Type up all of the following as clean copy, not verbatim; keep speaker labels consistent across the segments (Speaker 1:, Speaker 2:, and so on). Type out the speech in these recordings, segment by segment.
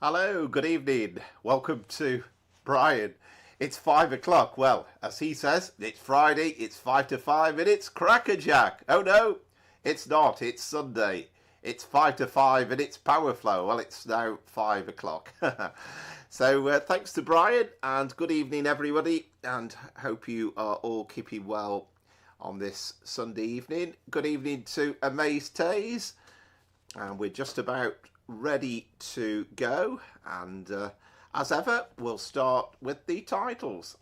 Speaker 1: Hello, good evening. Welcome to Brian. It's 5 o'clock. Well, as he says, it's Friday, it's 5 to 5, and it's crackerjack. Oh no, it's not. It's Sunday. It's 5 to 5, and it's power flow. Well, it's now 5 o'clock. So thanks to Brian, and good evening, everybody, and hope you are all keeping well on this Sunday evening. Good evening to Amazed Tays, and we're just about ready to go, and as ever we'll start with the titles.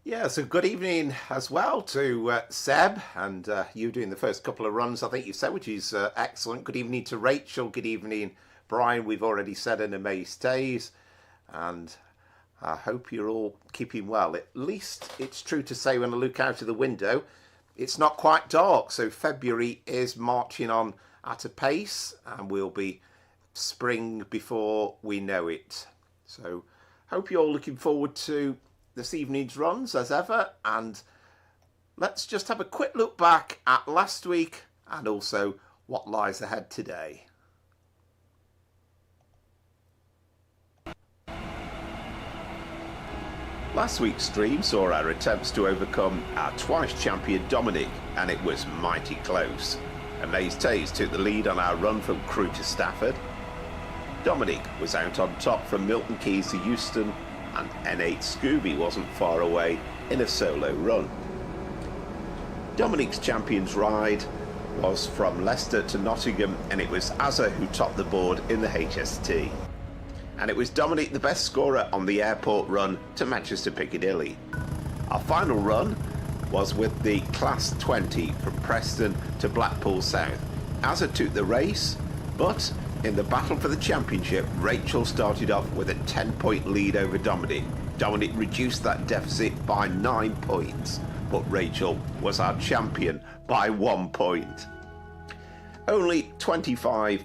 Speaker 1: Yeah, so good evening as well to Seb, and you doing the first couple of runs, I think you said, which is excellent. Good evening to Rachel. Good evening, Brian. We've already said in Amazed Days, and I hope you're all keeping well. At least it's true to say when I look out of the window, it's not quite dark, so February is marching on at a pace, and we'll be spring before we know it. So hope you're all looking forward to this evening's runs as ever, and let's just have a quick look back at last week and also what lies ahead today. Last week's stream saw our attempts to overcome our twice champion Dominic, and it was mighty close. Amazed Tays took the lead on our run from Crewe to Stafford. Dominic was out on top from Milton Keynes to Euston, and N8 Scooby wasn't far away in a solo run. Dominic's champion's ride was from Leicester to Nottingham, and it was Azza who topped the board in the HST. And it was Dominic the best scorer on the airport run to Manchester Piccadilly. Our final run was with the Class 20 from Preston to Blackpool South. Azza took the race, but in the battle for the championship, Rachel started off with a 10-point lead over Dominic. Dominic reduced that deficit by 9 points, but Rachel was our champion by 1 point. Only 25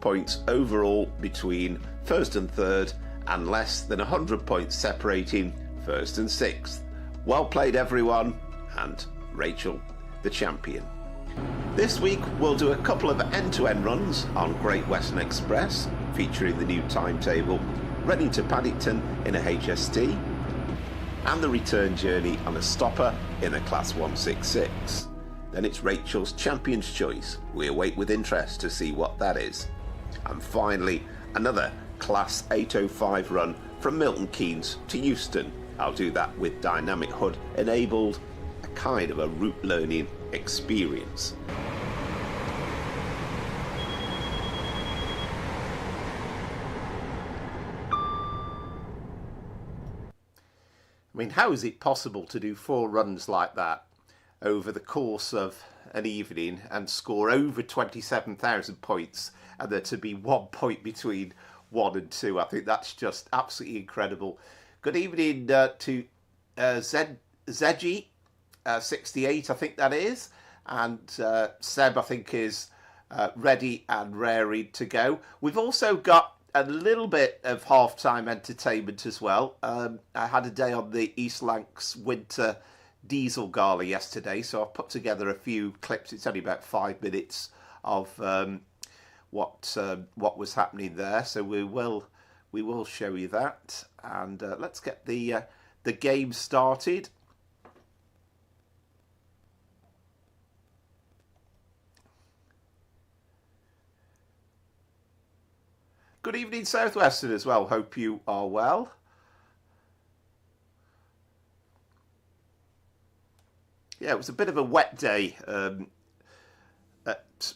Speaker 1: points overall between first and third, and less than 100 points separating first and sixth. Well played, everyone, and Rachel the champion. This week we'll do a couple of end-to-end runs on Great Western Express, featuring the new timetable, Reading to Paddington in a HST, and the return journey on a stopper in a Class 166. Then it's Rachel's Champion's Choice. We await with interest to see what that is. And finally, another Class 805 run from Milton Keynes to Euston. I'll do that with Dynamic HUD enabled, a kind of a route learning experience. I mean, how is it possible to do 4 runs like that over the course of an evening and score over 27,000 points, and there to be 1 point between 1 and 2? I think that's just absolutely incredible. Good evening to Zedgy. 68, I think that is, and Seb, I think, is ready and raring to go. We've also got a little bit of halftime entertainment as well. I had a day on the East Lancs Winter Diesel Gala yesterday, so I've put together a few clips. It's only about 5 minutes of what was happening there, so we will show you that, and let's get the game started. Good evening, Southwestern, as well. Hope you are well. Yeah, it was a bit of a wet day on the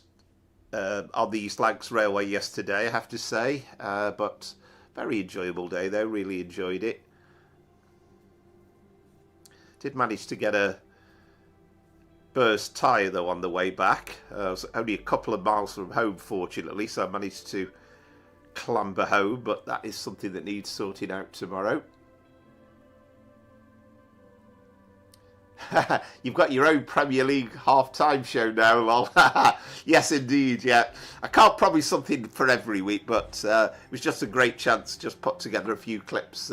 Speaker 1: East Lancs Railway yesterday, I have to say. But very enjoyable day, though. Really enjoyed it. Did manage to get a burst tyre, though, on the way back. I was only a couple of miles from home, fortunately, so I managed to clamber home, but that is something that needs sorting out tomorrow. You've got your own Premier League half-time show now. Well, yes, indeed, yeah. I can't promise something for every week, but it was just a great chance to just put together a few clips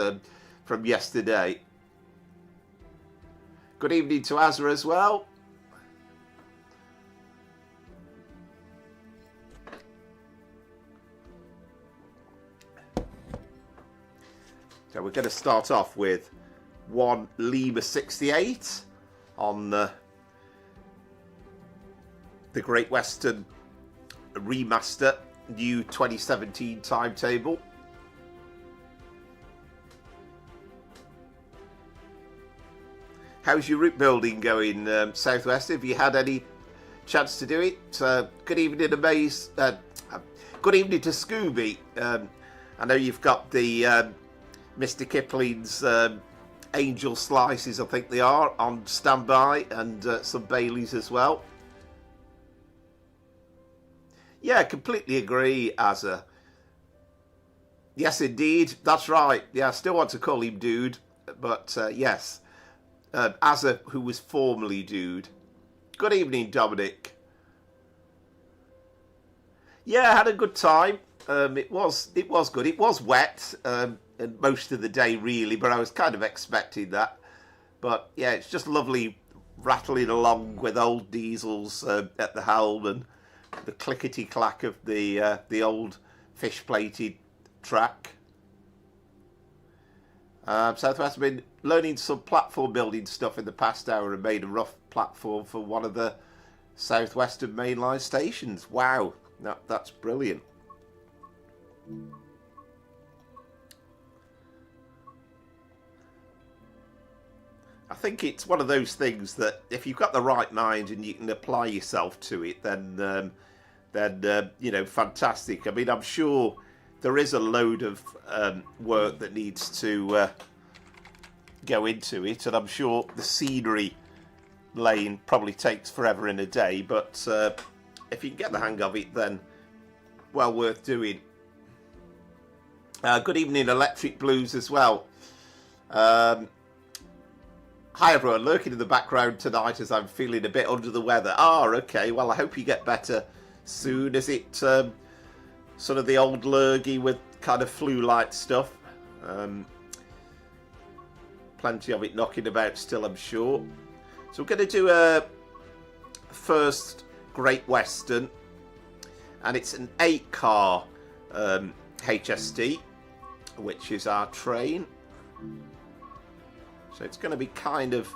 Speaker 1: from yesterday. Good evening to Azra as well. So we're going to start off with one Liam of 68 on the Great Western remaster, new 2017 timetable. How's your route building going, Southwest? Have you had any chance to do it? Good evening to Maze. Good evening to Scooby. I know you've got the Mr. Kipling's Angel Slices, I think they are, on standby, and some Baileys as well. Yeah, completely agree, Azza. Yes, indeed, that's right. Yeah, I still want to call him Dude, but yes. Azza, who was formerly Dude. Good evening, Dominic. Yeah, I had a good time. It was good. It was wet most of the day, really, but I was kind of expecting that. But yeah, it's just lovely rattling along with old diesels at the helm and the clickety-clack of the old fish-plated track. Southwest have been learning some platform building stuff in the past hour and made a rough platform for one of the Southwestern mainline stations. Wow, that's brilliant. I think it's one of those things that if you've got the right mind and you can apply yourself to it, then you know, fantastic. I mean, I'm sure there is a load of work that needs to go into it, and I'm sure the scenery lane probably takes forever in a day, but if you can get the hang of it, then well worth doing. Good evening, Electric Blues, as well. Hi everyone, lurking in the background tonight as I'm feeling a bit under the weather. Okay, well I hope you get better soon. Is it sort of the old lurgy with kind of flu-like stuff? Plenty of it knocking about still, I'm sure. So we're going to do a first Great Western, and it's an 8-car HST, which is our train. So it's going to be kind of,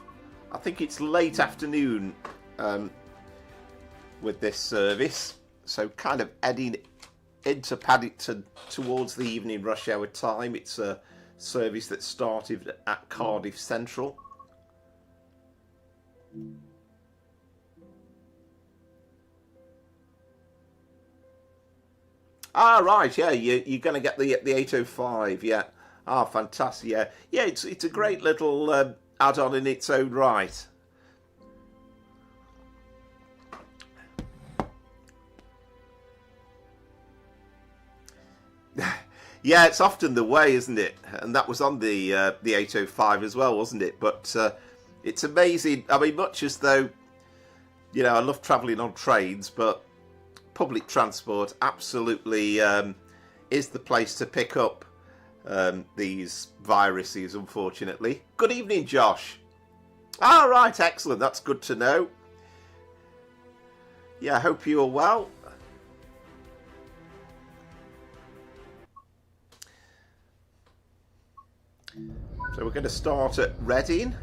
Speaker 1: I think it's late afternoon with this service. So kind of heading into Paddington towards the evening rush hour time. It's a service that started at Cardiff Central. Right, yeah, you're going to get the 805, yeah. Fantastic, yeah. Yeah, it's a great little add-on in its own right. Yeah, it's often the way, isn't it? And that was on the 805 as well, wasn't it? But it's amazing. I mean, much as though, you know, I love travelling on trains, but public transport absolutely is the place to pick up these viruses, unfortunately. Good evening, Josh. Right, excellent. That's good to know. Yeah, I hope you are well. So we're going to start at Reading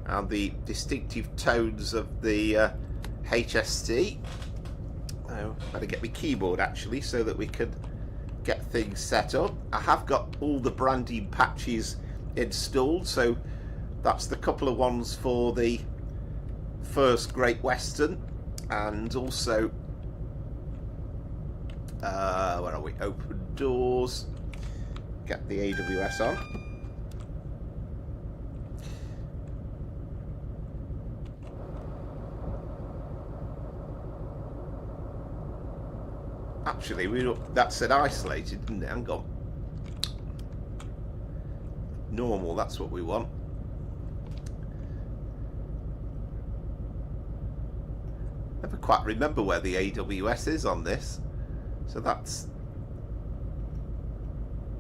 Speaker 1: and the distinctive tones of the HST. Oh, better get my keyboard actually so that we can get things set up. I have got all the branding patches installed, so that's the couple of ones for the first Great Western, and also where are we? Open doors. Get the AWS on. Actually, that said isolated, didn't it? Hang on. Normal, that's what we want. Never quite remember where the AWS is on this. So that's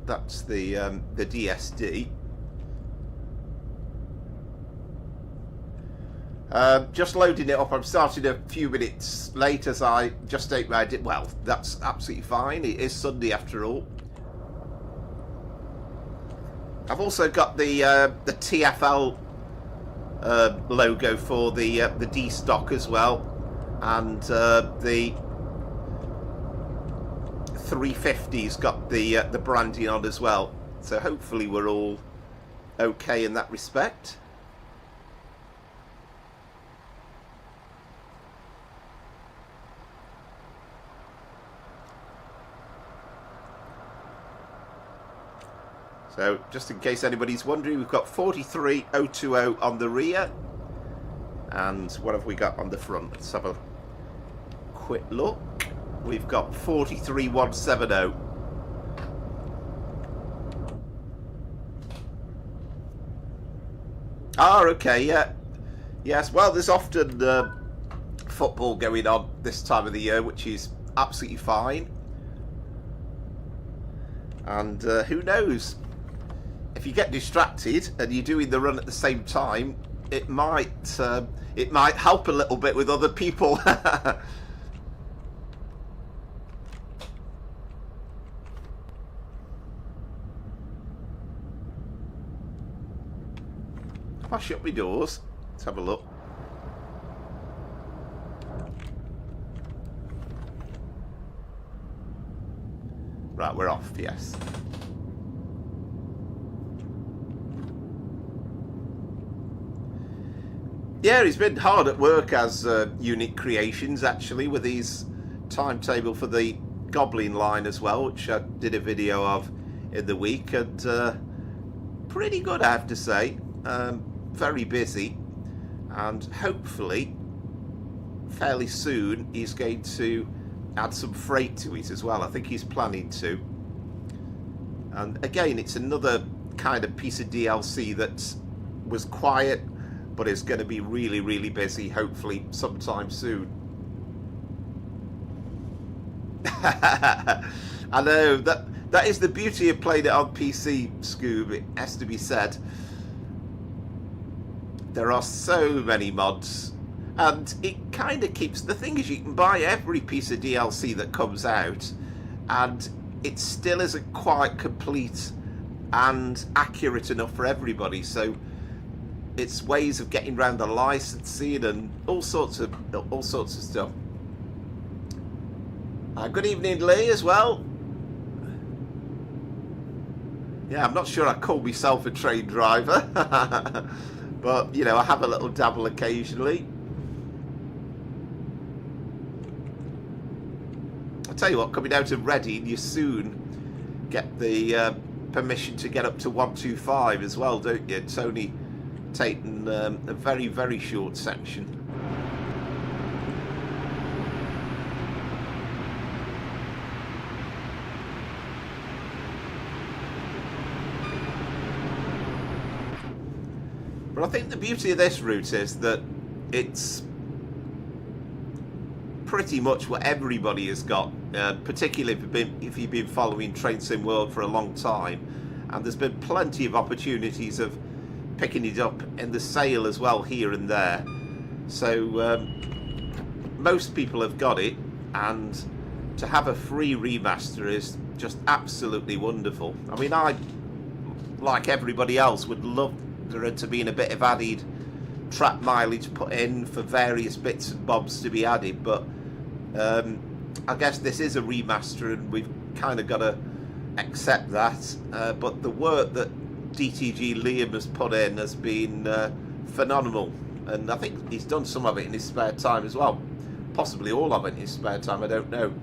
Speaker 1: the DSD. Just loading it up. I'm starting a few minutes late as I just ate my dinner. Well, that's absolutely fine. It is Sunday after all. I've also got the TFL logo for the D stock as well, and the 350's got the branding on as well. So hopefully we're all okay in that respect. So, just in case anybody's wondering, we've got 43020 on the rear. And what have we got on the front? Let's have a quick look. We've got 43170. Ah, okay, yeah. Yes, well, there's often football going on this time of the year, which is absolutely fine. And who knows? If you get distracted and you're doing the run at the same time, it might help a little bit with other people. If I shut my doors, let's have a look. Right, we're off, yes. Yeah, he's been hard at work as Unique Creations, actually, with his timetable for the Goblin line as well, which I did a video of in the week, and pretty good, I have to say. Very busy, and hopefully fairly soon he's going to add some freight to it as well. I think he's planning to. And again, it's another kind of piece of DLC that was quiet, but it's going to be really, really busy, hopefully sometime soon. I know, that is the beauty of playing it on PC, Scoob, it has to be said. There are so many mods, and it kind of keeps... The thing is, you can buy every piece of DLC that comes out, and it still isn't quite complete and accurate enough for everybody, so it's ways of getting around the licensing and all sorts of stuff. Good evening, Lee, as well. Yeah, I'm not sure I call myself a train driver, but you know, I have a little dabble occasionally. I'll tell you what, coming out of Reading, you soon get the permission to get up to 125 as well, don't you? It's only taken a very, very short section. But I think the beauty of this route is that it's pretty much what everybody has got, particularly if you've been following Train Sim World for a long time, and there's been plenty of opportunities of picking it up in the sale as well here and there. So most people have got it, and to have a free remaster is just absolutely wonderful. I mean, I, like everybody else, would love there to be in a bit of added track mileage put in for various bits and bobs to be added, but I guess this is a remaster, and we've kind of got to accept that, but the work that DTG Liam has put in has been phenomenal, and I think he's done some of it in his spare time as well, possibly all of it in his spare time, I don't know.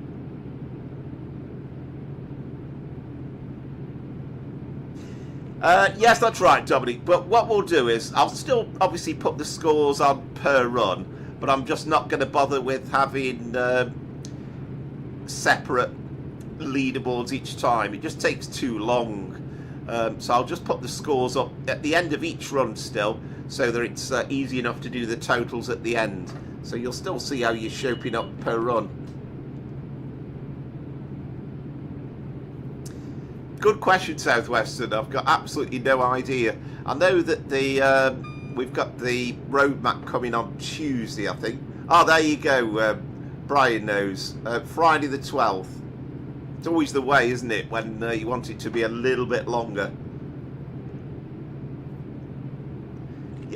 Speaker 1: Yes, that's right, Dominic, but what we'll do is I'll still obviously put the scores on per run, but I'm just not going to bother with having separate leaderboards each time. It just takes too long, so I'll just put the scores up at the end of each run still, so that it's easy enough to do the totals at the end, so you'll still see how you're shaping up per run. Good question, Southwestern. I've got absolutely no idea. I know that we've got the roadmap coming on Tuesday, I think. Oh, there you go. Brian knows. Friday the 12th. It's always the way, isn't it, when you want it to be a little bit longer.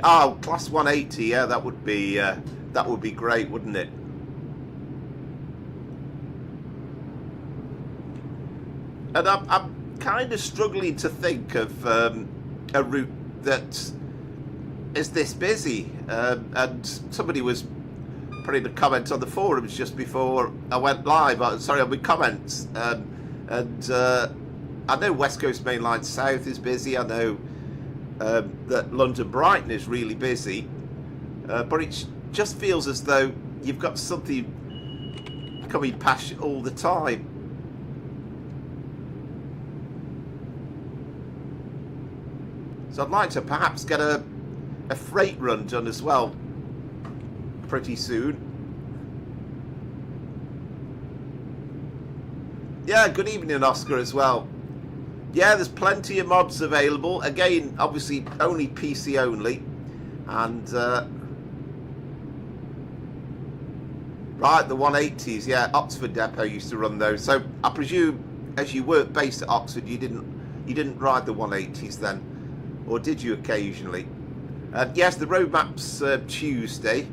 Speaker 1: Oh, class 180. Yeah, that would be great, wouldn't it? And I'm kind of struggling to think of a route that is this busy, and somebody was putting a comment on the forums just before I went live, sorry, on my comments, and I know West Coast Main Line South is busy, I know that London Brighton is really busy, but it just feels as though you've got something coming past you all the time. So I'd like to perhaps get a freight run done as well pretty soon. Yeah, good evening, Oscar, as well. Yeah, there's plenty of mods available. Again, obviously only PC only. And right, the 180s, yeah, Oxford Depot used to run those. So I presume as you weren't based at Oxford, you didn't ride the 180s then. Or did you occasionally? Yes, the roadmap's Tuesday,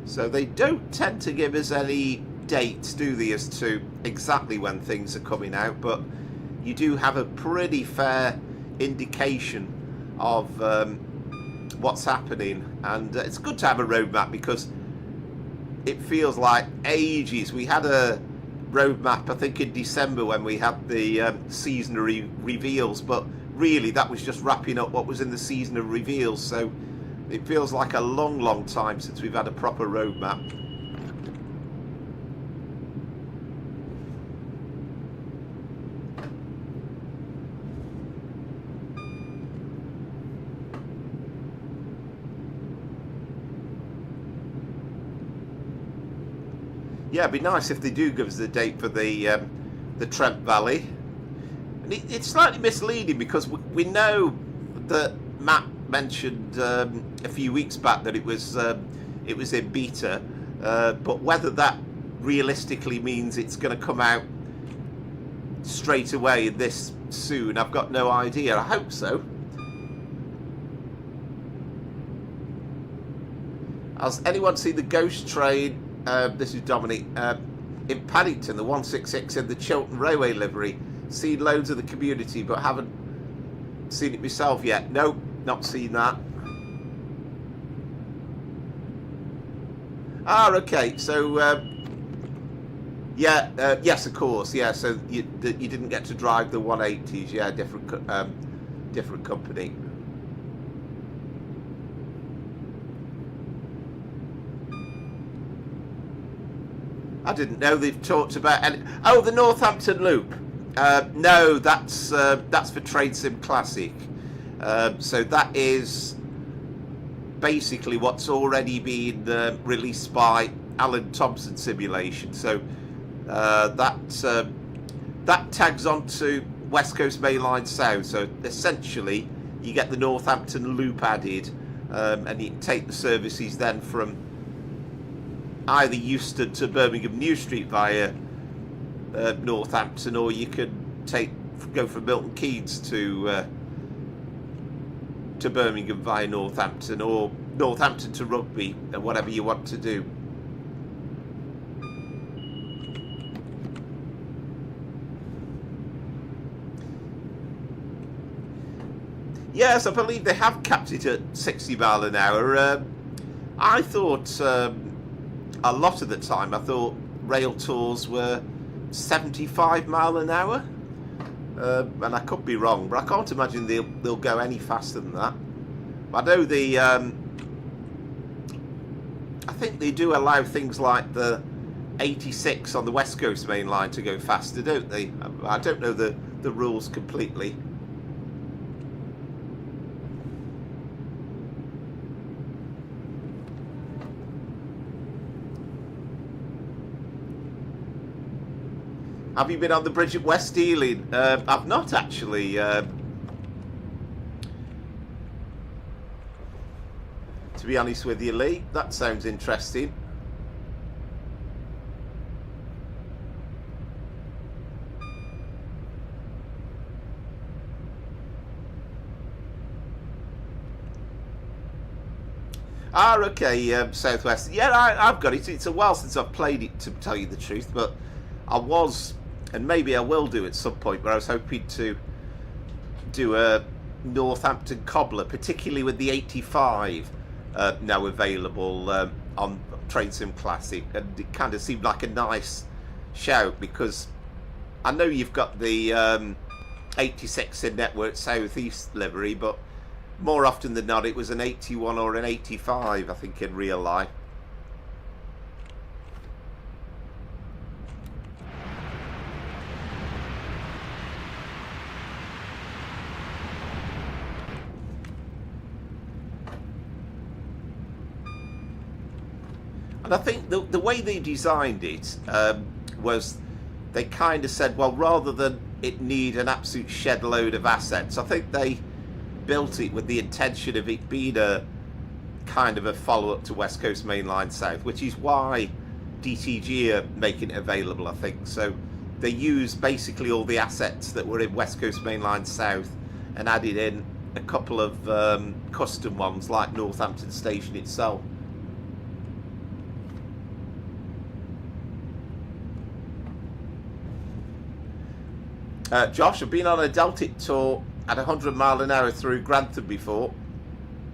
Speaker 1: so they don't tend to give us any dates, do they, as to exactly when things are coming out, but you do have a pretty fair indication of what's happening, and it's good to have a roadmap because it feels like ages. We had a roadmap, I think, in December when we had the seasonal reveals, but really that was just wrapping up what was in the season of reveals, so it feels like a long time since we've had a proper roadmap. Yeah, it'd be nice if they do give us a date for the Trent Valley. It's slightly misleading because we know that Matt mentioned a few weeks back that it was in beta, but whether that realistically means it's going to come out straight away this soon, I've got no idea. I hope so. Has anyone seen the ghost train? This is Dominic in Paddington, the 166 in the Chiltern Railway livery. Seen loads of the community, but haven't seen it myself yet. Nope, not seen that. Ah, okay. So, yeah, yes, of course, yeah. So you didn't get to drive the 180s, yeah. Different company. I didn't know they've talked about any. Oh, the Northampton Loop. No, that's for Trade Sim Classic. So that is basically what's already been released by Alan Thompson Simulation. So that tags on to West Coast Main Line South. So essentially, you get the Northampton Loop added, and you can take the services then from either Euston to Birmingham New Street via Northampton, or you could go from Milton Keynes to Birmingham via Northampton, or Northampton to Rugby, and whatever you want to do. Yes, I believe they have capped it at 60 mile an hour. I thought a lot of the time, I thought rail tours were 75 mile an hour. And I could be wrong, but I can't imagine they'll go any faster than that. I know I think they do allow things like the 86 on the West Coast Main Line to go faster, don't they? I don't know the rules completely. Have you been on the bridge at West Ealing? I've not actually. To be honest with you, Lee, that sounds interesting. Ah, okay, Southwest. Yeah, I've got it. It's a while since I've played it, to tell you the truth, but I was, and maybe I will do at some point, but I was hoping to do a Northampton Cobbler, particularly with the 85 now available on Train Sim Classic, and it kind of seemed like a nice shout, because I know you've got the 86 in Network Southeast livery, but more often than not it was an 81 or an 85, I think, in real life. And I think the way they designed it was they kind of said, well, rather than it need an absolute shed load of assets, I think they built it with the intention of it being a kind of a follow-up to West Coast Main Line South, which is why DTG are making it available, I think. So they used basically all the assets that were in West Coast Main Line South and added in a couple of custom ones like Northampton Station itself. Josh, I've been on a Deltic tour at 100 mile an hour through Grantham before,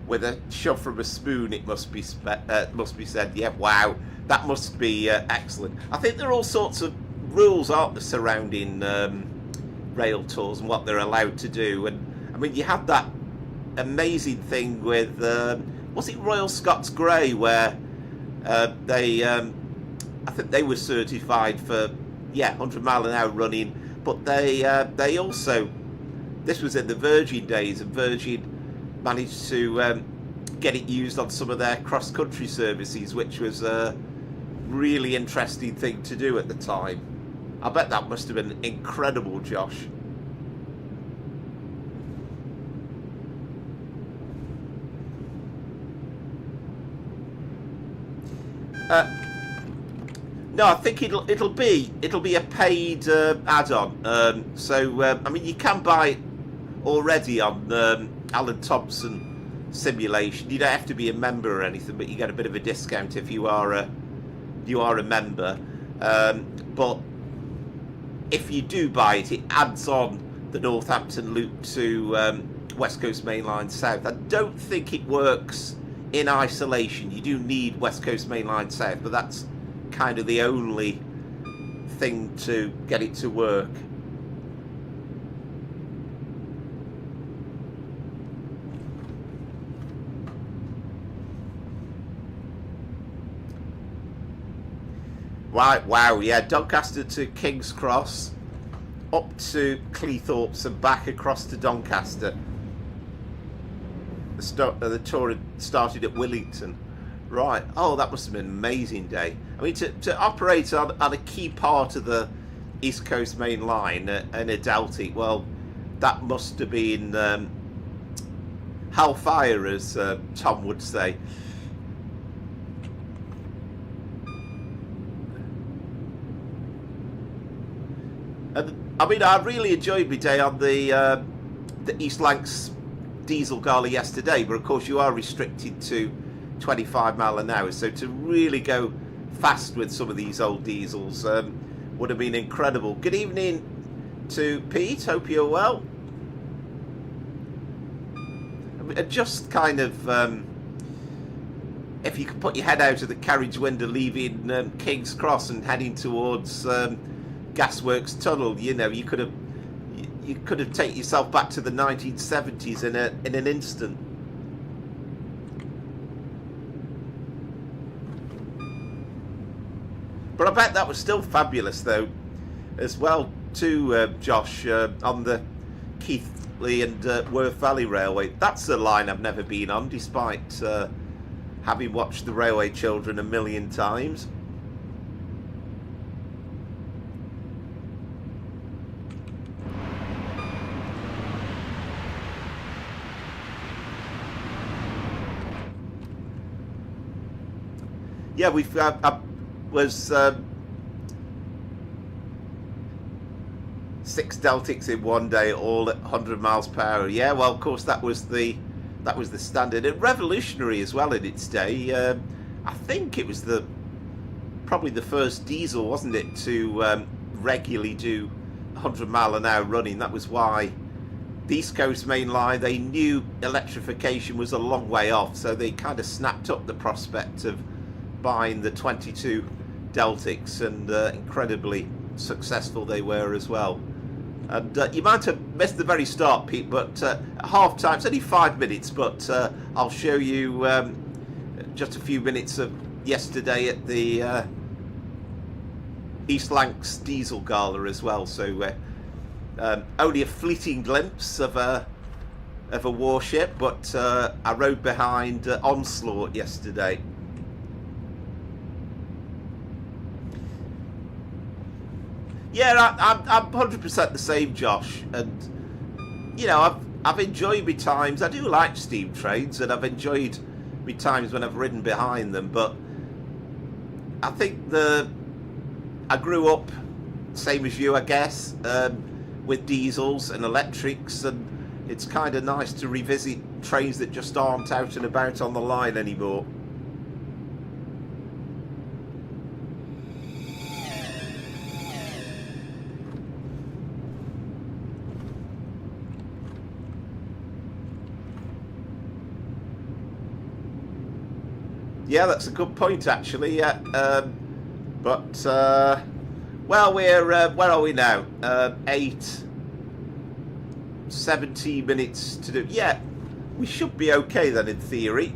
Speaker 1: with a shove from a spoon, it must be said. Yeah, wow, that must be excellent. I think there are all sorts of rules, aren't there, surrounding rail tours and what they're allowed to do. And I mean, you had that amazing thing with was it Royal Scots Grey, where they I think they were certified for 100 mile an hour running, but they also, this was in the Virgin days, and Virgin managed to get it used on some of their cross-country services, which was a really interesting thing to do at the time. I bet that must have been incredible, Josh. No, I think it'll be a paid add-on. So I mean, you can buy it already on Alan Thompson Simulation. You don't have to be a member or anything, but you get a bit of a discount if you are a member. But if you do buy it, it adds on the Northampton loop to West Coast Main Line South. I don't think it works in isolation. You do need West Coast Main Line South, but that's kind of the only thing to get it to work. Right, wow, yeah, Doncaster to King's Cross, up to Cleethorpes and back across to Doncaster. The tour started at Willington. Right, oh, that must have been an amazing day. I mean, to operate on a key part of the East Coast Main Line and a Deltic, well, that must have been hellfire, as Tom would say. And I mean, I really enjoyed my day on the East Lancs diesel gala yesterday, but of course you are restricted to 25 mile an hour, so to really go fast with some of these old diesels would have been incredible. Good evening to Pete, hope you're well. just kind of, if you could put your head out of the carriage window leaving King's Cross and heading towards Gasworks Tunnel, you know, you could have taken yourself back to the 1970s in an instant. But I bet that was still fabulous, though, as well, too, Josh, on the Keighley and Worth Valley Railway. That's a line I've never been on, despite having watched The Railway Children a million times. Yeah, I was 6 Deltics in one day, all at 100 miles per hour. Yeah, well, of course, that was the standard, and revolutionary as well in its day. I think it was probably the first diesel, wasn't it, to regularly do 100 mile an hour running. That was why the East Coast Main Line, they knew electrification was a long way off, so they kind of snapped up the prospect of buying the 22 Deltics, and incredibly successful they were as well. And you might have missed the very start, Pete, but at half time, it's only 5 minutes, but I'll show you just a few minutes of yesterday at the East Lancs Diesel Gala as well. So only a fleeting glimpse of a warship, but I rode behind Onslaught yesterday. Yeah, I'm 100% the same, Josh, and you know, I've enjoyed my times. I do like steam trains, and I've enjoyed my times when I've ridden behind them. But I think I grew up same as you, I guess, with diesels and electrics, and it's kind of nice to revisit trains that just aren't out and about on the line anymore. Yeah, that's a good point, actually. Yeah, but well, we're where are we now? 17 minutes to do. Yeah, we should be okay then, in theory.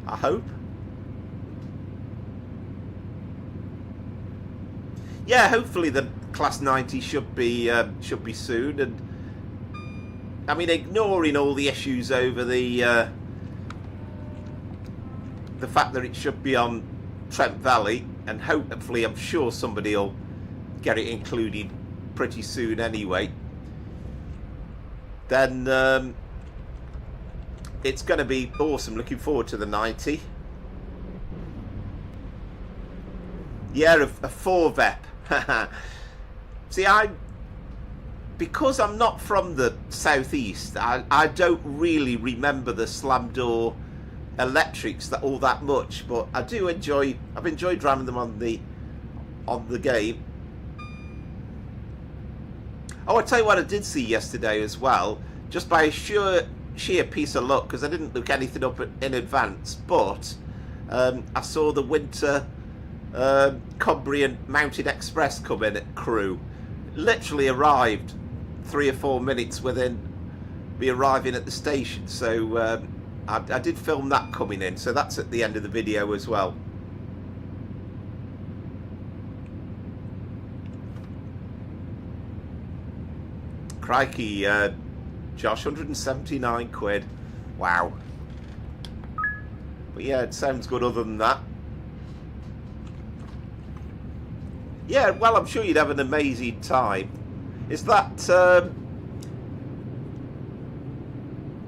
Speaker 1: I hope. Yeah, hopefully the Class 90 should be soon, and I mean, ignoring all the issues over the fact that it should be on Trent Valley, and hopefully, I'm sure somebody will get it included pretty soon anyway, then it's going to be awesome. Looking forward to the 90. Yeah, a 4VEP. See, because I'm not from the southeast, I don't really remember the slam door electrics all that much, but I've enjoyed driving them on the game. Oh, I'll tell you what I did see yesterday as well, just by a sheer piece of luck, because I didn't look anything up in advance, but I saw the winter Cumbrian Mountain Express come in at Crewe. Literally arrived 3 or 4 minutes within me arriving at the station, so I did film that coming in, so that's at the end of the video as well. Crikey, Josh, 179 quid. Wow. But yeah, it sounds good other than that. Yeah, well, I'm sure you'd have an amazing time. Is that...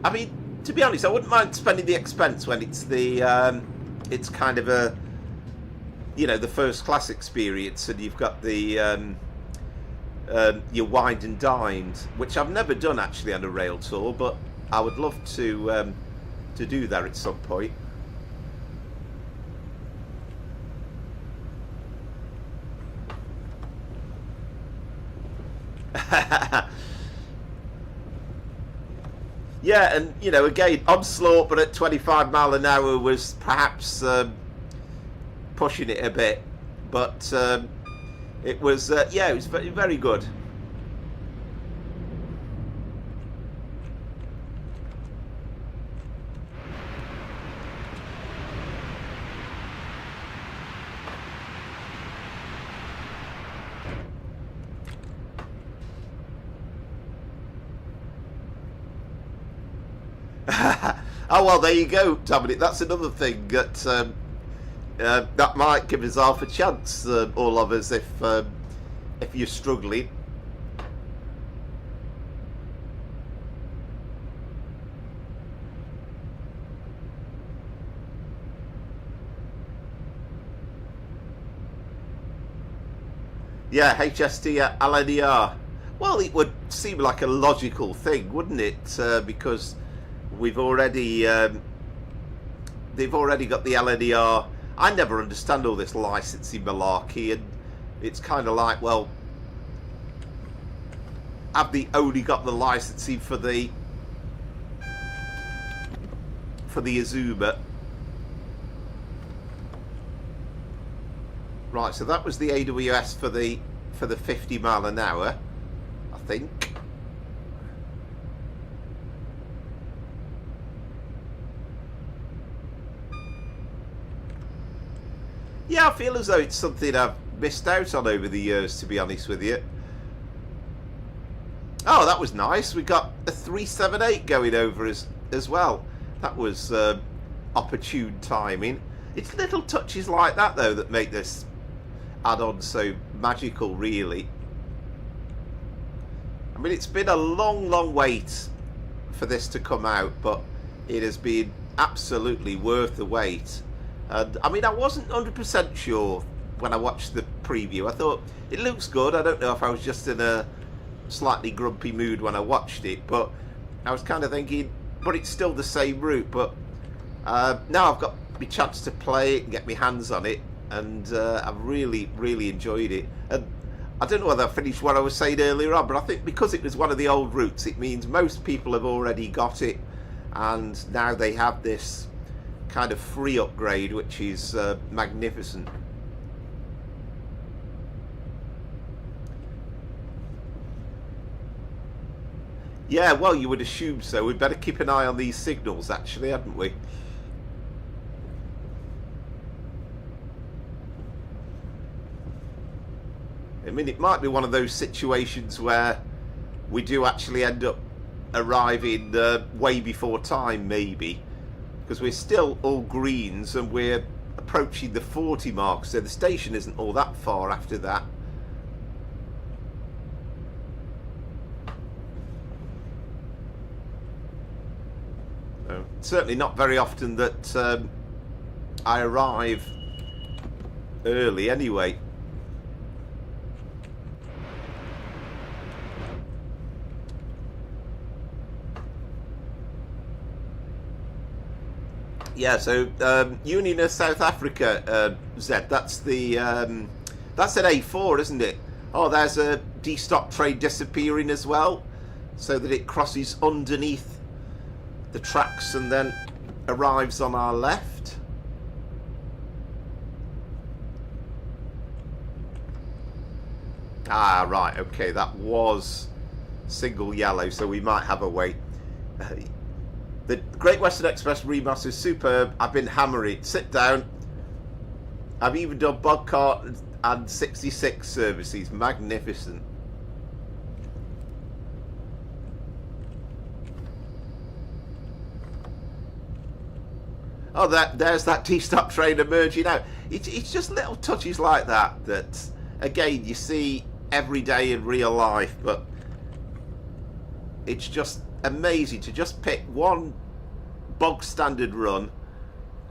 Speaker 1: I mean, to be honest, I wouldn't mind spending the expense when it's it's kind of a, you know, the first class experience, and you've got the your wined and dined, which I've never done actually on a rail tour, but I would love to do that at some point. Yeah, and you know, again, onslaught, but at 25 mile an hour was perhaps pushing it a bit, but it was yeah, it was very, very good. Oh well, there you go, Dominic. That's another thing that that might give us half a chance, all of us, if you're struggling. Yeah, HST at LNER. Well, it would seem like a logical thing, wouldn't it? Because we've already they've already got the LNER. I never understand all this licensing malarkey, and it's kind of like, well, have they only got the licensing for the Azuma? Right, so that was the AWS for the 50 mile an hour, I think. Yeah, I feel as though it's something I've missed out on over the years, to be honest with you. Oh, that was nice. We got a 378 going over as well. That was opportune timing. It's little touches like that, though, that make this add-on so magical, really. I mean, it's been a long, long wait for this to come out, but it has been absolutely worth the wait. And I mean, I wasn't 100% sure when I watched the preview. I thought it looks good. I don't know if I was just in a slightly grumpy mood when I watched it, but I was kind of thinking, but it's still the same route. But now I've got my chance to play it and get my hands on it, and I've really, really enjoyed it. And I don't know whether I finished what I was saying earlier on, but I think because it was one of the old routes, it means most people have already got it, and now they have this kind of free upgrade, which is magnificent. Yeah, well, you would assume so. We'd better keep an eye on these signals, actually, hadn't we? I mean, it might be one of those situations where we do actually end up arriving way before time, maybe, because we're still all greens and we're approaching the 40 mark, so the station isn't all that far after that. Certainly not very often that I arrive early anyway. Yeah, so Union of South Africa, Zed, that's the that's an A4, isn't it? Oh, there's a D-stop train disappearing as well, so that it crosses underneath the tracks and then arrives on our left. Ah, right, okay, that was single yellow, so we might have a wait. The Great Western Express remaster is superb. I've been hammering. Sit down. I've even done Bogcart and 66 services. Magnificent. Oh, there's that T-stop train emerging out. It's just little touches like that that, again, you see every day in real life, but it's just amazing to just pick one bog standard run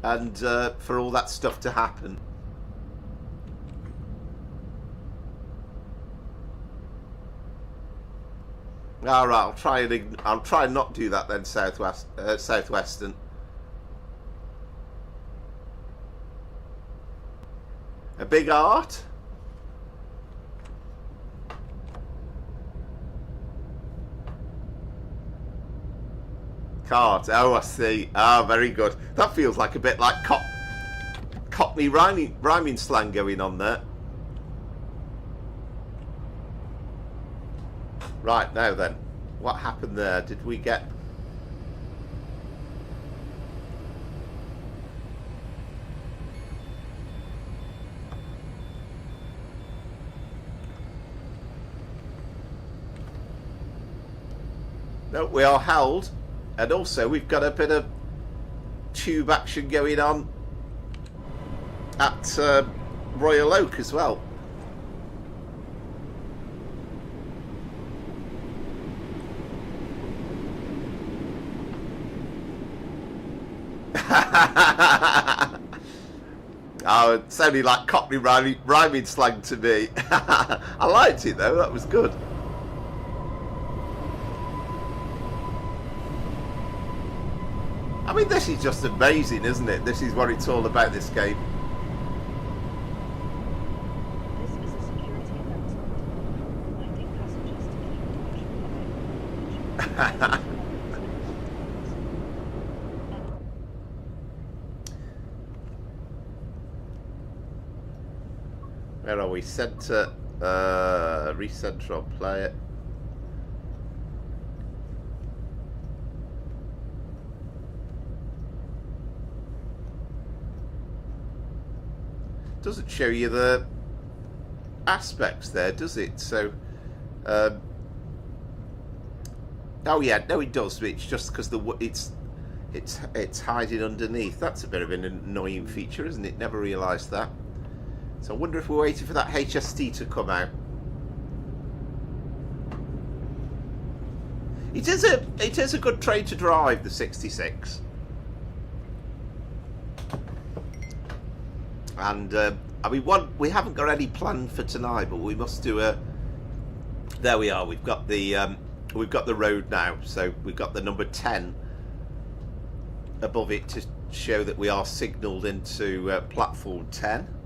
Speaker 1: and for all that stuff to happen. All right, I'll try and not do that then, Southwestern. A big art. Cart. Oh, I see. Ah, very good. That feels like a bit like Cockney rhyming slang going on there. Right, now then. What happened there? Did we get... No, we are held. And also, we've got a bit of tube action going on at Royal Oak as well. Oh, it sounded like Cockney rhyming slang to me. I liked it though, that was good. I mean, this is just amazing, isn't it? This is what it's all about, this game.
Speaker 2: This is a security announcement. Reminding passengers to keep watch.
Speaker 1: Where are we? Center, recenter on player. Doesn't show you the aspects there, does it? So, oh yeah, no, it does. It's just because it's hiding underneath. That's a bit of an annoying feature, isn't it? Never realised that. So I wonder if we're waiting for that HST to come out. It is a good train to drive, the 66. And I mean, we haven't got any planned for tonight, but we must do a. There we are. We've got the road now, so we've got the number 10 above it to show that we are signalled into platform 10.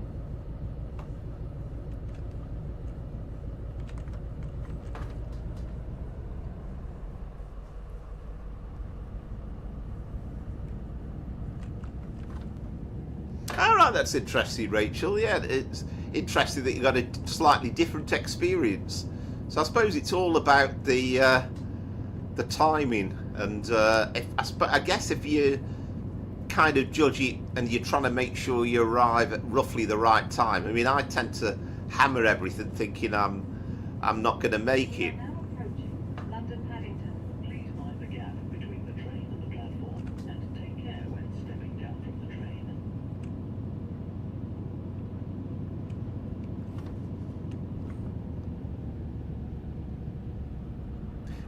Speaker 1: Alright, that's interesting, Rachel. Yeah, it's interesting that you got a slightly different experience. So I suppose it's all about the timing, and I guess if you kind of judge it and you're trying to make sure you arrive at roughly the right time. I mean, I tend to hammer everything, thinking I'm not going to make it.
Speaker 2: London Paddington. Please mind the gap between the train and the platform, and take care when stepping down from the train.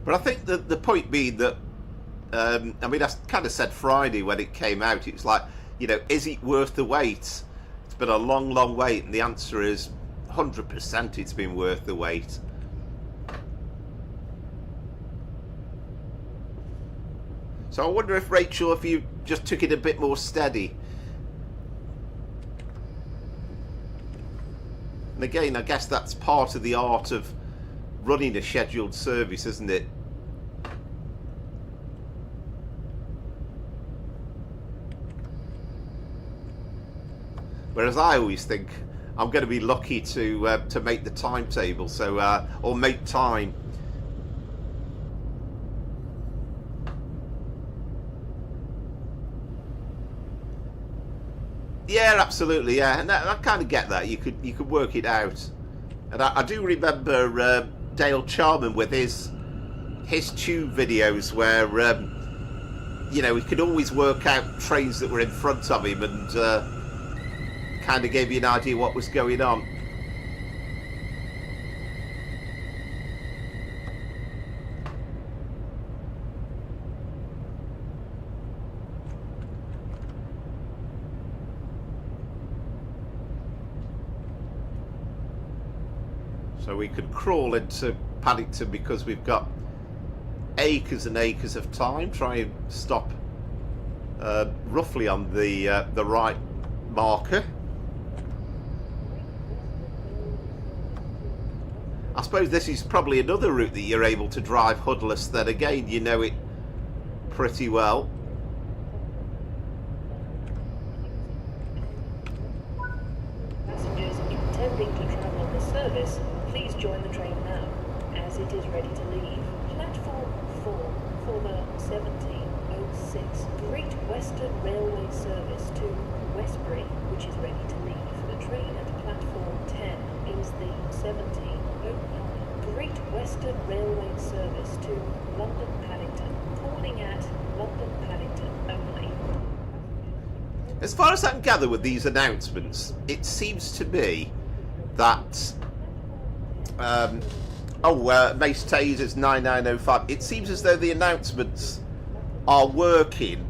Speaker 1: But I think that the point being that, I mean, I kind of said Friday when it came out, it's like, you know, is it worth the wait? It's been a long, long wait, and the answer is 100% it's been worth the wait. So I wonder if, Rachel, if you just took it a bit more steady. And again, I guess that's part of the art of running a scheduled service, isn't it? Whereas I always think I'm going to be lucky to make the timetable, so or make time. Yeah, absolutely. Yeah, and I kind of get that. You could work it out, and I do remember Dale Charman with his tube videos where you know, he could always work out trains that were in front of him, and kind of gave you an idea what was going on. So we could crawl into Paddington because we've got acres and acres of time. Try and stop roughly on the right marker. I suppose this is probably another route that you're able to drive hoodless. Then again, you know it pretty well.
Speaker 2: Passengers intending to travel on the service, please join the train now, as it is ready to leave. Platform 4 for the 1706 Great Western Railway service to Westbury, which is ready to leave. The train at platform 10 is the 1709 Great Western Railway service to London Paddington, calling at London Paddington only.
Speaker 1: As far as I can gather with these announcements, it seems to me that Mace Tays is 9905. It seems as though the announcements are working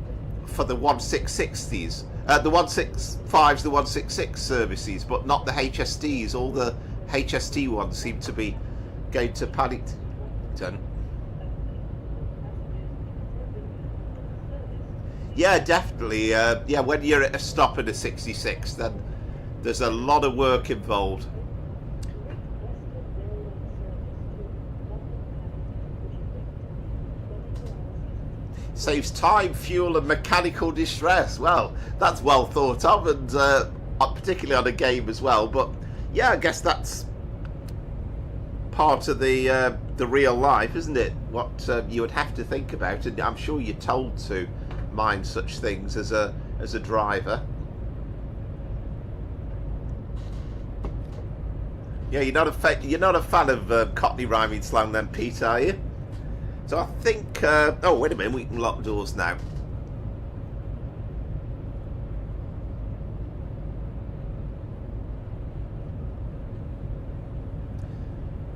Speaker 1: for the 1660s, the 165s, the 166 services, but not the HSTs. All the HST ones seem to be going to Paddington. Yeah, definitely. Yeah, when you're at a stop in a 66, then there's a lot of work involved. Saves time, fuel and mechanical distress. Well, that's well thought of, and particularly on a game as well. But yeah, I guess that's part of the real life, isn't it? What you would have to think about, and I'm sure you're told to mind such things as a driver. Yeah, you're not a fan of Cockney rhyming slang then, Pete, are you? So I think oh wait a minute, we can lock doors now.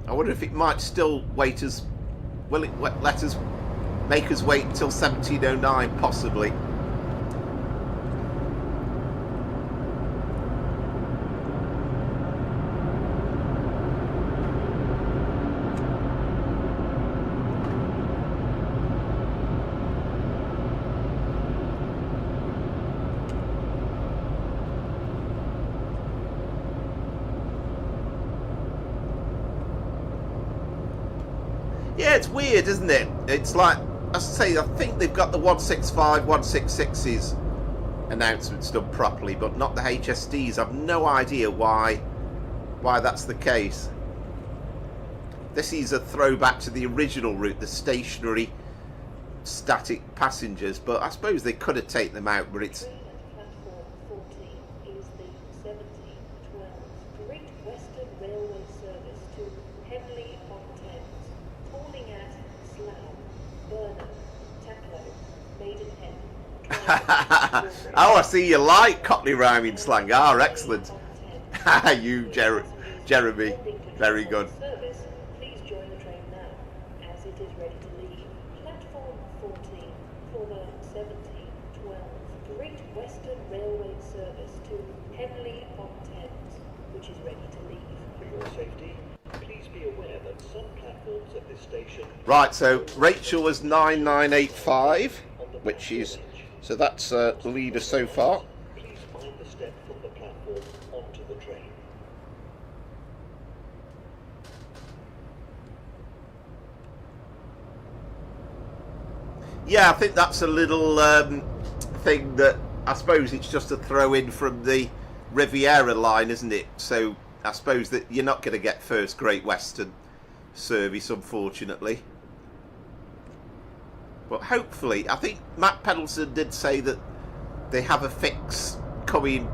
Speaker 1: I wonder if it might still wait as well. It let us make us wait until 1709, possibly. Yeah, it's weird, isn't it? It's like, as I say, I think they've got the 165, 166s announcements done properly, but not the HSTs. I've no idea why that's the case. This is a throwback to the original route, the stationary static passengers, but I suppose they could have taken them out, but it's...
Speaker 2: Platform 14 is the 1712 Great Western Railway service to Henley-on-Thames, calling at Slough, Burnham, Taplow, Maidenhead.
Speaker 1: Oh, I see you like Cockney rhyming slang. Ah, excellent. You, Jeremy. Very good.
Speaker 2: Service, please join the train now, as it is ready to leave. Platform 14 for the 1712 Great Western Railway service to Henley-on-Thames, which is ready to leave.
Speaker 3: For your safety, please be aware that some platforms at this station...
Speaker 1: Right, so Rachel was 9985, which is... So that's the leader so far.
Speaker 3: Please mind the step from the platform onto the train.
Speaker 1: Yeah, I think that's a little thing that I suppose it's just a throw in from the Riviera line, isn't it? So I suppose that you're not going to get first Great Western service, unfortunately. But hopefully, I think Matt Pendleton did say that they have a fix coming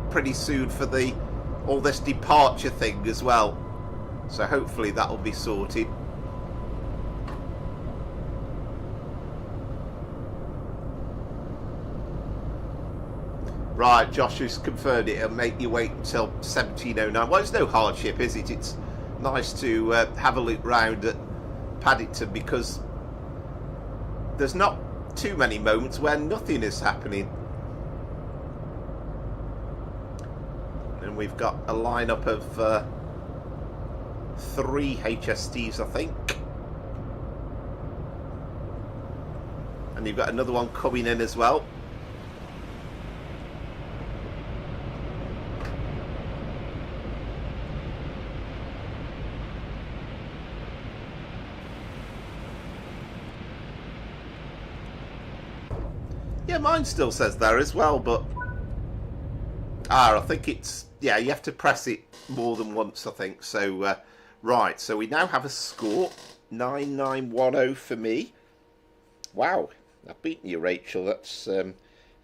Speaker 1: pretty soon for all this departure thing as well. So hopefully that'll be sorted. Right, Josh has confirmed it. It'll make you wait until 1709. Well, it's no hardship, is it? It's nice to have a look round at Paddington, because there's not too many moments where nothing is happening. And we've got a lineup of 3 HSTs, I think. And you've got another one coming in as well. Yeah, mine still says there as well, but I think it's, yeah, you have to press it more than once, I think. So right, so we now have a score 9910 for me. Wow, I've beaten you, Rachel. That's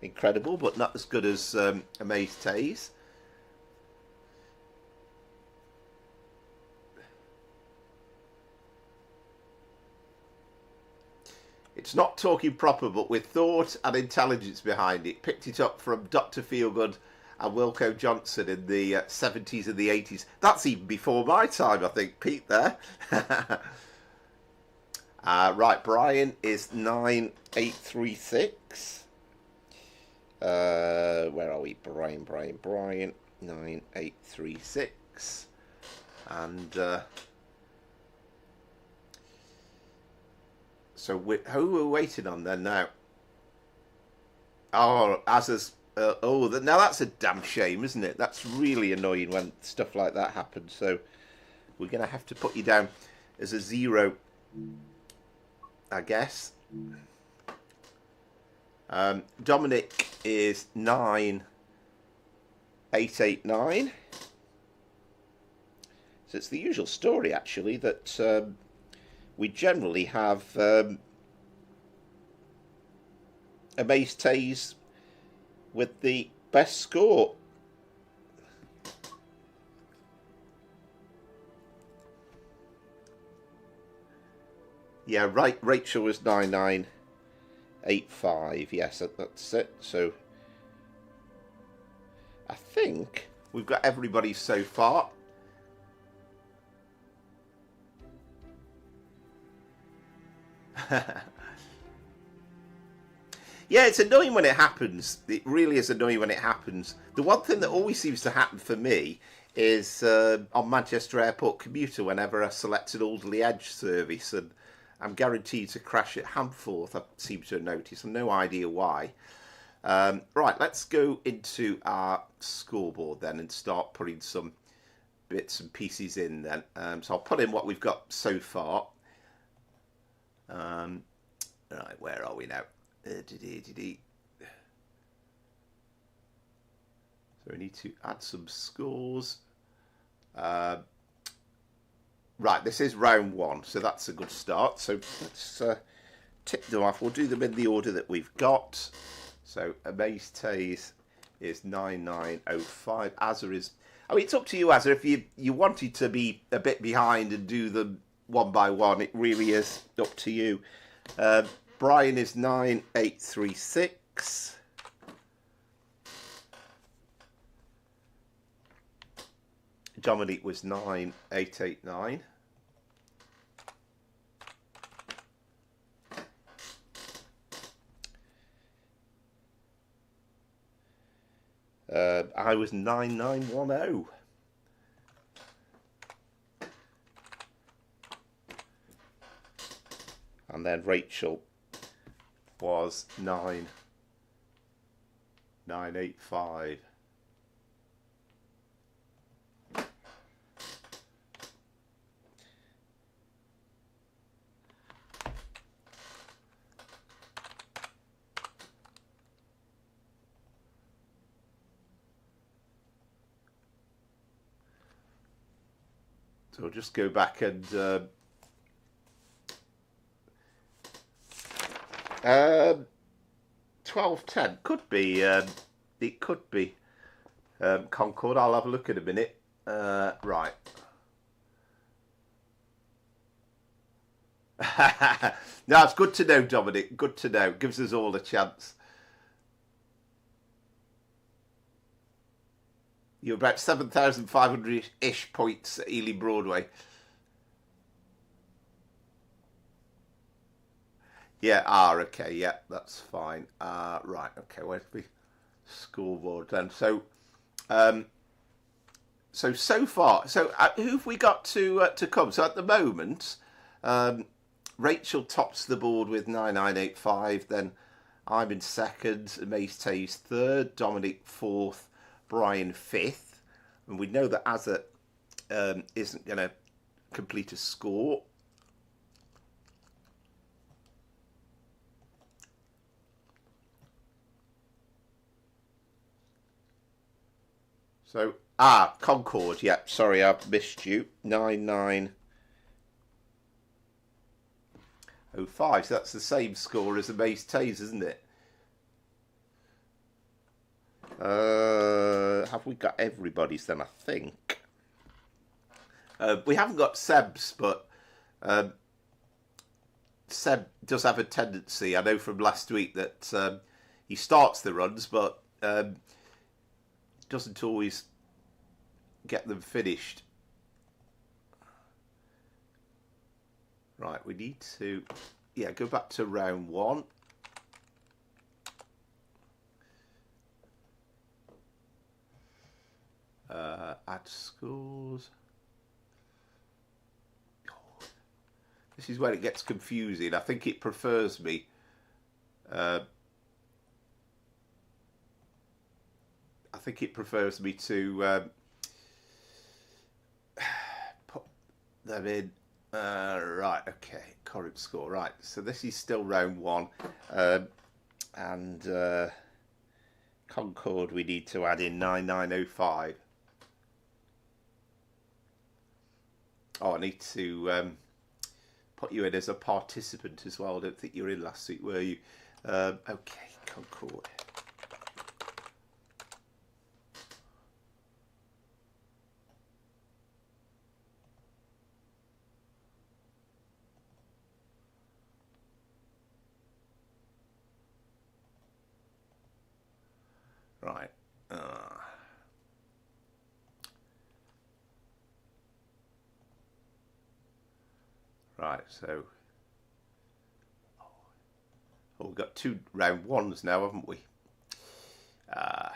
Speaker 1: incredible, but not as good as Amaze Taze. It's not talking proper, but with thought and intelligence behind it. Picked it up from Dr. Feelgood and Wilco Johnson in the 70s and the 80s. That's even before my time, I think, Pete, there. Right, Brian is 9836. Where are we? Brian, 9836. And so who are we waiting on then now? Oh, Azza's. Now that's a damn shame, isn't it? That's really annoying when stuff like that happens. So we're going to have to put you down as a 0, I guess. Dominic is 9889. So it's the usual story, actually, that we generally have Amaze Taze with the best score. Yeah, right. Rachel was 9985. Yes, that's it. So I think we've got everybody so far. Yeah, it's annoying when it happens. It really is annoying when it happens. The one thing that always seems to happen for me is on Manchester Airport Commuter, whenever I select an Alderley Edge service, and I'm guaranteed to crash at Hamforth, I seem to have noticed. I've no idea why. Right, let's go into our scoreboard then and start putting some bits and pieces in then. So I'll put in what we've got so far. Right, where are we now? So we need to add some scores. Right, this is round 1, so that's a good start. So let's tick them off. We'll do them in the order that we've got. So Amaze Taze is 9905. Azza is... I mean, it's up to you, Azza. If you wanted to be a bit behind and do them one by one, it really is up to you. Brian is 9836. Dominic was 9889. I was 9910. And then Rachel was 9985. So we'll just go back and 1210 could be it could be Concord. I'll have a look in a minute. Right. No, it's good to know, Dominic. Good to know. Gives us all a chance. You're about 7,500-ish points at Ely Broadway. Yeah, okay, yeah, that's fine. Right, okay, where's the scoreboard then? So, so far, who have we got to come? So at the moment, Rachel tops the board with 9985. Then I'm in second, Amaze Taze third, Dominic fourth, Brian fifth, and we know that Azza isn't going to complete a score. So, Concord, yeah, sorry, I've missed you. 9905, so that's the same score as the Maze Taze, isn't it? Have we got everybody's then, I think? We haven't got Seb's, but Seb does have a tendency, I know from last week, that he starts the runs, but doesn't always get them finished. Right, we need to, go back to round 1. Add scores. This is where it gets confusing. I think it prefers me. I think it prefers me to put them in. Right, okay, current score. Right, so this is still round 1. And Concord, we need to add in 9905. Oh, I need to put you in as a participant as well. I don't think you were in last week, were you? Okay, Concord. Right. Right, so we've got 2 round 1s now, haven't we? Right,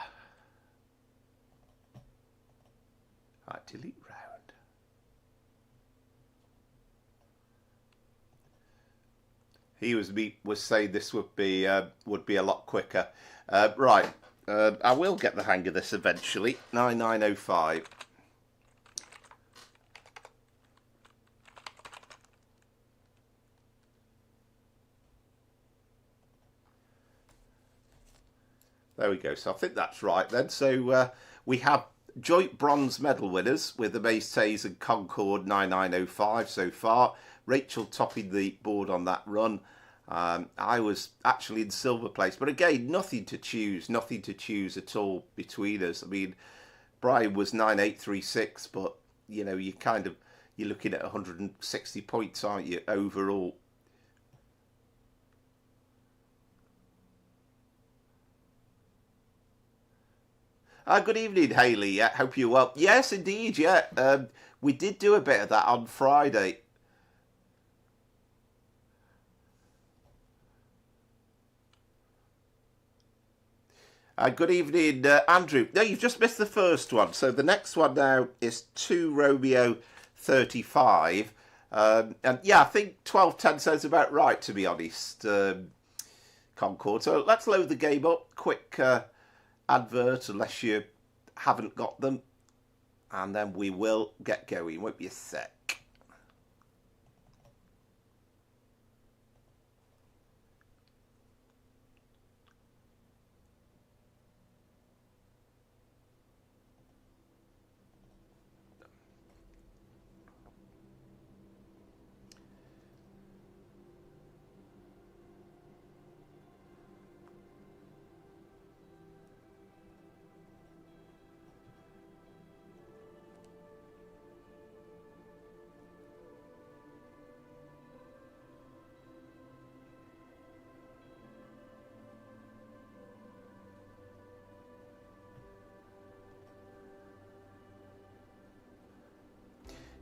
Speaker 1: delete round. He was saying this would be a lot quicker. Right, I will get the hang of this eventually. 9905. There we go. So I think that's right then. So we have joint bronze medal winners with the Maze Taze and Concord 9905 so far. Rachel topping the board on that run. I was actually in silver place, but again, nothing to choose at all between us. I mean, Brian was 9836, but you know, you're looking at 160 points, aren't you, overall? Good evening, Hayley. Yeah, hope you're well. Yes, indeed. Yeah, we did do a bit of that on Friday. Good evening, Andrew. No, you've just missed the first one. So the next one now is 2 Romeo 35. And yeah, I think 1210 sounds about right, to be honest, Concord. So let's load the game up. Quick advert, unless you haven't got them, and then we will get going. Won't be a sec.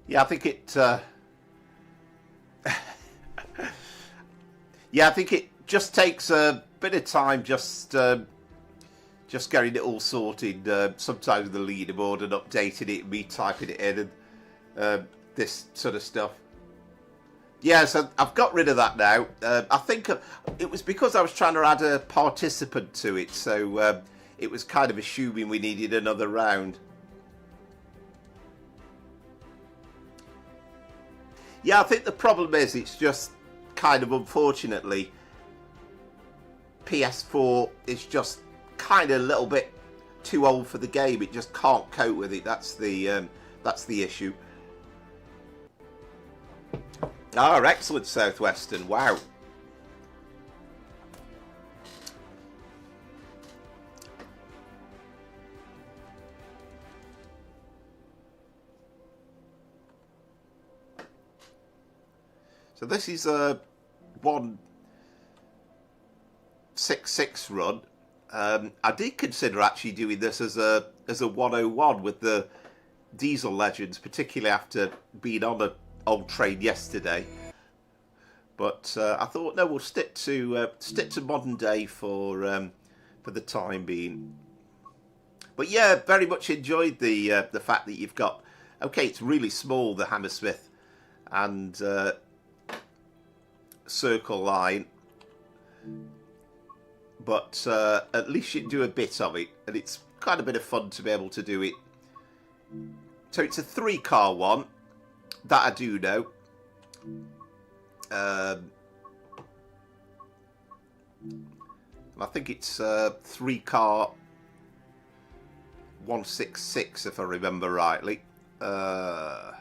Speaker 1: Yeah, I think it. Yeah, I think it just takes a bit of time, just getting it all sorted. Sometimes the leaderboard and updating it, me typing it in, and this sort of stuff. Yeah, so I've got rid of that now. I think it was because I was trying to add a participant to it, so it was kind of assuming we needed another round. Yeah, I think the problem is it's just kind of unfortunately PS4 is just kind of a little bit too old for the game. It just can't cope with it. That's the issue. Ah, excellent, Southwestern. Wow. So this is a 166 run. I did consider actually doing this as a 101 with the diesel legends, particularly after being on an old train yesterday. But I thought no, we'll stick to modern day for the time being. But yeah, very much enjoyed the fact that you've got. Okay, it's really small, the Hammersmith and Circle line, but at least you can do a bit of it, and it's kind of a bit of fun to be able to do it. So it's a 3-car one, that I do know. I think it's 3-car 166 if I remember rightly. Or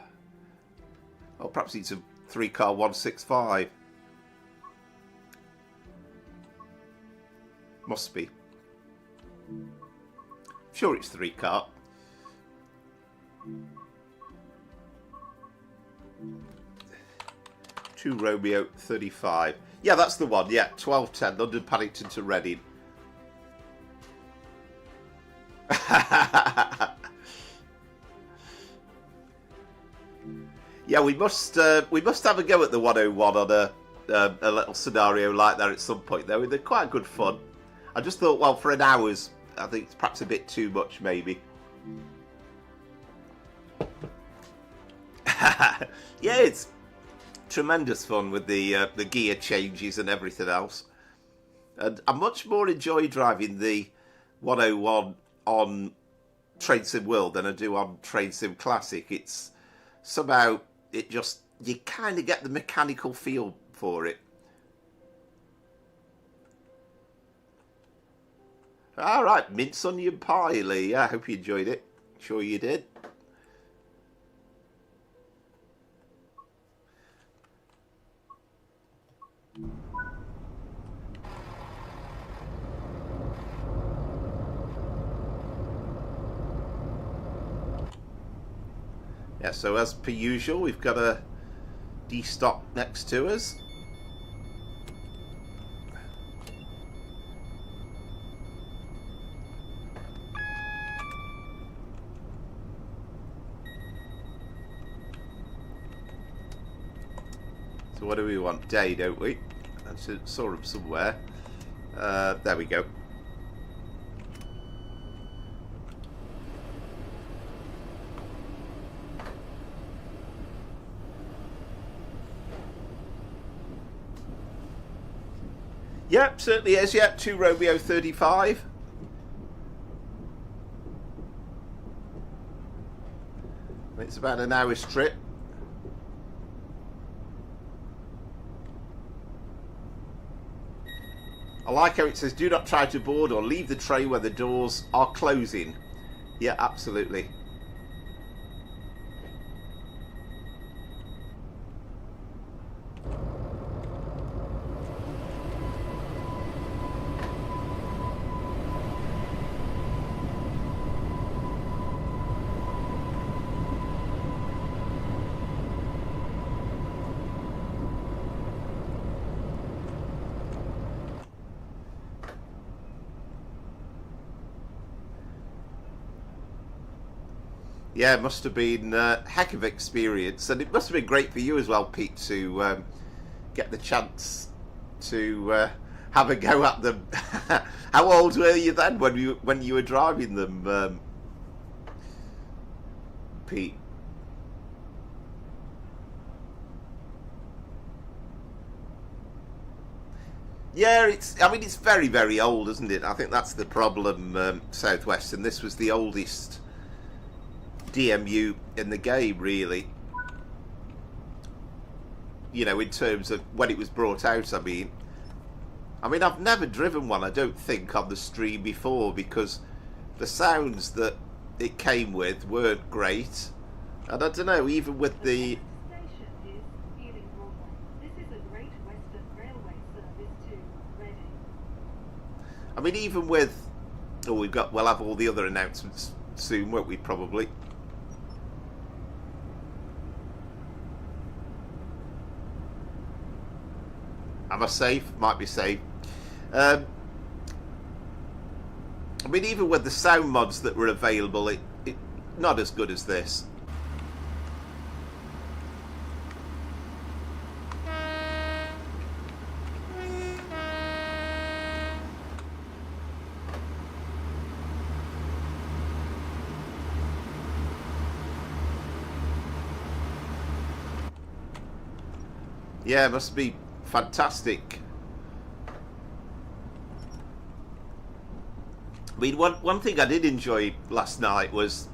Speaker 1: perhaps it's a 3-car 165. Must be. Sure, it's 3-car. Two Romeo 35. Yeah, that's the one. Yeah, 12:10 London Paddington to Reading. Yeah, we must have a go at the 101 on a little scenario like that at some point, though. They're quite good fun. I just thought, well, for an hour's, I think it's perhaps a bit too much, maybe. Yeah, it's tremendous fun with the gear changes and everything else. And I much more enjoy driving the 101 on Train Sim World than I do on Train Sim Classic. It's somehow, you kind of get the mechanical feel for it. All right, mince onion pie, Lee. I hope you enjoyed it. Sure you did. Yeah, so as per usual, we've got a D-stop next to us. So what do we want? Day, don't we? I saw him somewhere. There we go. Yep, certainly is. Yep, 2 Romeo 35. It's about an hour's trip. I like how it says, do not try to board or leave the train where the doors are closing. Yeah, absolutely. Yeah, it must have been a heck of an experience, and it must have been great for you as well, Pete, to get the chance to have a go at them. How old were you then when you were driving them, Pete? Yeah, it's very, very old, isn't it? I think that's the problem, Southwest, and this was the oldest DMU in the game, really. You know, in terms of when it was brought out, I mean, I've never driven one, I don't think, on the stream before, because the sounds that it came with weren't great. And I don't know, even with the...
Speaker 2: Station is Ealing Broadway. This is a Great Western Railway service to Reading.
Speaker 1: I mean, even with... Oh, we'll have all the other announcements soon, won't we, probably? Am I safe? Might be safe. I mean, even with the sound mods that were available, it not as good as this. Yeah, it must be fantastic. I mean, one thing I did enjoy last night was,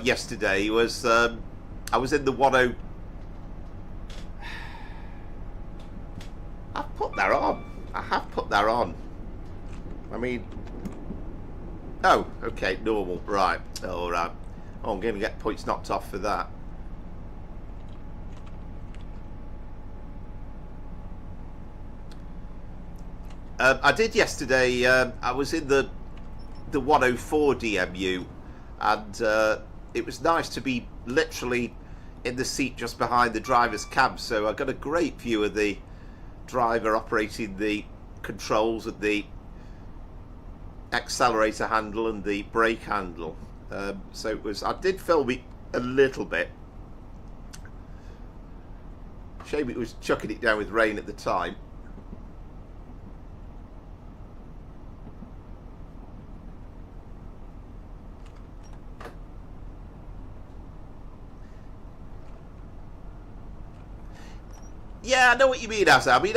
Speaker 1: yesterday was, I was in the 10. I've put that on. I have put that on. I mean, oh, okay, normal, right, all right. Oh, I'm going to get points knocked off for that. I did yesterday. I was in the 104 DMU, and it was nice to be literally in the seat just behind the driver's cab. So I got a great view of the driver operating the controls at the accelerator handle and the brake handle. So it was. I did film it a little bit. Shame it was chucking it down with rain at the time. Yeah, I know what you mean, Asa. I mean,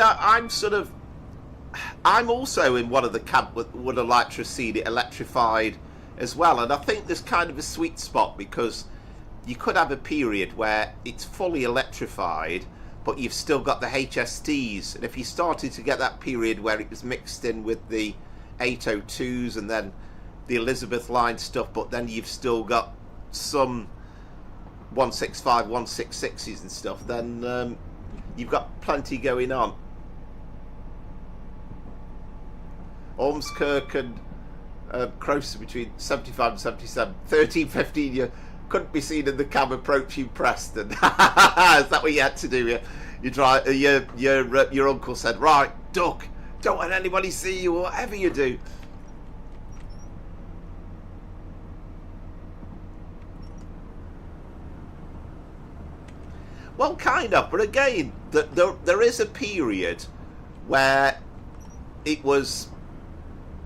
Speaker 1: I'm also in one of the camp that would have liked to have seen it electrified as well, and I think there's kind of a sweet spot, because you could have a period where it's fully electrified, but you've still got the HSTs, and if you started to get that period where it was mixed in with the 802s and then the Elizabeth line stuff, but then you've still got some 165, 166s and stuff, then you've got plenty going on. Ormskirk and Croesus between 75 and 77. 13, 15, you couldn't be seen in the cab approaching Preston. Is that what you had to do? Your uncle said, right, duck, don't let anybody see you, or whatever you do. Well, kind of, but again, there is a period where it was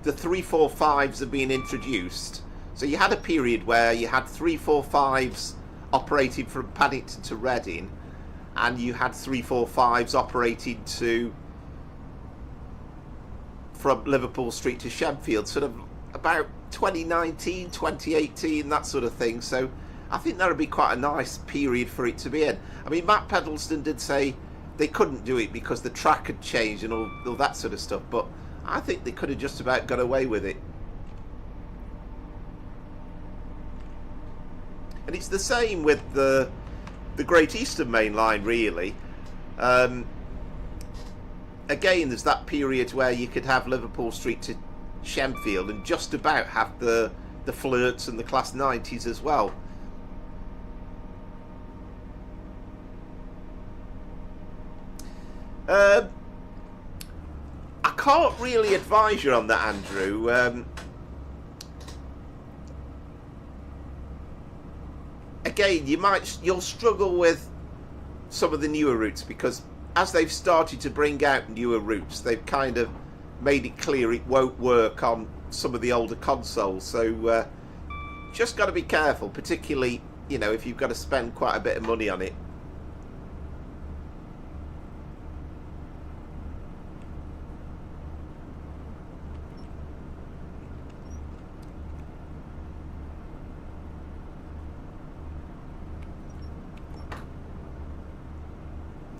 Speaker 1: the 345s have been introduced. So you had a period where you had 345s operating from Paddington to Reading, and you had 345s operating from Liverpool Street to Shenfield, sort of about 2019, 2018, that sort of thing. So I think that would be quite a nice period for it to be in. I mean, Matt Pedleston did say they couldn't do it because the track had changed and all that sort of stuff, but I think they could have just about got away with it. And it's the same with the Great Eastern Main Line, really. Again, there's that period where you could have Liverpool Street to Shenfield and just about have the flirts and the Class 90s as well. I can't really advise you on that, Andrew. Again, you'll struggle with some of the newer routes, because as they've started to bring out newer routes, they've kind of made it clear it won't work on some of the older consoles. So just got to be careful, particularly, you know, if you've got to spend quite a bit of money on it.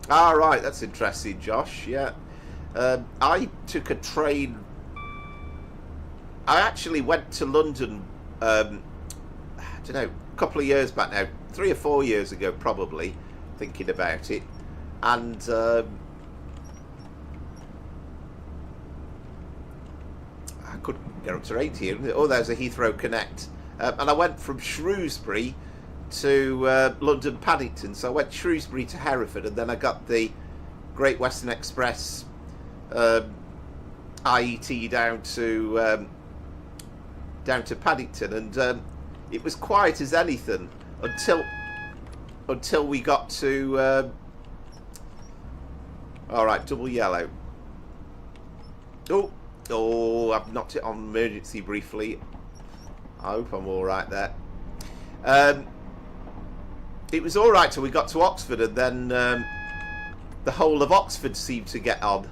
Speaker 1: Ah, right, that's interesting, Josh. Yeah, I took a train I actually went to London, I don't know, a couple of years back now, 3 or 4 years ago probably, thinking about it, and I couldn't get up to 80. Oh, there's a Heathrow Connect, and I went from Shrewsbury to London Paddington. So I went Shrewsbury to Hereford, and then I got the Great Western Express IET down to Paddington, and it was quiet as anything until we got to all right, double yellow. Oh, I've knocked it on emergency briefly. I hope I'm all right there. It was all right till we got to Oxford, and then the whole of Oxford seemed to get on.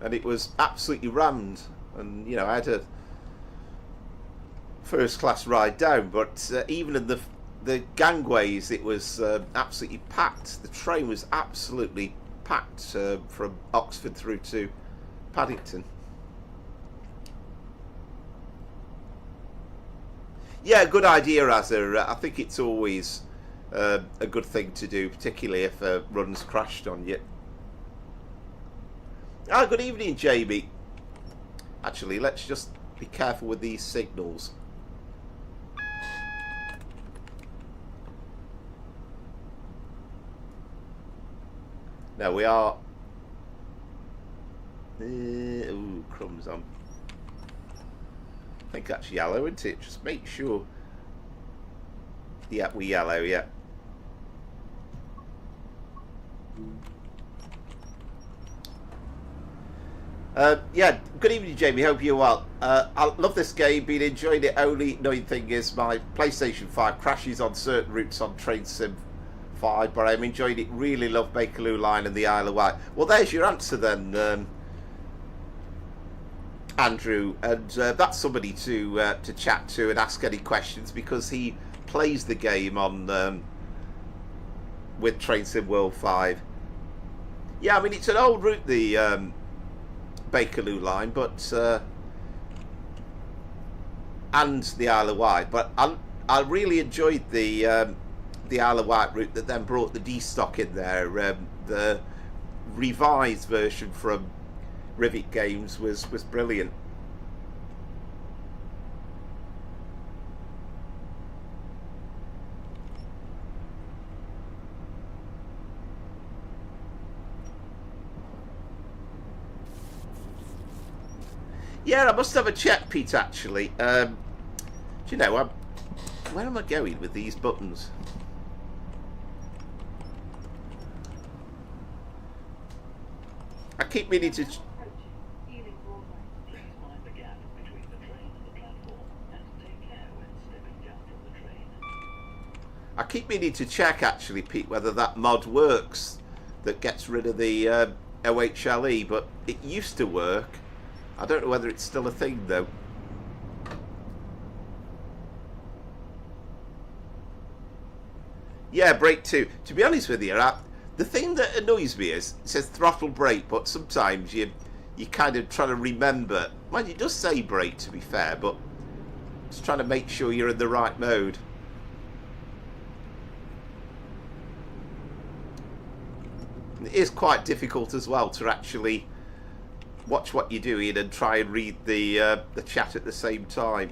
Speaker 1: And it was absolutely rammed, and you know, I had a first class ride down, but even in the gangways it was absolutely packed. The train was absolutely packed from Oxford through to Paddington. Yeah, good idea, Azza. I think it's always a good thing to do, particularly if a run's crashed on you. Ah, good evening, Jamie. Actually, let's just be careful with these signals. Now we are... ooh, crumbs on. I think that's yellow, isn't it? Just make sure. Yeah, we're yellow, yeah. Yeah, good evening, Jamie. Hope you're well. I love this game. Been enjoying it. Only annoying thing is my PlayStation 5 crashes on certain routes on Train Sim 5, but I'm enjoying it. Really love Bakerloo Line and the Isle of Wight. Well, there's your answer then, Andrew, and that's somebody to chat to and ask any questions, because he plays the game on with Train Sim World 5. Yeah, I mean, it's an old route, the Bakerloo Line, but and the Isle of Wight, but I really enjoyed the Isle of Wight route that then brought the D-Stock in there. The revised version from Rivet Games was brilliant. Yeah, I must have a check, Pete, actually. Do you know, where am I going with these buttons? I keep meaning to... I keep meaning to check, actually, Pete, whether that mod works that gets rid of the OHLE, but it used to work. I don't know whether it's still a thing, though. Yeah, brake 2. To be honest with you, the thing that annoys me is it says throttle brake, but sometimes you kind of try to remember. Well, it does say brake, to be fair, but just trying to make sure you're in the right mode. It is quite difficult as well to actually watch what you're doing and try and read the chat at the same time.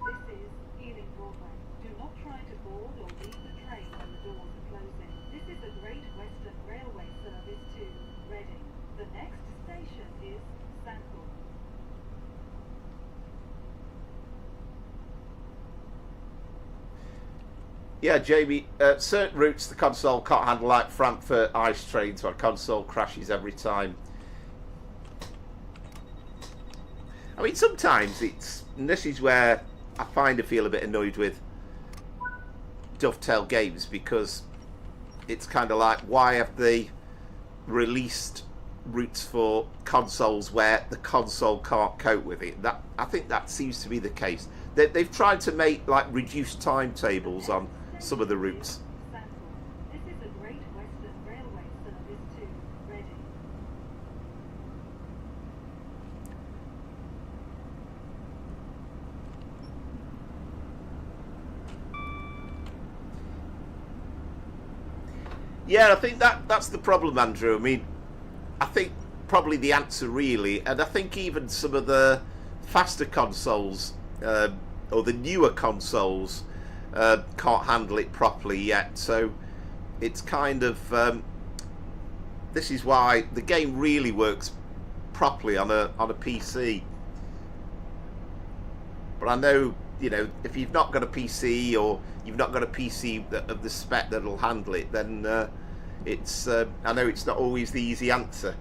Speaker 2: This is Ealing Broadway. Do not try to board or leave the train when the doors are closing. This is a Great Western Railway service to Reading. The next station is Sandhurst.
Speaker 1: Yeah, Jamie, certain routes the console can't handle, like Frankfurt ice trains, where console crashes every time. I mean, sometimes it's, and this is where I feel a bit annoyed with Dovetail Games, because it's kind of like, why have they released routes for consoles where the console can't cope with it. That, I think that seems to be the case. They've tried to make like reduced timetables on some of the routes.
Speaker 2: This is a Great Western Railway service to Reading.
Speaker 1: Yeah, I think that's the problem, Andrew. I mean, I think probably the answer really, and I think even some of the faster consoles or the newer consoles can't handle it properly yet. So it's kind of this is why the game really works properly on a PC. But I know, you know, if you've not got a PC or you've not got a PC of the spec that'll handle it, then it's I know it's not always the easy answer.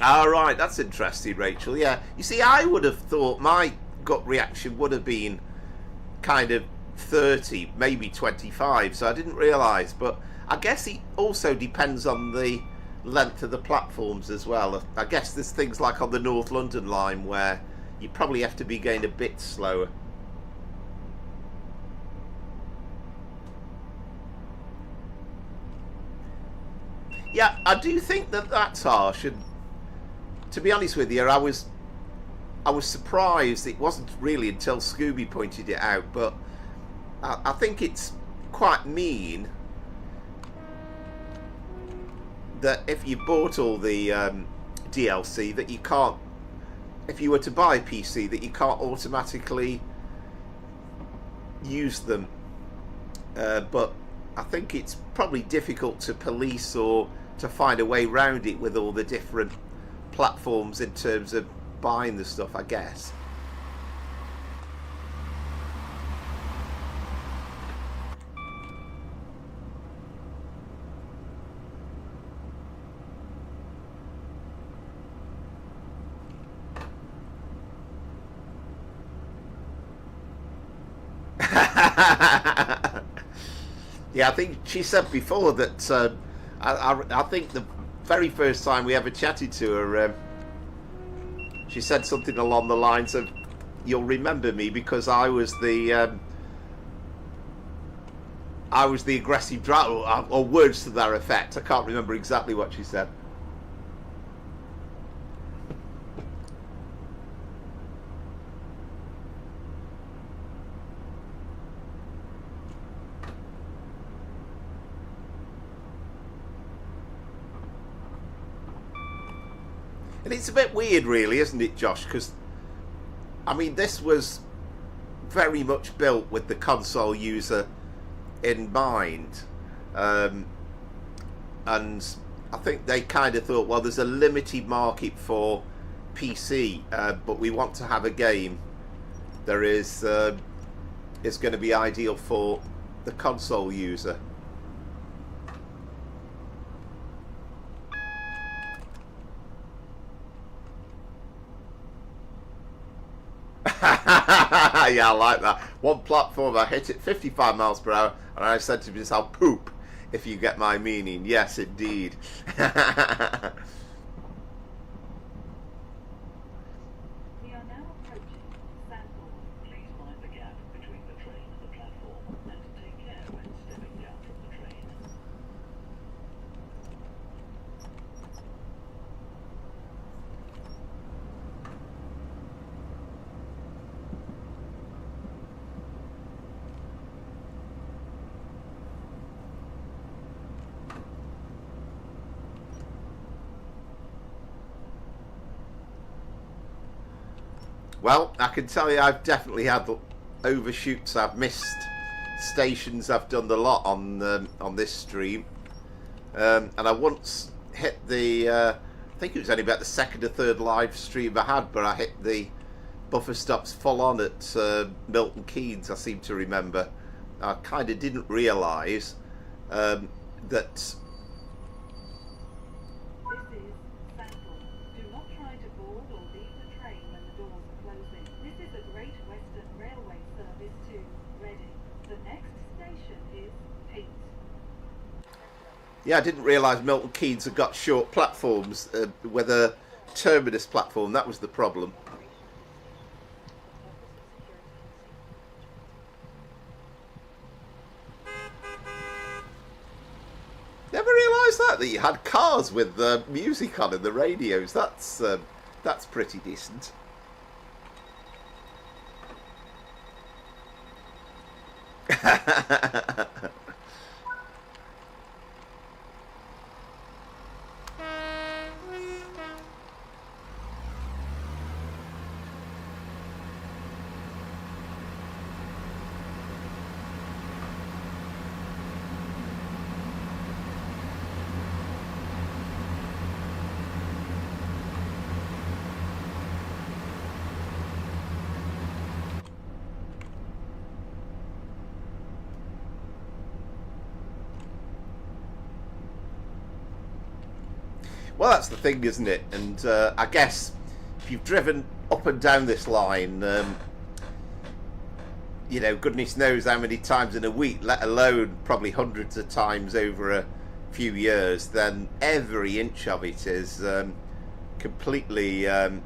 Speaker 1: All right, that's interesting, Rachel. Yeah, you see, I would have thought my gut reaction would have been kind of 30, maybe 25, so I didn't realise. But I guess it also depends on the length of the platforms as well. I guess there's things like on the North London line where you probably have to be going a bit slower. Yeah, I do think that that's harsh, and to be honest with you, I was surprised. It wasn't really until Scooby pointed it out, but I think it's quite mean that if you bought all the DLC, that you can't, if you were to buy a PC, that you can't automatically use them. But I think it's probably difficult to police or to find a way around it with all the different platforms in terms of buying the stuff, I guess. Yeah, I think she said before that I think the very first time we ever chatted to her, she said something along the lines of, "You'll remember me because I was the aggressive driver," or words to that effect. I can't remember exactly what she said. And it's a bit weird, really, isn't it, Josh? Because, I mean, this was very much built with the console user in mind. And I think they kind of thought, well, there's a limited market for PC, but we want to have a game that is going to be ideal for the console user. Yeah, I like that. One platform, I hit it 55 miles per hour, and I said to myself, "Poop," if you get my meaning. Yes, indeed.
Speaker 2: We are now approaching Sandbourne.
Speaker 3: Please mind the gap between the train and the platform, and take care when stepping down from the train.
Speaker 1: Well, I can tell you I've definitely had overshoots. I've missed stations. I've done a lot on this stream. And I once hit the, I think it was only about the second or third live stream I had, but I hit the buffer stops full on at Milton Keynes, I seem to remember. I kind of didn't realise that...
Speaker 2: This is Sandbourne. Do not try to board or leave the train when the doors are closing. This is a Great Western Railway service to Reading. The next station is Pate.
Speaker 1: Yeah, I didn't realise Milton Keynes had got short platforms with a terminus platform. That was the problem. Never realised that you had cars with music on in the radios. That's pretty decent. Well, that's the thing, isn't it? And I guess if you've driven up and down this line, you know, goodness knows how many times in a week, let alone probably hundreds of times over a few years, then every inch of it is completely in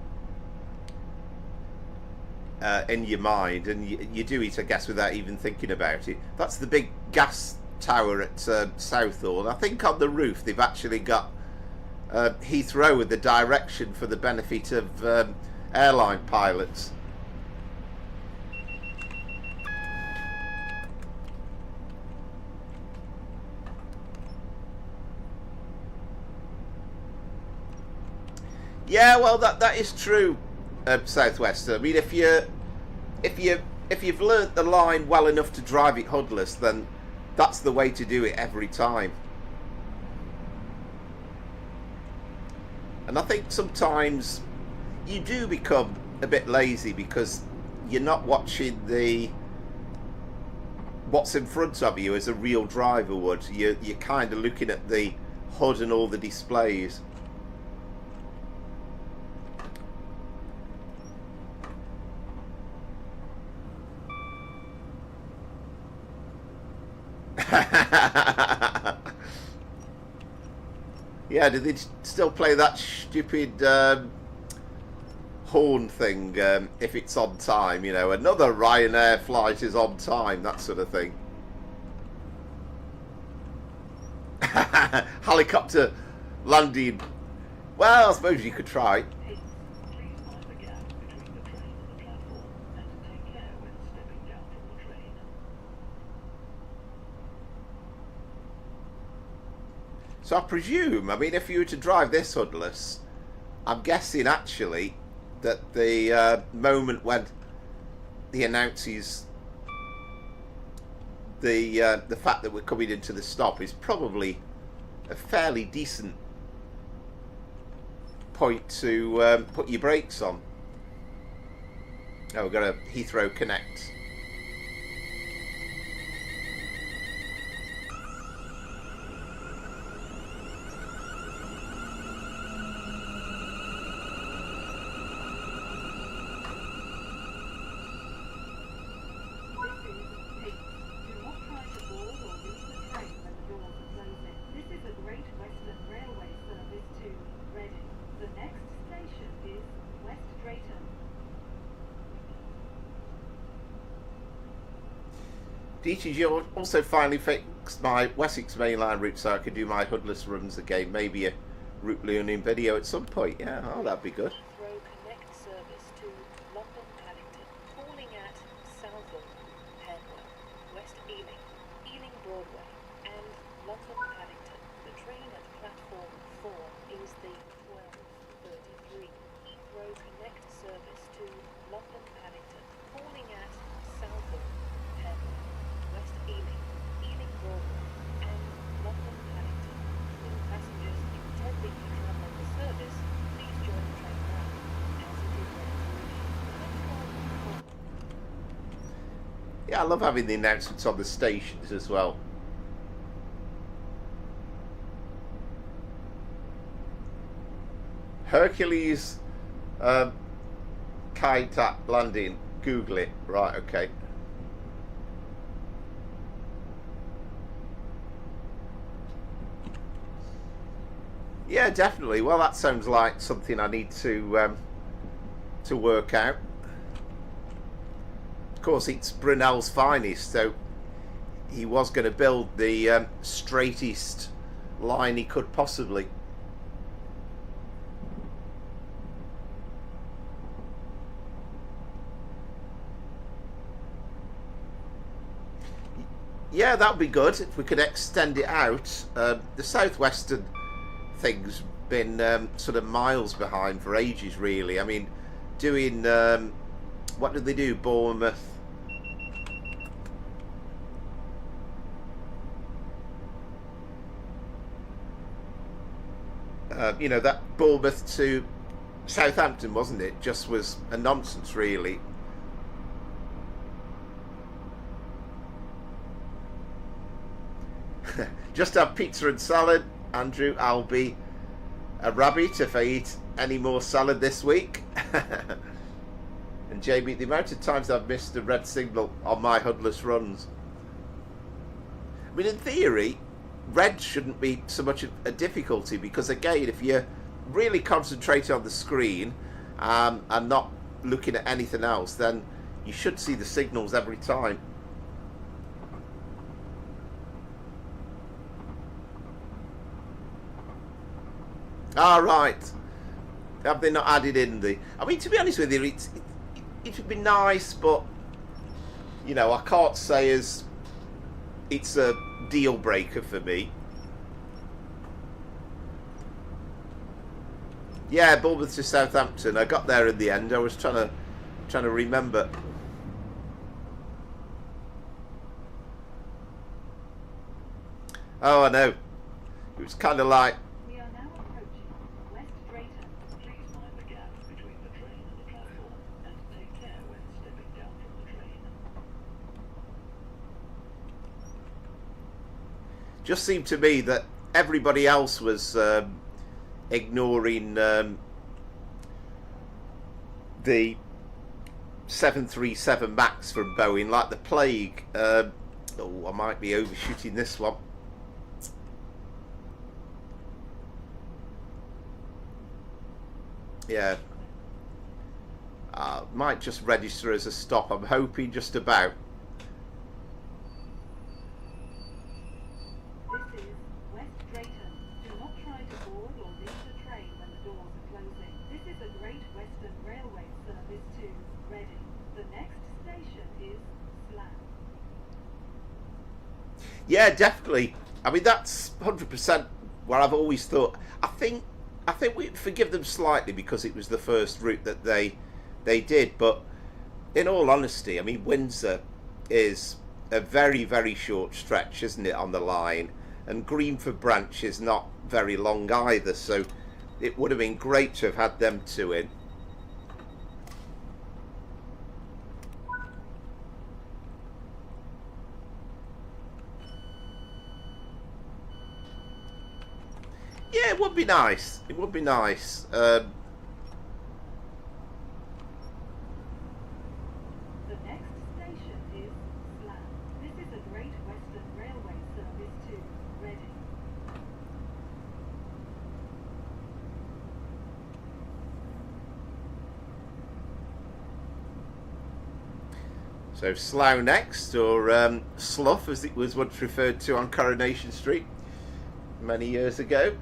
Speaker 1: your mind, and you do it, I guess, without even thinking about it. That's the big gas tower at Southall. I think on the roof they've actually got Heathrow with the direction for the benefit of airline pilots. Yeah, well, that is true, Southwest. I mean, if you've learnt the line well enough to drive it hoodless, then that's the way to do it every time. And I think sometimes you do become a bit lazy because you're not watching what's in front of you as a real driver would. You're kind of looking at the HUD and all the displays. Yeah, do they still play that stupid horn thing if it's on time, you know, another Ryanair flight is on time, that sort of thing. Helicopter landing. Well, I suppose you could try.
Speaker 3: Please mind the gap between the train and the platform, and take care when stepping down from the train.
Speaker 1: So I presume, I mean, if you were to drive this hoodless, I'm guessing actually that the moment when he announces the fact that we're coming into the stop is probably a fairly decent point to put your brakes on. Oh, we've got a Heathrow Connect. DTG also finally fixed my Wessex mainline route so I could do my hoodless runs again. Maybe a route learning video at some point. Yeah, oh, that'd be good.
Speaker 2: Heathrow Connect service to London Paddington, calling at Southall, Penwell, West Ealing, Ealing Broadway, and London Paddington. The train at platform 4 is the 12:33. Heathrow Connect service to London Paddington, calling at Southall, Penwell, West Ealing, Ealing Broadway, and London Paddington. All passengers intending to travel on the service, please join the train now, as it is ready to leave.
Speaker 1: Yeah, I love having the announcements on the stations as well. Hercules kite at landing. Google it. Right, okay. Yeah, definitely. Well, that sounds like something I need to work out. Of course, it's Brunel's finest, so he was going to build the straightest line he could possibly. Yeah, that would be good if we could extend it out. The southwestern thing's been sort of miles behind for ages, really. I mean, doing what did they do? Bournemouth. You know, that Bournemouth to Southampton, wasn't it? Just was a nonsense, really. Just have pizza and salad, Andrew. I'll be a rabbit if I eat any more salad this week. And Jamie, the amount of times I've missed the red signal on my hoodless runs. I mean, in theory, red shouldn't be so much a difficulty, because again, if you're really concentrating on the screen and not looking at anything else, then you should see the signals every time. Ah, right. Have they not added in the... I mean, to be honest with you, it would be nice, but, you know, I can't say as it's a deal breaker for me. Yeah, Bournemouth to Southampton. I got there in the end. I was trying to remember. Oh, I know. It was kind of like...
Speaker 3: We are now approaching West Drayton. Please mind the gap between the train and the platform, and take care when stepping down from the train.
Speaker 1: Just seemed to me that everybody else was ignoring the 737 MAX from Boeing like the plague. Oh, I might be overshooting this one. Yeah. Might just register as a stop. I'm hoping just about.
Speaker 3: This is West Drayton. Do not try to board or leave the train when the doors are closing. This is a Great Western Railway service to Reading. The next station is Slough.
Speaker 1: Yeah, definitely. I mean, that's 100% where I've always thought. I think we forgive them slightly because it was the first route that they did. But in all honesty, I mean, Windsor is a very, very short stretch, isn't it, on the line? And Greenford branch is not very long either. So it would have been great to have had them two in. Yeah, it would be nice. It would be nice.
Speaker 3: The next station is Slough. This is a Great Western Railway service to Reading.
Speaker 1: So Slough next, or Slough as it was once referred to on Coronation Street many years ago.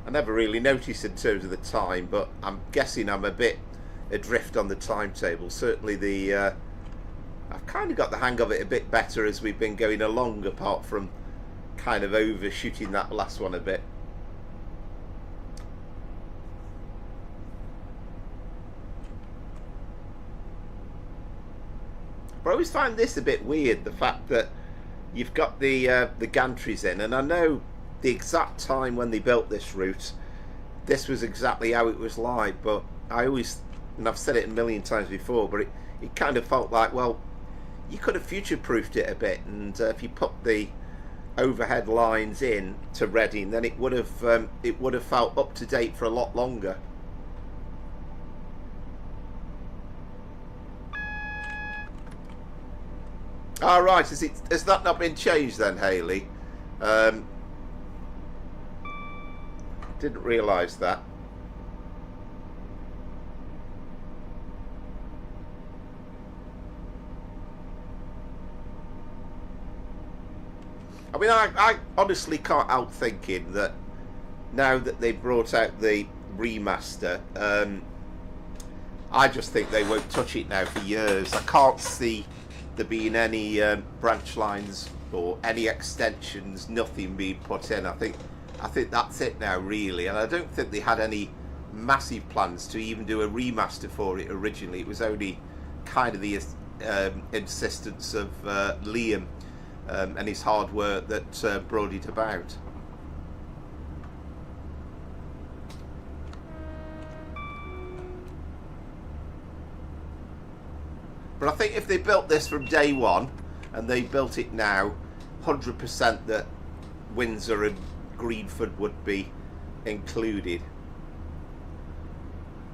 Speaker 1: I never really noticed in terms of the time, but I'm guessing I'm a bit adrift on the timetable. Certainly I've kind of got the hang of it a bit better as we've been going along, apart from kind of overshooting that last one a bit. But I always find this a bit weird, the fact that you've got the gantries in, and I know the exact time when they built this route, this was exactly how it was like, but I always, and I've said it a million times before, but it kind of felt like, well, you could have future-proofed it a bit, and if you put the overhead lines in to Reading, then it would have felt up to date for a lot longer. All right, has that not been changed then, Hayley? Didn't realise that. I mean, I honestly can't help thinking that now that they've brought out the remaster, I just think they won't touch it now for years. I can't see there being any branch lines or any extensions, nothing being put in. I think that's it now, really. And I don't think they had any massive plans to even do a remaster for it originally. It was only kind of the insistence of Liam and his hard work that brought it about. But I think if they built this from day one and they built it now, 100% that Windsor and Greenford would be included.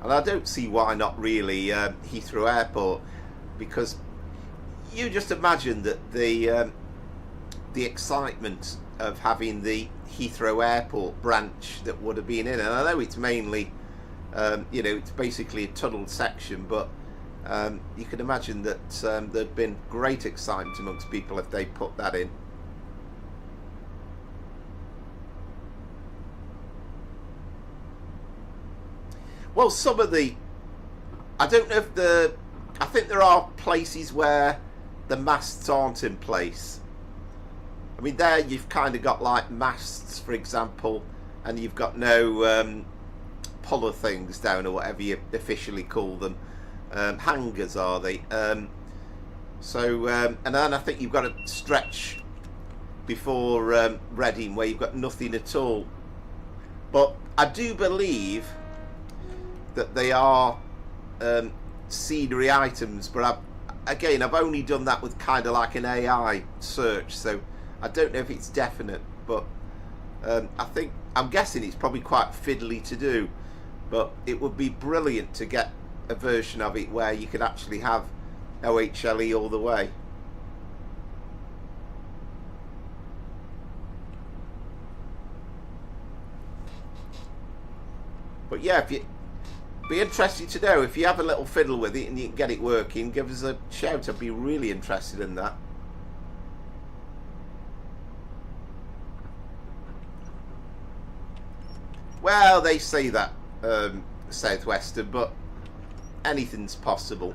Speaker 1: And I don't see why not really Heathrow Airport, because you just imagine that the excitement of having the Heathrow Airport branch that would have been in, and I know it's mainly, you know, it's basically a tunnelled section, but you can imagine that there'd been great excitement amongst people if they put that in. Well, some of the, I don't know if I think there are places where the masts aren't in place. I mean, there you've kind of got like masts, for example, and you've got no puller things down, or whatever you officially call them. Hangers are they? And then I think you've got a stretch before Reading where you've got nothing at all. But I do believe that they are scenery items, but I've only done that with kind of like an AI search, so I don't know if it's definite, but I'm guessing it's probably quite fiddly to do, but it would be brilliant to get a version of it where you could actually have OHLE all the way. But yeah, if you be interested to know, if you have a little fiddle with it and you can get it working, give us a shout. I'd be really interested in that. Well, they say that Southwestern, but anything's possible.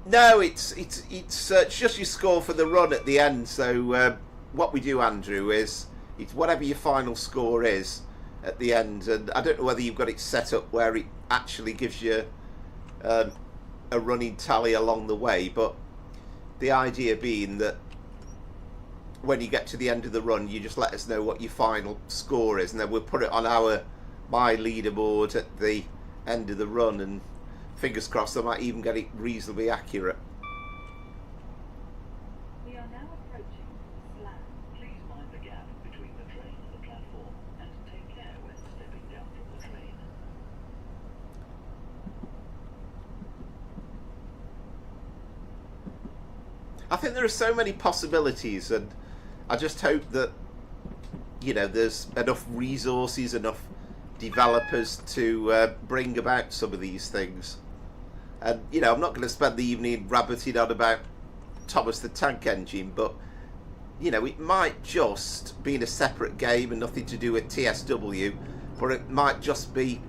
Speaker 1: No, it's just your score for the run at the end. So what we do, Andrew, is it's whatever your final score is at the end, and I don't know whether you've got it set up where it actually gives you a running tally along the way, but the idea being that when you get to the end of the run, you just let us know what your final score is, and then we'll put it on my leaderboard at the end of the run, and fingers crossed I might even get it reasonably accurate.
Speaker 3: We are now approaching the slab.
Speaker 4: Please mind the gap between the train and the platform, and take care when stepping down from the train.
Speaker 1: I think there are so many possibilities, and I just hope that, you know, there's enough resources, enough developers to bring about some of these things. And, you know, I'm not going to spend the evening rabbiting on about Thomas the Tank Engine, but, you know, it might just be in a separate game and nothing to do with TSW, but it might just be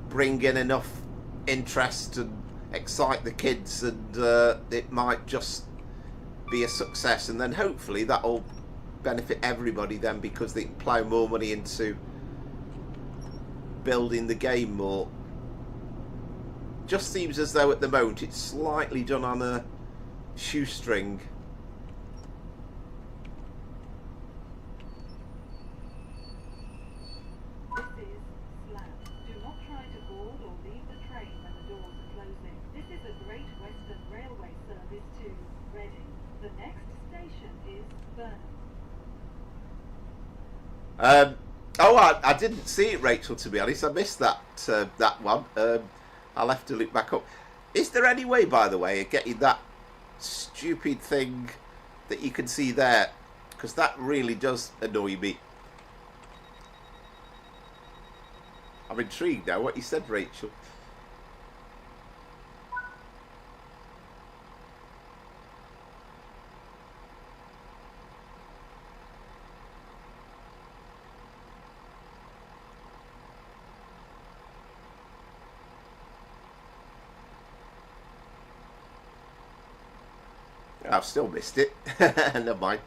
Speaker 1: bring in enough interest and excite the kids, and it might just be a success, and then hopefully that'll benefit everybody then, because they can plough more money into building the game more. Just seems as though at the moment it's slightly done on a shoestring.
Speaker 3: This is slab. Do not try to board or leave the train when the doors are closing. This is a Great Western Railway service to Reading. The next station is Burnham.
Speaker 1: Oh, I didn't see it, Rachel, to be honest. I missed that that one. I'll have to look back up. Is there any way, by the way, of getting that stupid thing that you can see there? Because that really does annoy me. I'm intrigued now what you said, Rachel. I've still missed it. Never mind.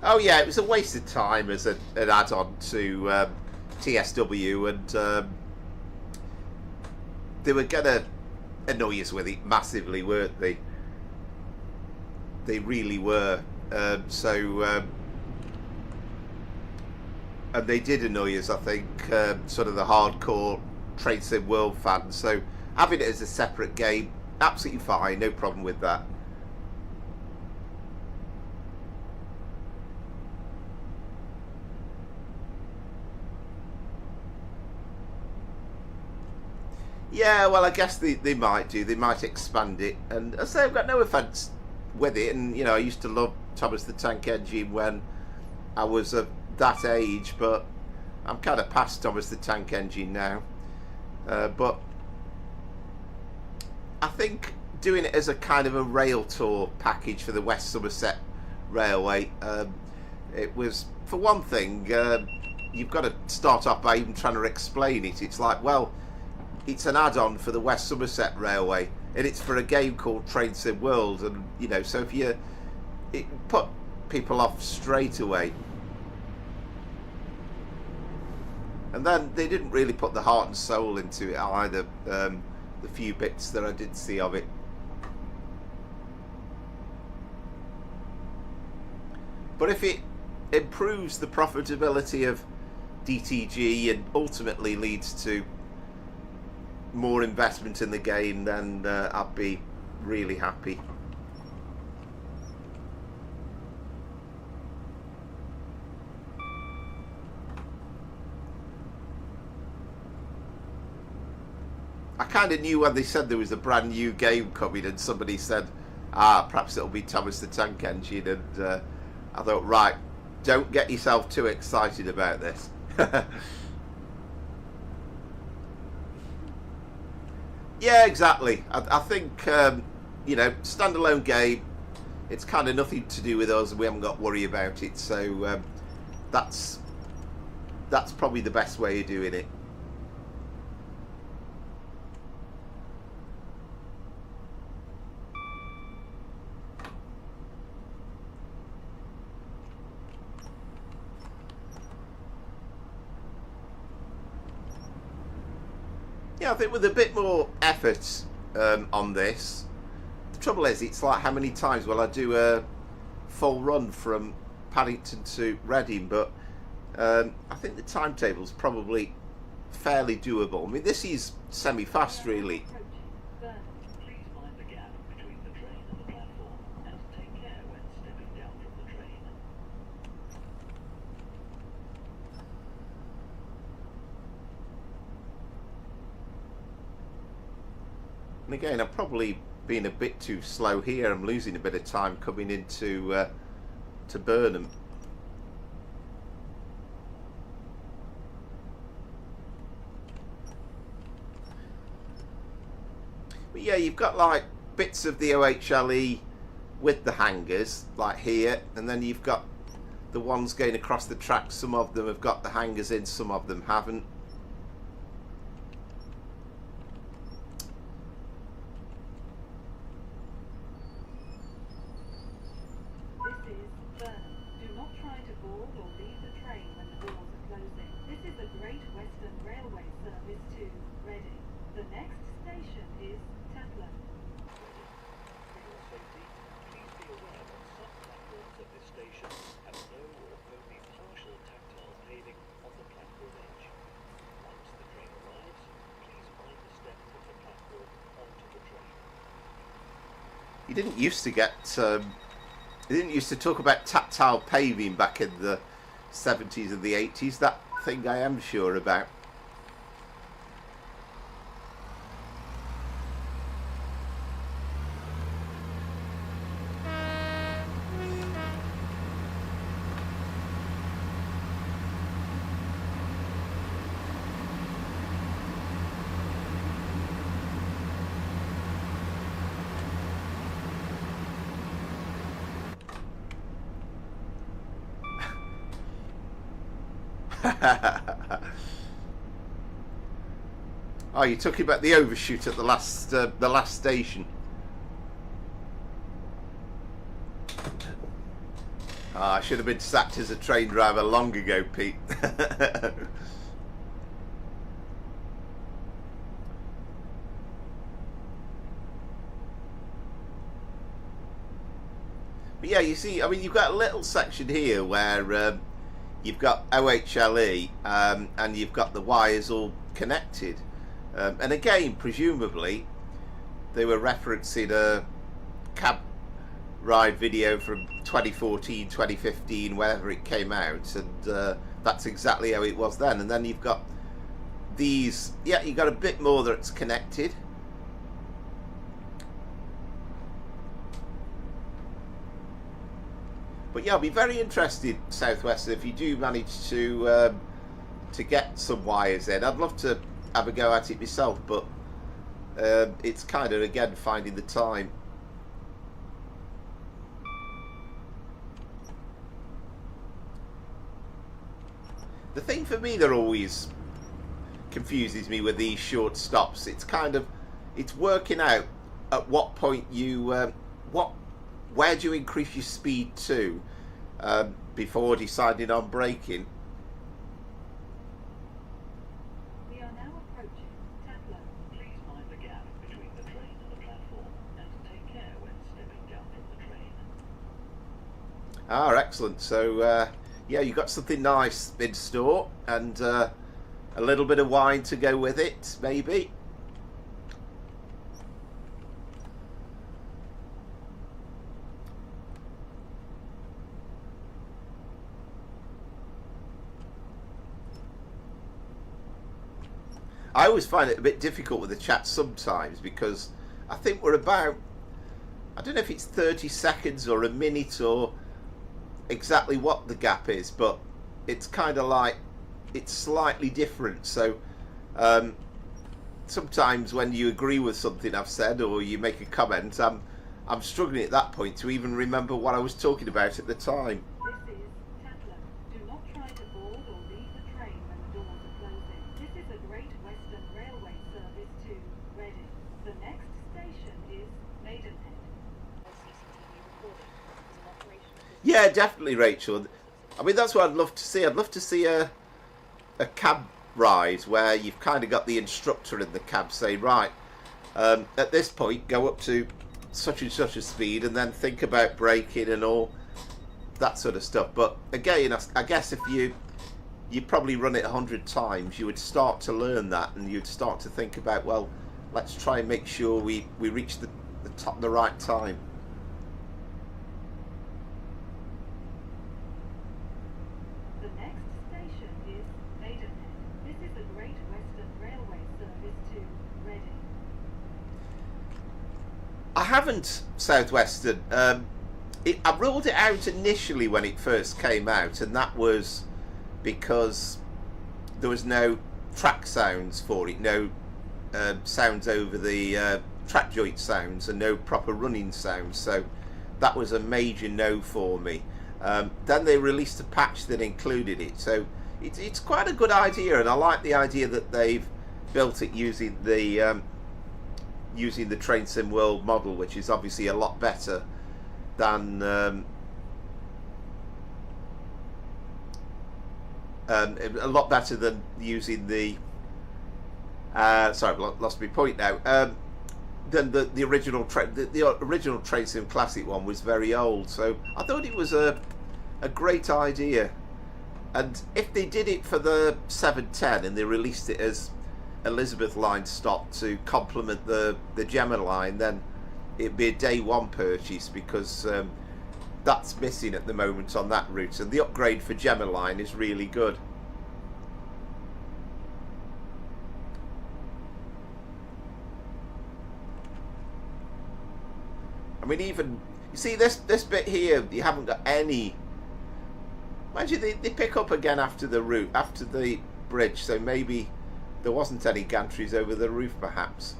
Speaker 1: Oh yeah, it was a waste of time as an add-on to TSW, and they were gonna annoy us with it massively, weren't they? They really were. And they did annoy us, I think, sort of the hardcore Train Sim World fans. So having it as a separate game, absolutely fine, no problem with that. Yeah, well, I guess they might do. They might expand it. And as I say, I've got no offence with it. And, you know, I used to love Thomas the Tank Engine when I was of that age. But I'm kind of past Thomas the Tank Engine now. But I think doing it as a kind of a rail tour package for the West Somerset Railway, it was, for one thing, you've got to start off by even trying to explain it. It's like, well, it's an add-on for the West Somerset Railway, and it's for a game called Train Sim World, and you know, so if it put people off straight away. And then they didn't really put the heart and soul into it either. The few bits that I did see of it. But if it improves the profitability of DTG and ultimately leads to more investment in the game, then I'd be really happy. I kind of knew when they said there was a brand new game coming, and somebody said, perhaps it'll be Thomas the Tank Engine, and I thought, right, don't get yourself too excited about this. Yeah, exactly. I think, you know, standalone game, it's kind of nothing to do with us. We haven't got to worry about it. So that's probably the best way of doing it. Yeah, I think with a bit more effort on this, the trouble is, it's like, how many times will I do a full run from Paddington to Reading? But I think the timetable's probably fairly doable. I mean, this is semi-fast, really.
Speaker 4: Please mind the gap between the train and the platform, and take care when stepping down from the train.
Speaker 1: And again, I've probably been a bit too slow here. I'm losing a bit of time coming into to Burnham. But yeah, you've got like bits of the OHLE with the hangars, like here, and then you've got the ones going across the track. Some of them have got the hangars in, some of them haven't. didn't used to get. They didn't used to talk about tactile paving back in the 70s and the 80s. That thing I am sure about. Oh, you're talking about the overshoot at the last station. Oh, I should have been sacked as a train driver long ago, Pete. But yeah, you see, I mean, you've got a little section here where you've got OHLE and you've got the wires all connected. And again, presumably, they were referencing a cab ride video from 2014, 2015, whenever it came out. And that's exactly how it was then. And then you've got these, yeah, you've got a bit more that's connected. But yeah, I'll be very interested, Southwest, if you do manage to get some wires in. I'd love to have a go at it myself, but it's kind of, again, finding the time. The thing for me that always confuses me with these short stops, it's kind of, it's working out at what point you where do you increase your speed to before deciding on braking.
Speaker 3: We are now approaching Taplow.
Speaker 4: Please mind the gap between the train and the platform, and take care when stepping down from the train.
Speaker 1: Ah, excellent. So yeah, you got something nice in store, and a little bit of wine to go with it, maybe. I always find it a bit difficult with the chat sometimes, because I think we're about, I don't know if it's 30 seconds or a minute or exactly what the gap is, but it's kind of like, it's slightly different. So sometimes when you agree with something I've said or you make a comment, I'm struggling at that point to even remember what I was talking about at the time.
Speaker 3: This is Taplow. Do not try to board or leave the train when the doors are closing. This is a Great Western Railway service to Reading. The next station is Maidenhead.
Speaker 1: Yeah, definitely, Rachel. I mean, that's what I'd love to see. I'd love to see a cab ride where you've kind of got the instructor in the cab say, right, at this point, go up to such and such a speed, and then think about braking and all that sort of stuff. But again, I guess if you probably run it 100 times, you would start to learn that, and you'd start to think about, well, let's try and make sure we reach the right time.
Speaker 3: The next station is Maidenhead. This is a Great Western Railway service to Reading.
Speaker 1: I haven't, Southwestern. I ruled it out initially when it first came out, and that was because there was no track sounds for it, no sounds over the track joint sounds, and no proper running sounds. So that was a major no for me. Then they released a patch that included it, so it's quite a good idea, and I like the idea that they've built it using the Train Sim World model, which is obviously a lot better than using the sorry, I've lost my point now. Then the original original Train Sim Classic one was very old, so I thought it was a great idea. And if they did it for the 710 and they released it as Elizabeth line stock to complement the Gemma line, then it'd be a day one purchase, because that's missing at the moment on that route, and the upgrade for Gemma Line is really good. I mean, even you see this bit here, you haven't got any. Mind you, they pick up again after the route, after the bridge, so maybe there wasn't any gantries over the roof, perhaps.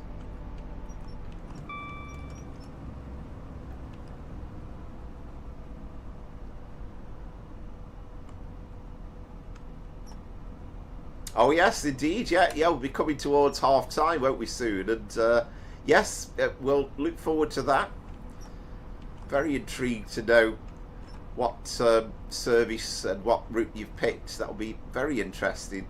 Speaker 1: Oh yes, indeed. Yeah, we'll be coming towards half time, won't we, soon? And yes, we'll look forward to that. Very intrigued to know what service and what route you've picked. That'll be very interesting.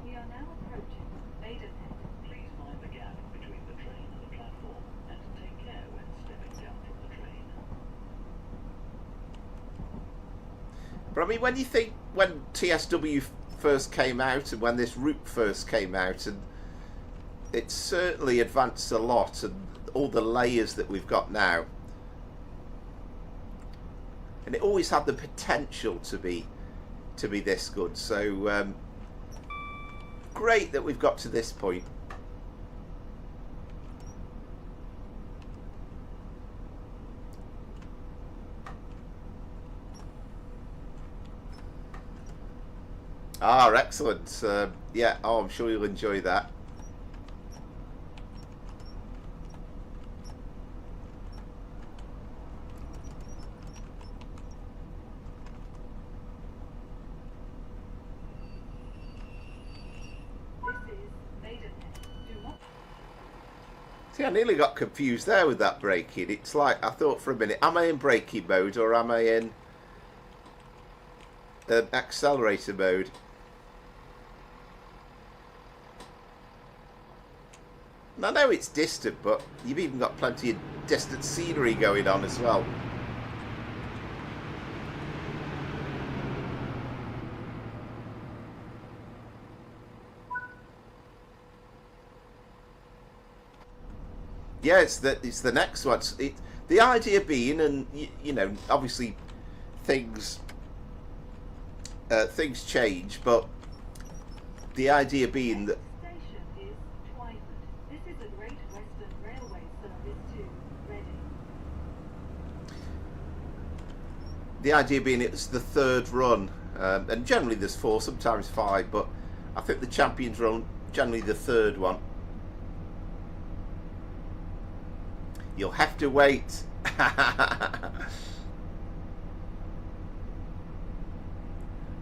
Speaker 3: We are now approaching Maidenhead.
Speaker 4: Please mind the gap between the train and the platform, and take care when stepping down from the train.
Speaker 1: But I mean, when you think when TSW first came out and when this route first came out, and it's certainly advanced a lot, and all the layers that we've got now, and it always had the potential to be this good. So great that we've got to this point. Ah, excellent. Yeah, oh, I'm sure you'll enjoy that.
Speaker 3: This is Maidenhead. Do not
Speaker 1: See, I nearly got confused there with that braking. It's like, I thought for a minute, am I in braking mode or am I in accelerator mode? And I know it's distant, but you've even got plenty of distant scenery going on as well. Yeah, it's the next one. The idea being, and you know, obviously things change, but the idea being that
Speaker 3: station is Twyford. This is a Great Western Railway service to Reading.
Speaker 1: the idea being it's the third run, and generally there's 4, sometimes 5, but I think the Champions run generally the third one. You'll have to wait.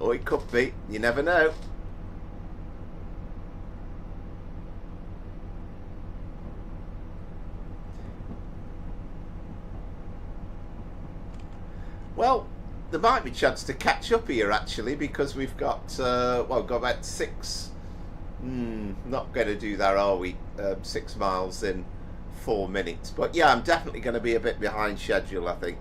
Speaker 1: Or it could be. You never know. Well, there might be a chance to catch up here actually, because we've got well, got about 6. Not going to do that, are we? 6 miles in 4 minutes. But yeah, I'm definitely going to be a bit behind schedule, I think.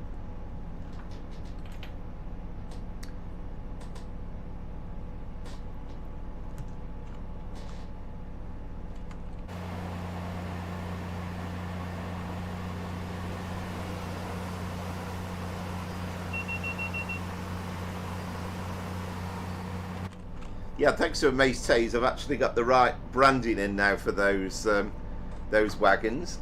Speaker 1: Yeah, thanks to Amaze Tays, I've actually got the right branding in now for those wagons.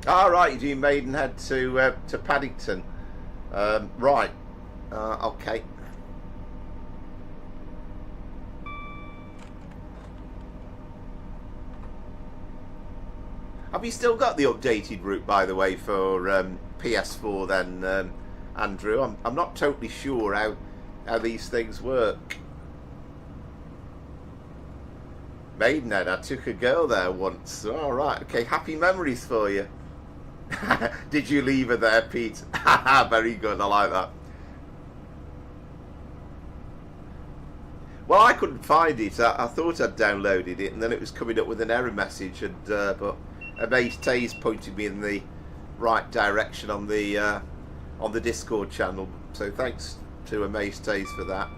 Speaker 1: All right, you're doing Maidenhead to Paddington, right? Okay. Have you still got the updated route, by the way, for PS4 then, Andrew? I'm not totally sure how these things work. Maidenhead, I took a girl there once. All right, okay, happy memories for you. Did you leave her there, Pete? Very good, I like that. Well, I couldn't find it. I thought I'd downloaded it, and then it was coming up with an error message, and but Amaze Tays pointed me in the right direction on the Discord channel. So thanks to Amaze Tays for that.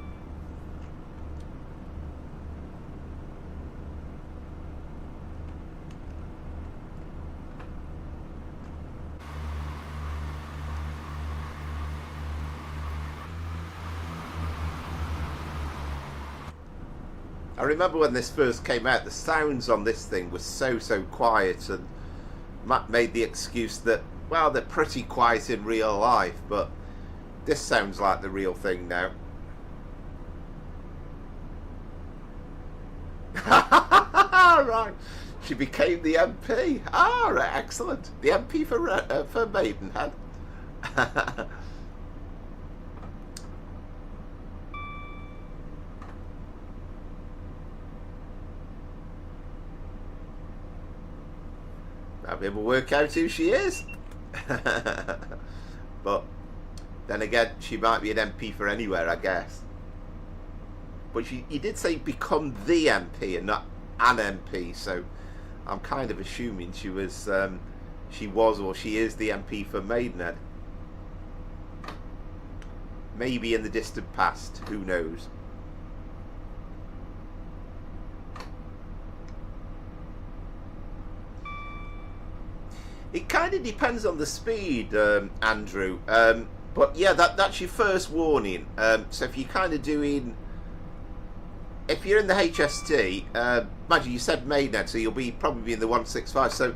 Speaker 1: I remember when this first came out, the sounds on this thing were so quiet, and Matt made the excuse that, well, they're pretty quiet in real life, but this sounds like the real thing now. Right, she became the MP. Ah, right, excellent. The MP for Maidenhead. I'll be able to work out who she is. But then again, she might be an MP for anywhere, I guess. But you did say become the MP and not an MP, so I'm kind of assuming she was or she is the MP for Maidenhead. Maybe in the distant past, who knows. It kind of depends on the speed, Andrew. But yeah, that's your first warning. So if you're kind of doing, if you're in the HST, imagine you said Maidenhead, so you'll be probably in the 165. So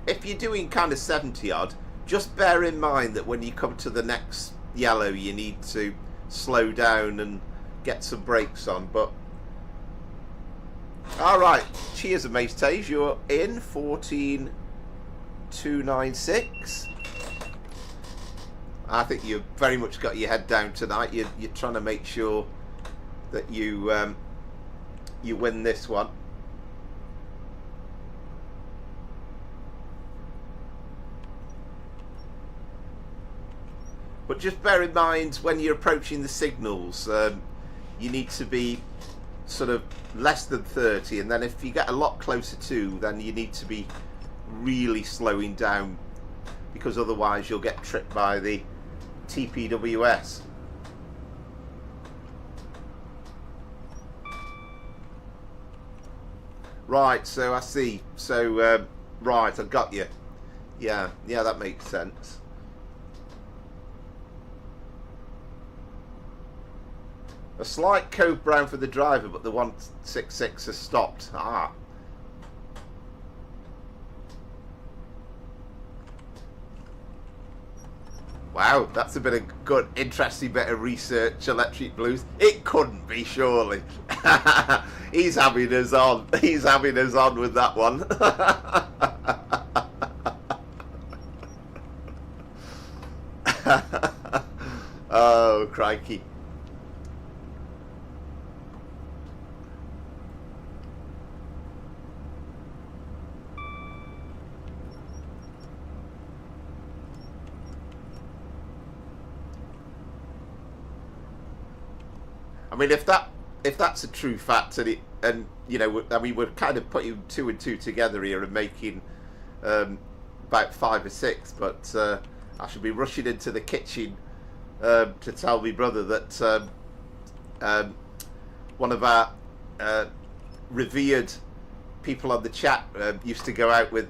Speaker 1: if you're doing kind of 70 odd, just bear in mind that when you come to the next yellow, you need to slow down and get some brakes on. But all right, cheers, Amaze. You're in 14296. I think you've very much got your head down tonight. You're trying to make sure that you win this one. But just bear in mind when you're approaching the signals, you need to be sort of less than 30, and then if you get a lot closer to, then you need to be really slowing down, because otherwise you'll get tripped by the TPWS. Right, so I see. So right, I got you. Yeah, that makes sense. A slight code brown for the driver, but the 166 has stopped. Ah. Wow, that's a bit of good, interesting bit of research, Electric Blues. It couldn't be, surely. He's having us on. He's having us on with that one. Oh, crikey. I mean, if that's a true fact, and you know, I mean, we're kind of putting 2 and 2 together here and making about 5 or 6. But I should be rushing into the kitchen to tell my brother that one of our revered people on the chat used to go out with,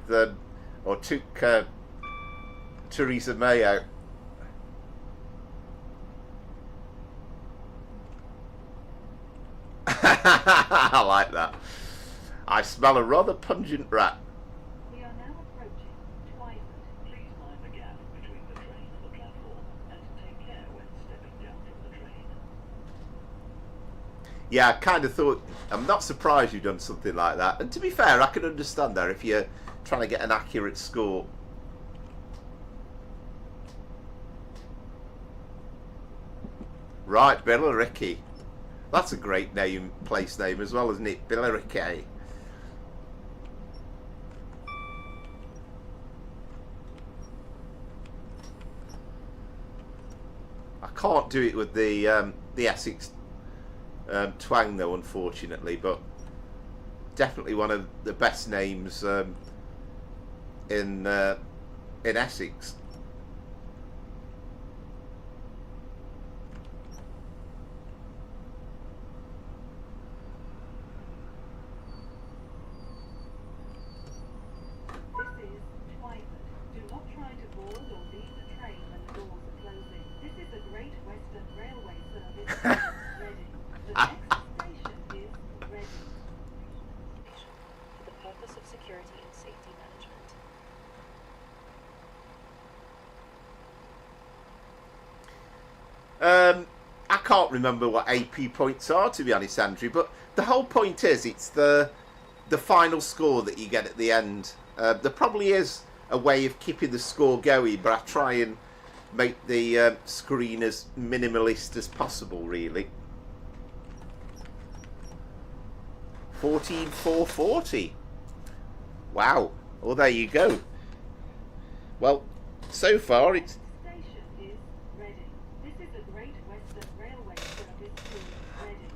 Speaker 1: or took Theresa May out. I like that. I smell a rather pungent rat.
Speaker 3: We are now approaching Twyford.
Speaker 4: Please mind the gap between the train and the platform, and take care when stepping down from the train.
Speaker 1: Yeah, I kind of thought, I'm not surprised you've done something like that. And to be fair, I can understand that if you're trying to get an accurate score. Right, Billericay. That's a great name, place name as well, isn't it? Billericay. I can't do it with the Essex twang though, unfortunately, but definitely one of the best names in Essex.
Speaker 2: security and safety management.
Speaker 1: I can't remember what AP points are, to be honest, Andrew, but the whole point is it's the final score that you get at the end. There probably is a way of keeping the score going, but I try and make the screen as minimalist as possible, really. 14,440. Wow. Well, there you go. Well, so far it's...
Speaker 3: Station is Reading. This is a Great Western Railway service to Reading.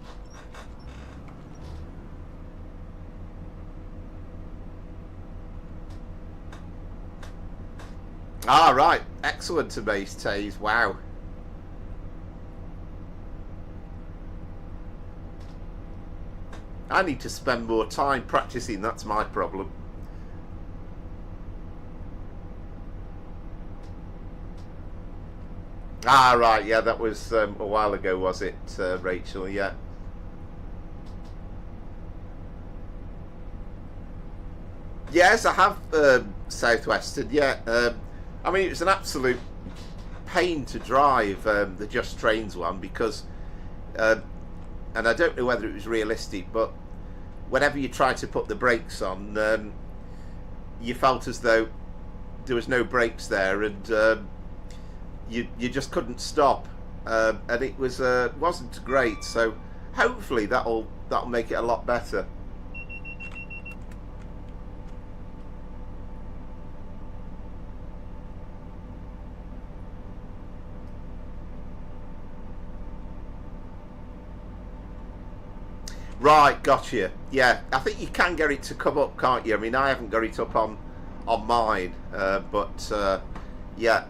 Speaker 1: Ah, right. Excellent to base Taze. Wow. I need to spend more time practicing. That's my problem. Ah, right. Yeah, that was a while ago, was it, Rachel? Yeah. Yes, I have Southwestern. Yeah. I mean, it was an absolute pain to drive the Just Trains one because, and I don't know whether it was realistic, but whenever you tried to put the brakes on, you felt as though there was no brakes there, and you just couldn't stop, and it was wasn't great. So hopefully that'll make it a lot better. Right, gotcha. Yeah, I think you can get it to come up, can't you? I mean, I haven't got it up on mine, but yeah.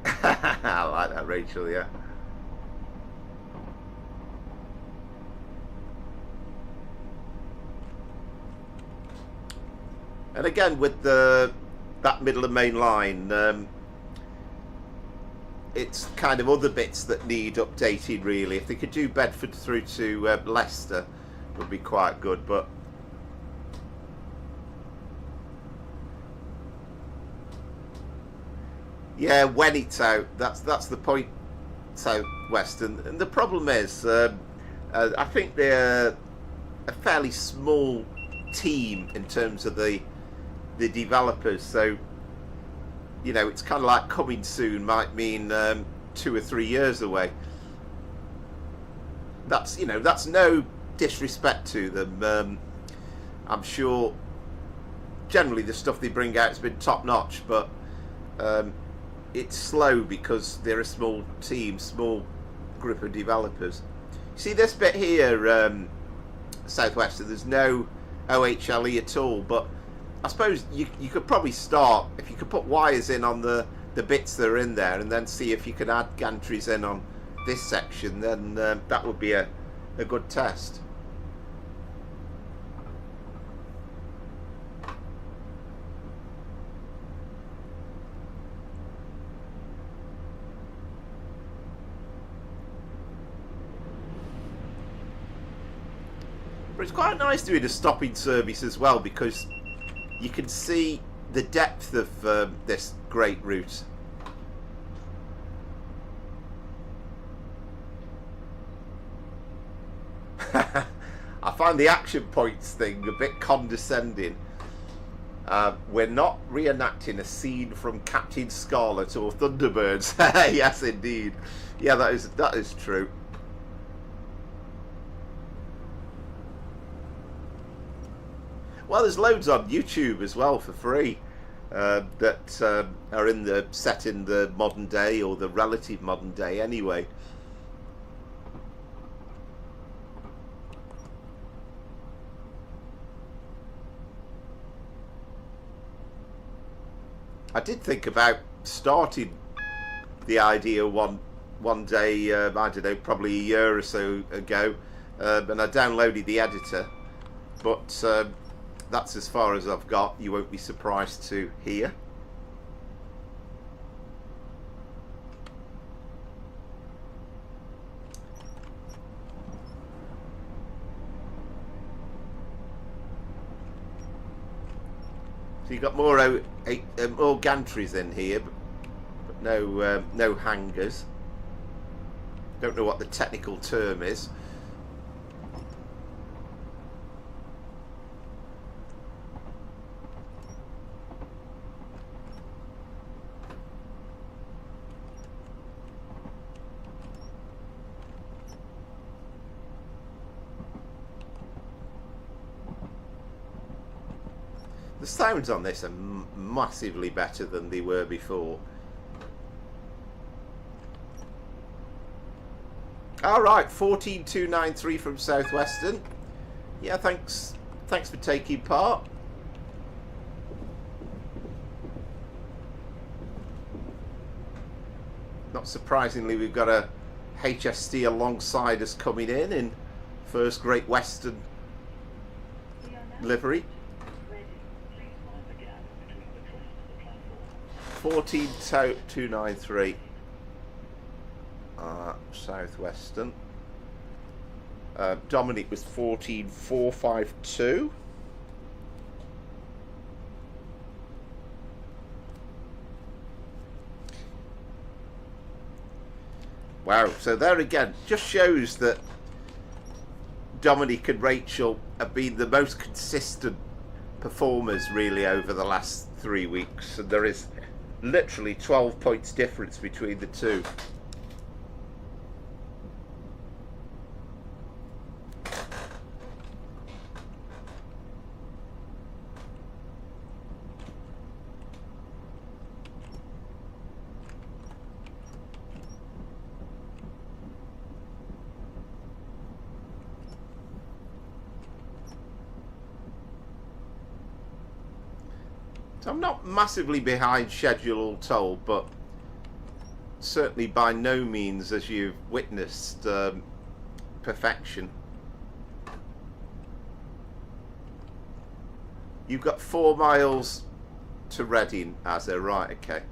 Speaker 1: I like that, Rachel. Yeah. And again, with that middle and main line, it's kind of other bits that need updating, really. If they could do Bedford through to Leicester, would be quite good. But yeah, when it's out, that's the point. Southwestern, and the problem is, I think they're a fairly small team in terms of the developers. So, you know, it's kind of like coming soon might mean 2 or 3 years away. That's, you know, that's no disrespect to them. I'm sure generally the stuff they bring out has been top notch, but it's slow because they're a small team, small group of developers. See this bit here, Southwestern, there's no OHLE at all, but I suppose you could probably start, if you could put wires in on the bits that are in there, and then see if you could add gantries in on this section, then that would be a good test. But it's quite nice doing a stopping service as well, because you can see the depth of this great route. I find the action points thing a bit condescending. We're not reenacting a scene from Captain Scarlet or Thunderbirds. Yes, indeed. Yeah, that is true. Well, there's loads on YouTube as well for free that are set in the modern day, or the relative modern day anyway. I did think about starting the idea one day, I don't know, probably a year or so ago, and I downloaded the editor, but that's as far as I've got. You won't be surprised to hear. So you've got more more gantries in here, but no hangers. Don't know what the technical term is. The sounds on this are massively better than they were before. Alright, 14293 from Southwestern. Yeah, thanks for taking part. Not surprisingly, we've got a HST alongside us coming in first Great Western livery. 14293. Southwestern. Dominic was 14452. Wow, so there again, just shows that Dominic and Rachel have been the most consistent performers really over the last 3 weeks, and there is literally 12 points difference between the two. So I'm not massively behind schedule all told, but certainly by no means, as you've witnessed, perfection. You've got 4 miles to Reading, Azza, right, okay.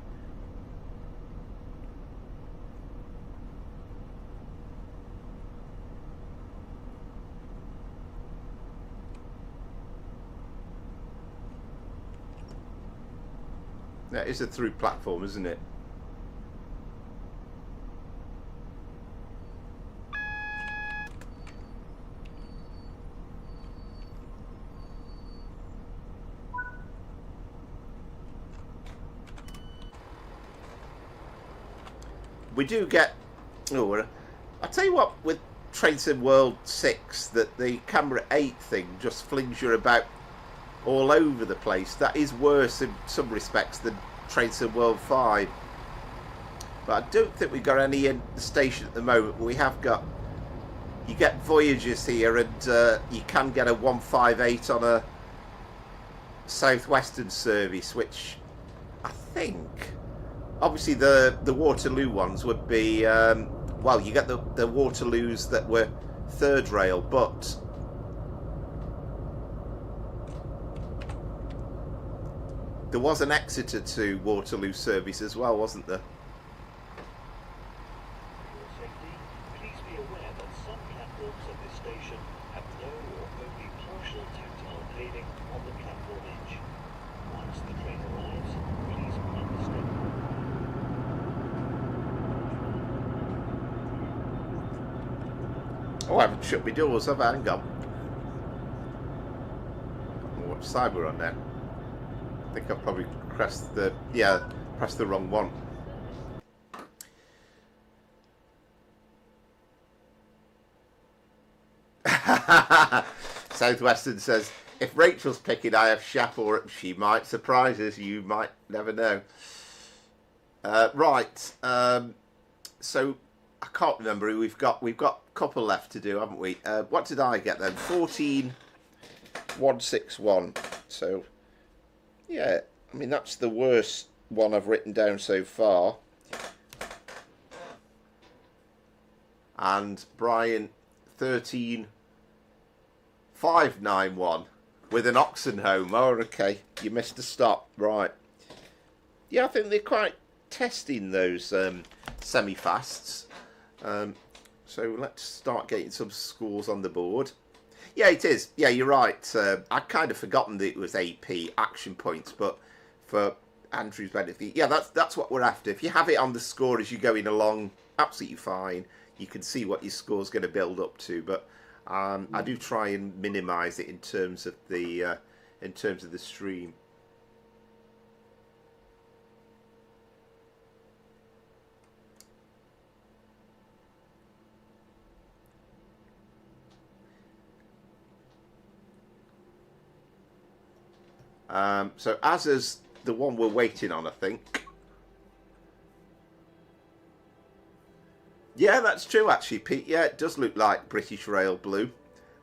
Speaker 1: That is a through platform, isn't it? We do get... Oh, I tell you what, with Train Sim World 6, that the camera 8 thing just flings you about all over the place. That is worse in some respects than Train Sim World 5. But I don't think we've got any in the station at the moment. We have got... You get Voyages here, and you can get a 158 on a Southwestern service, which I think... Obviously the Waterloo ones would be... well, you get the Waterloos that were third rail, but... There was an Exeter to Waterloo service as well, wasn't there?
Speaker 4: For safety, please be aware that some platforms at this station have no or only partial tactile paving on the platform edge. Once the train arrives, please mind the step.
Speaker 1: Oh, I haven't shut my doors, have I? Hang on. What side we're on now? I think I've probably pressed the... Yeah, pressed the wrong one. Southwestern says, if Rachel's picking IF Shapor, she might surprise us. You might never know. Right. So, I can't remember who we've got. We've got a couple left to do, haven't we? What did I get then? 14161. So... Yeah, I mean, that's the worst one I've written down so far. And Brian, 13591 with an Oxenholme. Oh, okay, you missed a stop. Right. Yeah, I think they're quite testing those semi-fasts. So let's start getting some scores on the board. Yeah, it is. Yeah, you're right. I'd kind of forgotten that it was AP action points, but for Andrew's benefit, yeah, that's what we're after. If you have it on the score as you're going along, absolutely fine. You can see what your score's going to build up to, but I do try and minimise it in terms of the stream. So as is the one we're waiting on, I think. Yeah, that's true actually, Pete. Yeah, it does look like British Rail Blue.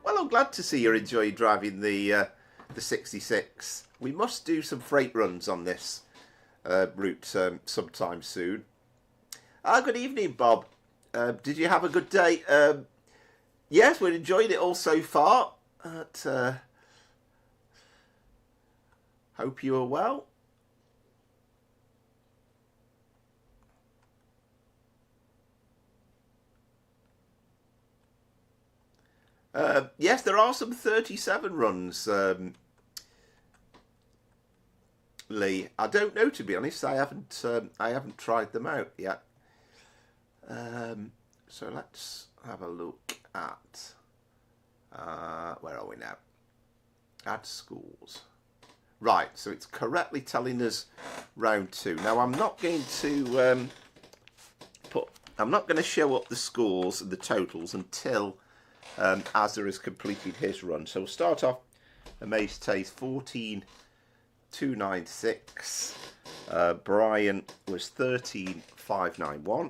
Speaker 1: Well, I'm glad to see you're enjoying driving the 66. We must do some freight runs on this route sometime soon. Good evening, Bob. Did you have a good day? Yes, we're enjoying it all so far. Hope you are well. Yes, there are some 37 runs, Lee. I don't know, to be honest. I haven't tried them out yet. So let's have a look at where are we now? Add schools. Right, so it's correctly telling us round 2. Now I'm not going to show up the scores and the totals until Azza has completed his run. So we'll start off Amaze Taste 14,296. Brian was 13,591.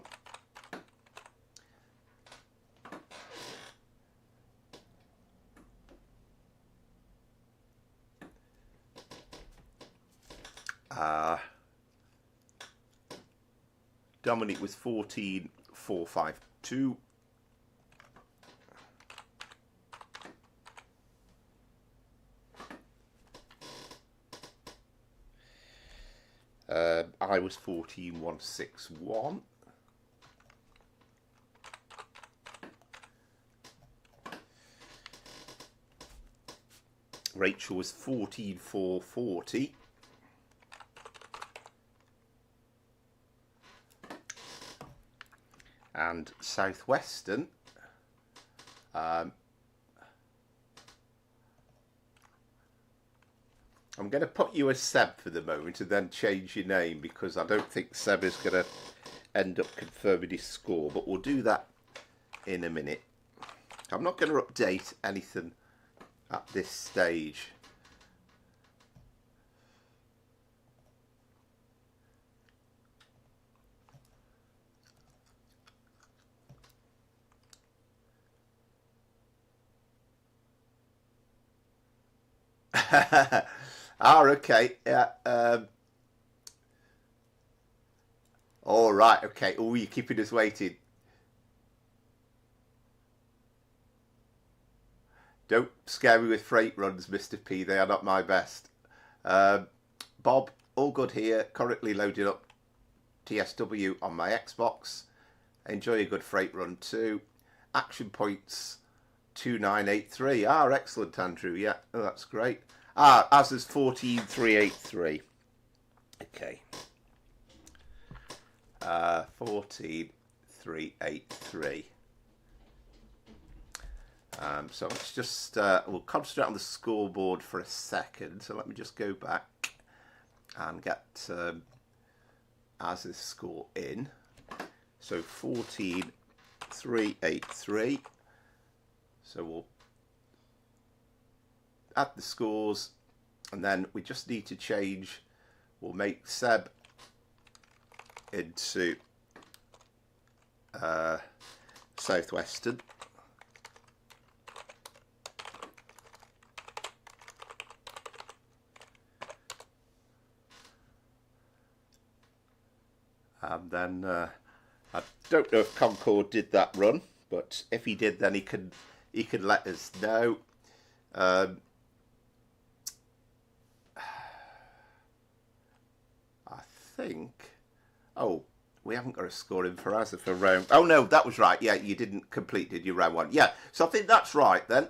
Speaker 1: Dominic was 14,452. I was 14,161. Rachel was 14,440. And Southwestern I'm going to put you as Seb for the moment and then change your name, because I don't think Seb is going to end up confirming his score, but we'll do that in a minute. I'm not going to update anything at this stage. Okay. Yeah. All right. Okay. Oh, you're keeping us waiting. Don't scare me with freight runs, Mr. P. They are not my best. Bob, all good here. Currently loading up TSW on my Xbox. Enjoy a good freight run too. Action points 2983. Excellent, Andrew. Yeah, that's great. As is 14383. Okay. 14383. So let's just we'll concentrate on the scoreboard for a second. So let me just go back and get Az's score in. So 14383. So we'll add the scores, and then we just need to change. We'll make Seb into Southwestern. And then I don't know if Concord did that run, but if he did, then he could let us know. I think. Oh, we haven't got a score in for Azza for round. Oh no, that was right. Yeah, you didn't complete, did you, round 1? Yeah, so I think that's right then.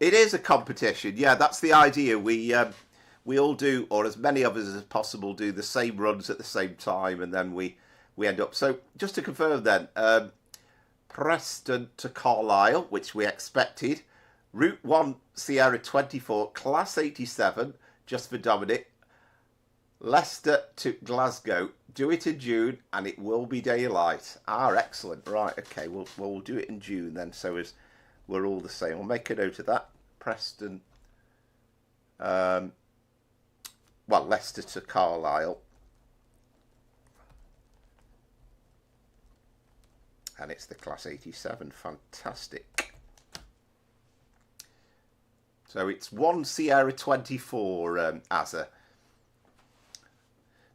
Speaker 1: It is a competition. Yeah, that's the idea. We all do, or as many of us as possible, do the same runs at the same time, and then we end up. So just to confirm then, Preston to Carlisle, which we expected. Route 1 Sierra 24, Class 87, just for Dominic. Leicester to Glasgow. Do it in June, and it will be daylight. Ah, excellent. Right, okay, we'll do it in June then, so as we're all the same. We'll make a note of that. Preston, Leicester to Carlisle. And it's the Class 87. Fantastic. So it's 1 Sierra 24, Azza.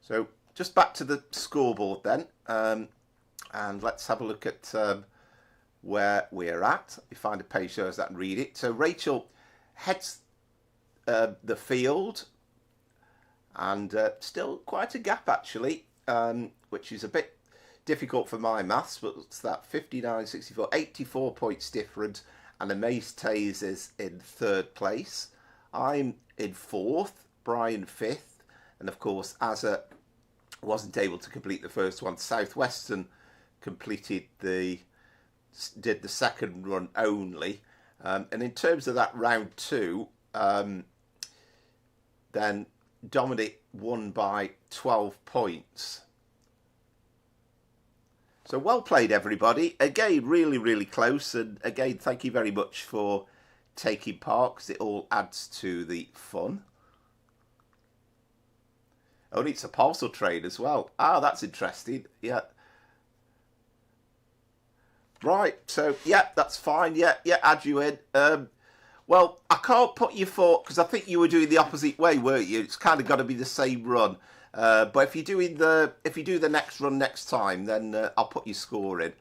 Speaker 1: So just back to the scoreboard then. And let's have a look at where we're at. You find a page shows that and read it. So Rachel heads the field. And still quite a gap actually, which is a bit difficult for my maths, but it's that 59.64, 84 points difference, and Amaze Taze is in 3rd place. I'm in 4th, Brian 5th, and of course Azza wasn't able to complete the first one. Southwestern did the 2nd run only, and in terms of that round 2, then Dominic won by 12 points. So well played, everybody. Again, really, really close. And again, thank you very much for taking part, because it all adds to the fun. Oh, and it's a parcel train as well. Ah, that's interesting. Yeah. Right, so, yeah, that's fine. Yeah, add you in. Well, I can't put you for, because I think you were doing the opposite way, weren't you? It's kind of got to be the same run. But if you do the next run next time, then I'll put your score in.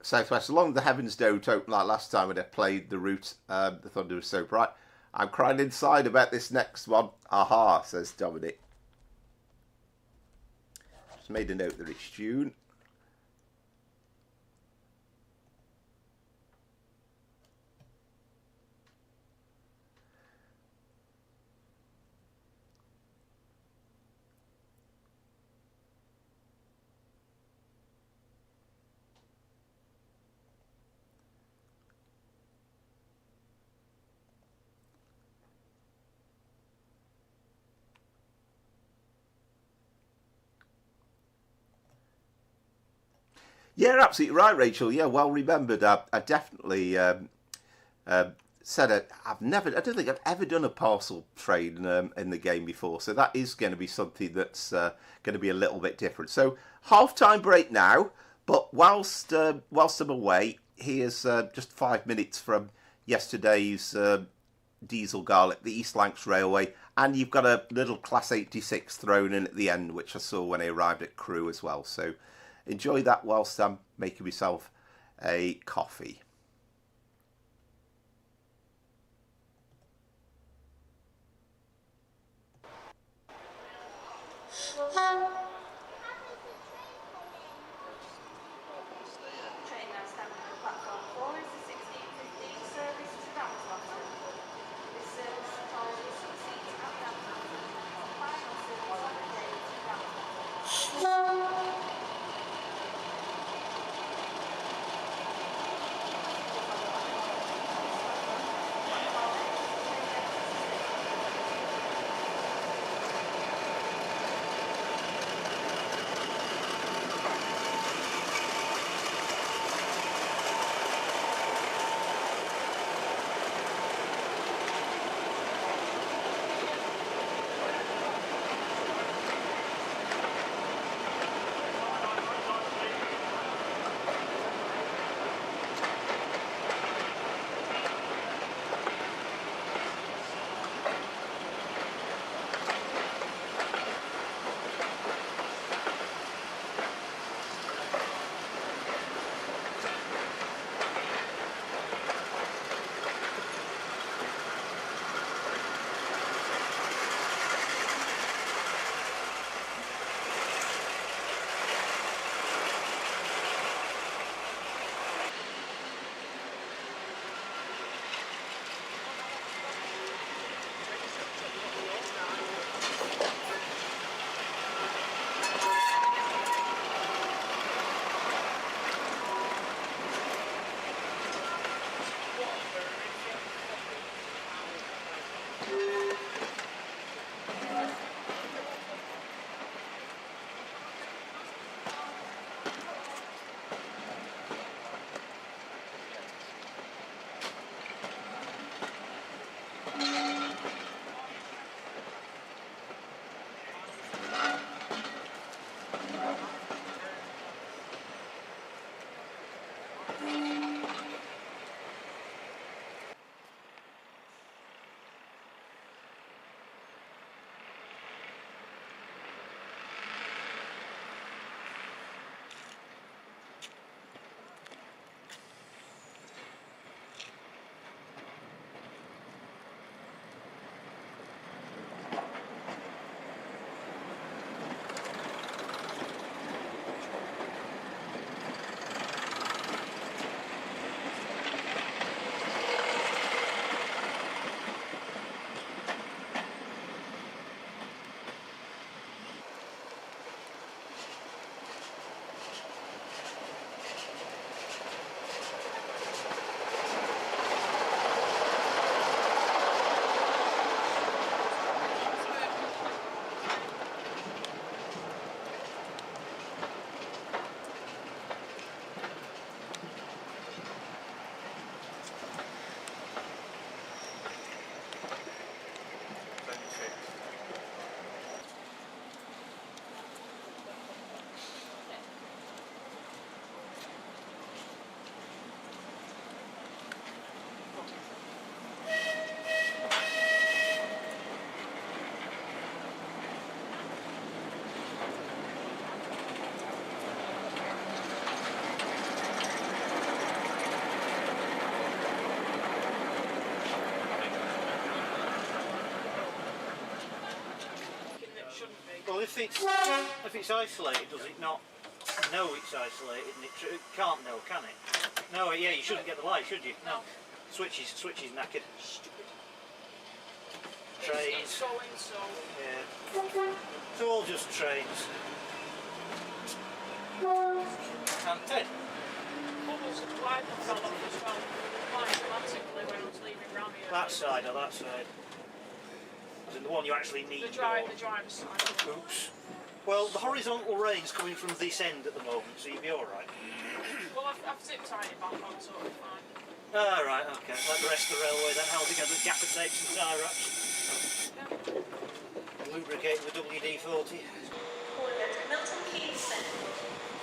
Speaker 1: Southwest, along the heavens don't open like last time when I played the route. The thunder was so bright. I'm crying inside about this next one. Aha, says Dominic. Just made a note that it's June. Yeah, absolutely right, Rachel. Yeah, well remembered. I definitely said it. I don't think I've ever done a parcel train in the game before. So that is going to be something that's going to be a little bit different. So half-time break now. But whilst I'm away, here's just 5 minutes from yesterday's diesel garlic, the East Lancs Railway. And you've got a little Class 86 thrown in at the end, which I saw when I arrived at Crewe as well. So enjoy that whilst I'm making myself a coffee.
Speaker 5: Well, if it's isolated, does it not know it's isolated? And it can't know, can it? No, yeah, you shouldn't get the light, should you? No. Switch is knackered.
Speaker 6: Stupid.
Speaker 5: Trains.
Speaker 6: It's going so.
Speaker 5: Yeah. It's all just trains. And then.
Speaker 6: Bubbles and light fell off as well. Quite dramatically when I was leaving round here.
Speaker 5: That side or that side? As in the one you actually need.
Speaker 6: The driver's side.
Speaker 5: Oops. Well, the horizontal rain's coming from this end at the moment, so you'll be alright.
Speaker 6: Well, I've zip-tied it back on, so it'll be fine.
Speaker 5: Ah, right, okay. Like the rest of the railway then, held together with gaffer tapes and tie wraps.
Speaker 6: Yeah.
Speaker 5: Lubricating the WD-40.
Speaker 2: Calling at Milton Keynes Central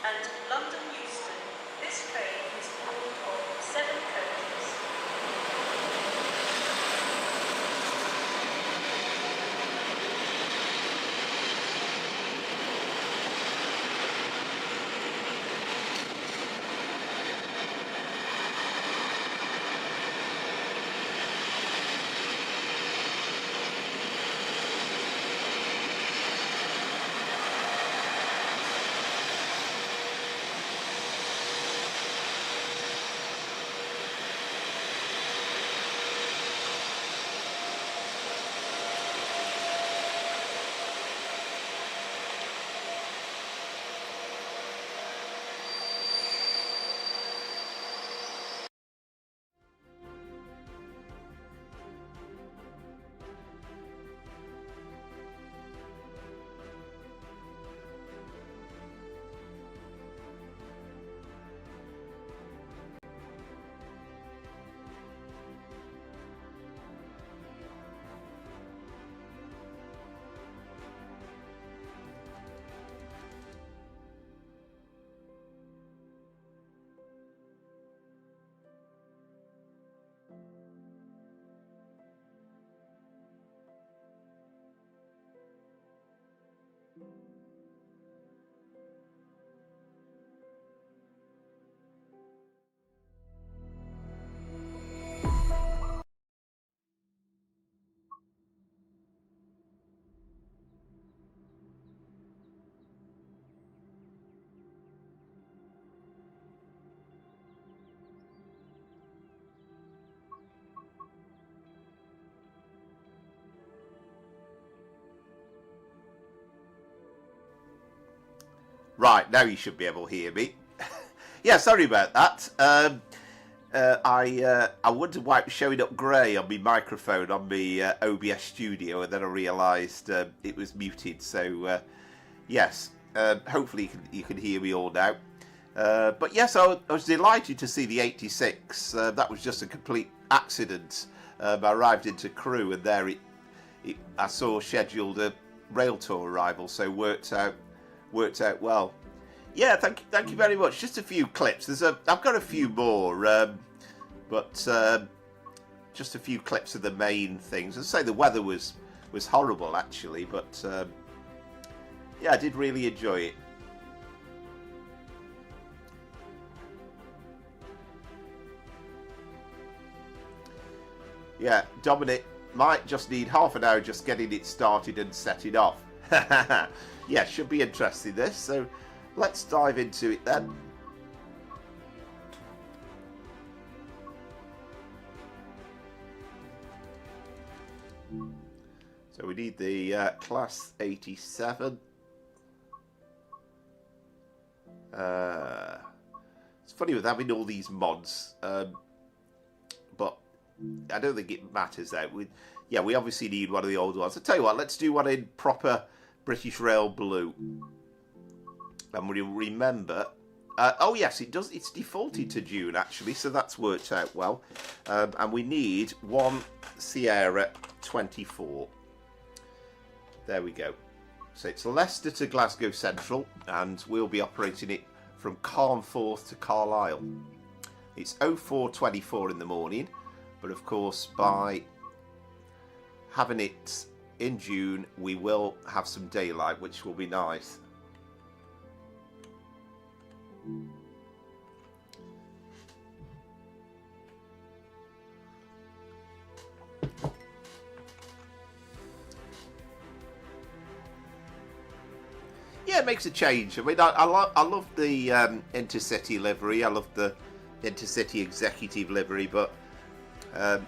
Speaker 2: and London Euston. This train is full of 7 coaches.
Speaker 1: Right, now you should be able to hear me. Yeah, sorry about that. I wondered why it was showing up grey on my microphone on my OBS studio, and then I realised it was muted. So yes, hopefully you can hear me all now. But yes, I was delighted to see the 86. That was just a complete accident. I arrived into Crewe, and there I saw scheduled a rail tour arrival, so worked out well. Yeah, thank you very much. Just a few clips. I've got a few more, but just a few clips of the main things. As I say, the weather was horrible actually, but yeah, I did really enjoy it. Yeah, Dominic might just need half an hour just getting it started and set it off. Yeah, should be interesting this. So let's dive into it then. So we need the Class 87. It's funny with having all these mods, but I don't think it matters though. Yeah, we obviously need one of the old ones. I'll tell you what, let's do one in proper British Rail blue. And we remember... oh yes, it does. It's defaulted to June actually, so that's worked out well. And we need one Sierra 24. There we go. So it's Leicester to Glasgow Central, and we'll be operating it from Carnforth to Carlisle. It's 04:24 in the morning, but of course by having it in June, we will have some daylight, which will be nice. Yeah, it makes a change. I mean, I love the Intercity livery. I love the Intercity executive livery, but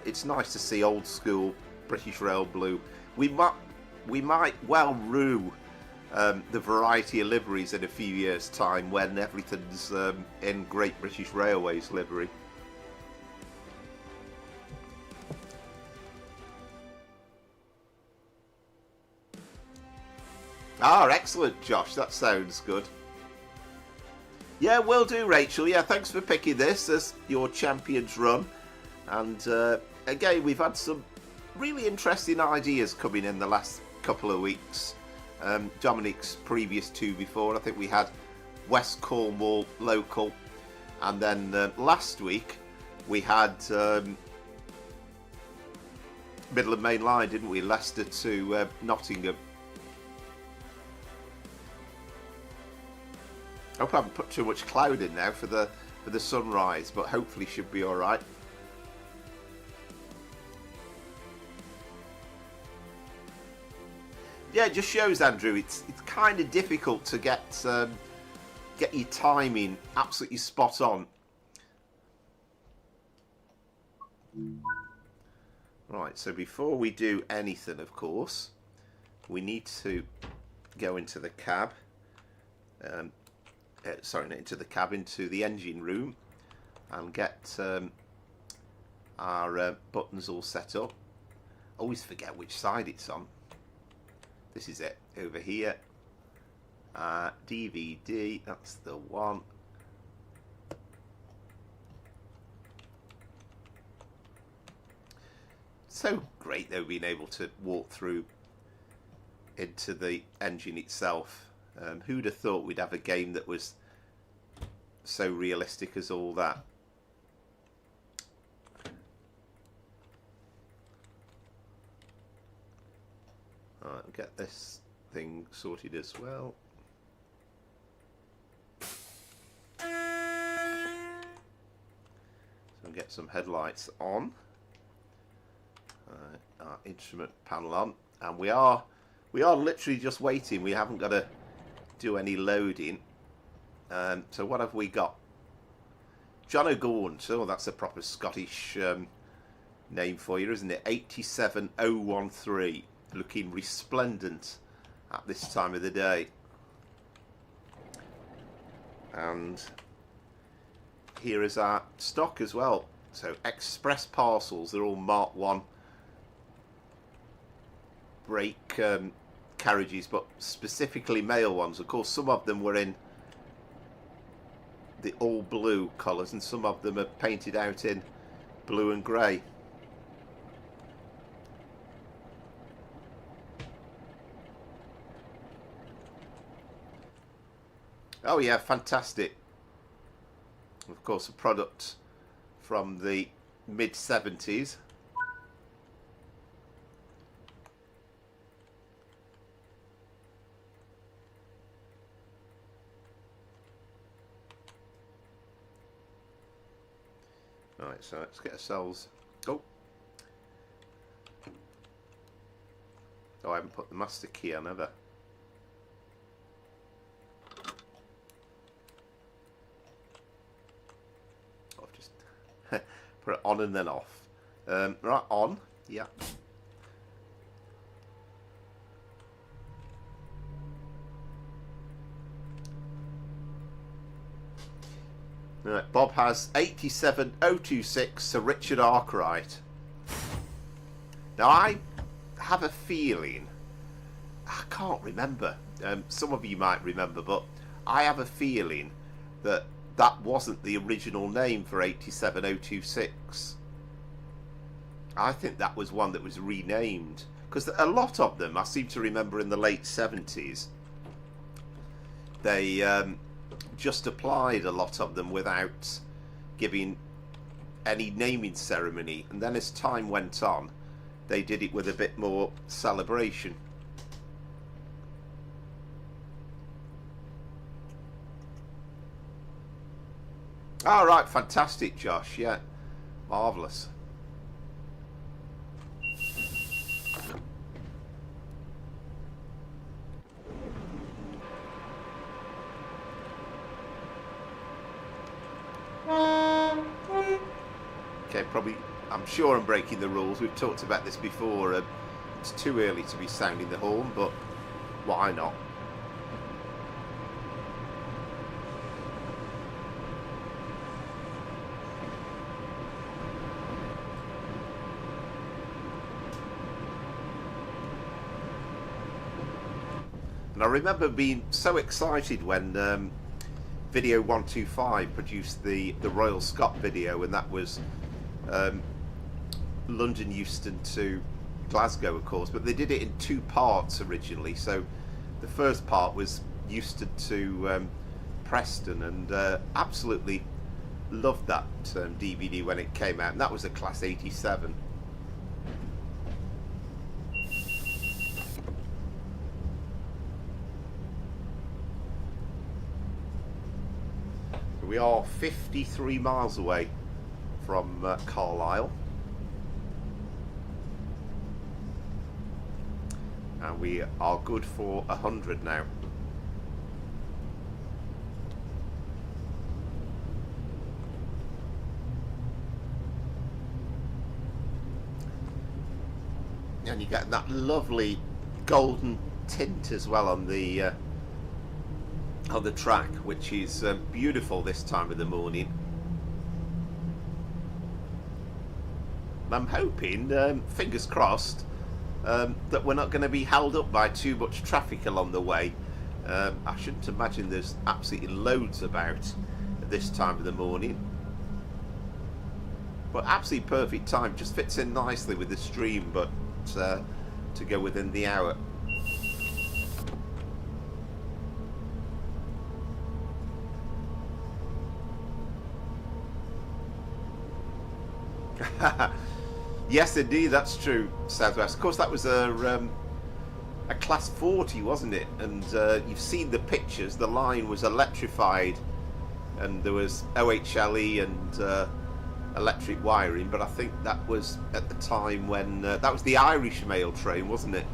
Speaker 1: it's nice to see old school British Rail blue. We might well rue the variety of liveries in a few years' time when everything's in Great British Railways livery. Ah, excellent, Josh. That sounds good. Yeah, will do, Rachel. Yeah, thanks for picking this as your Champions run. And again, we've had some really interesting ideas coming in the last couple of weeks. Dominic's previous two before, I think we had West Cornwall local, and then last week we had Midland Main Line, didn't we? Leicester to Nottingham. I hope I haven't put too much cloud in now for the sunrise, but hopefully should be all right. Yeah, it just shows, Andrew, it's kind of difficult to get your timing absolutely spot on. Right, so before we do anything, of course, we need to go into the cab. Sorry, not into the cab, into the engine room, and get our buttons all set up. Always forget which side it's on. This is it, over here. DVD, that's the one. So great though, being able to walk through into the engine itself. Who'd have thought we'd have a game that was so realistic as all that? Alright, we'll get this thing sorted as well. So we'll get some headlights on. Our instrument panel on, and we are literally just waiting. We haven't got to do any loading. So what have we got? John O'Gaunt. Oh, that's a proper Scottish name for you, isn't it? 87013, looking resplendent at this time of the day. And here is our stock as well. So express parcels, they're all Mark 1 brake carriages, but specifically male ones. Of course, some of them were in the all blue colours, and some of them are painted out in blue and grey. Oh yeah, fantastic. Of course, a product from the mid-70s. Right, so let's get ourselves... Oh, I haven't put the master key on, have I? I've just put it on and then off. Right, on. Yeah. Right, Bob has 87026, Sir Richard Arkwright. Now, I have a feeling, I can't remember, some of you might remember, but I have a feeling that that wasn't the original name for 87026. I think that was one that was renamed, because a lot of them, I seem to remember in the late 70s, they just applied a lot of them without giving any naming ceremony, and then as time went on they did it with a bit more celebration. All right, fantastic, Josh. Yeah, marvellous. Okay, probably, I'm sure I'm breaking the rules. We've talked about this before. It's too early to be sounding the horn, but why not? And I remember being so excited when Video 125 produced the Royal Scot video, and that was London Euston to Glasgow, of course, but they did it in two parts originally. So the first part was Euston to Preston, and absolutely loved that DVD when it came out, and that was a Class 87. We are 53 miles away from Carlisle, and we are good for 100 now. And you get that lovely golden tint as well on the track, which is beautiful this time of the morning. I'm hoping, fingers crossed, that we're not going to be held up by too much traffic along the way. I shouldn't imagine there's absolutely loads about at this time of the morning. But absolutely perfect time, just fits in nicely with the stream, but to go within the hour. Yes, indeed, that's true, Southwest. Of course, that was a Class 40, wasn't it? And you've seen the pictures. The line was electrified, and there was OHLE and electric wiring. But I think that was at the time when that was the Irish mail train, wasn't it?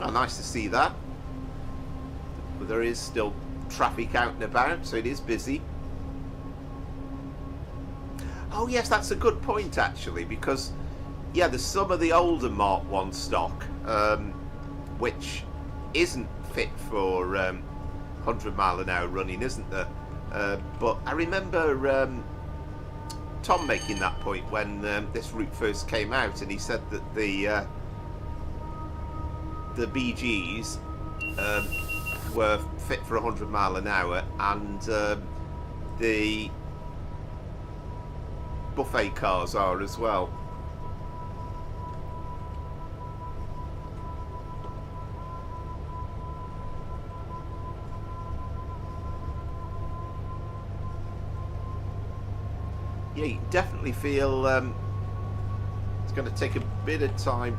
Speaker 1: Oh, nice to see that. But there is still traffic out and about, so it is busy. Oh yes, that's a good point actually, because yeah, there's some of the older Mark 1 stock which isn't fit for 100 mile an hour running, isn't there? But I remember Tom making that point when this route first came out, and he said that the BGs were fit for 100 mile an hour, and the buffet cars are as well. yeah, you can definitely feel it's going to take a bit of time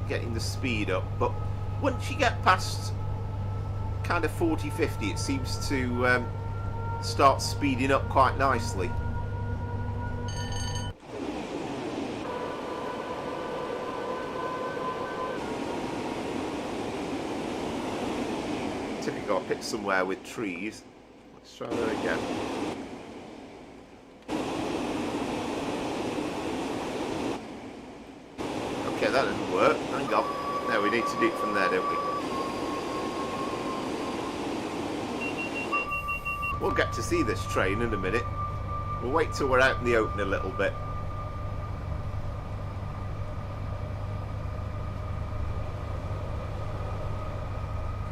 Speaker 1: getting the speed up, but once you get past kind of 40-50, it seems to start speeding up quite nicely. Typical, I picked somewhere with trees. Let's try that again. Okay, that didn't work. Hang on. No, we need to do it from there, don't we? We'll get to see this train in a minute. We'll wait till we're out in the open a little bit.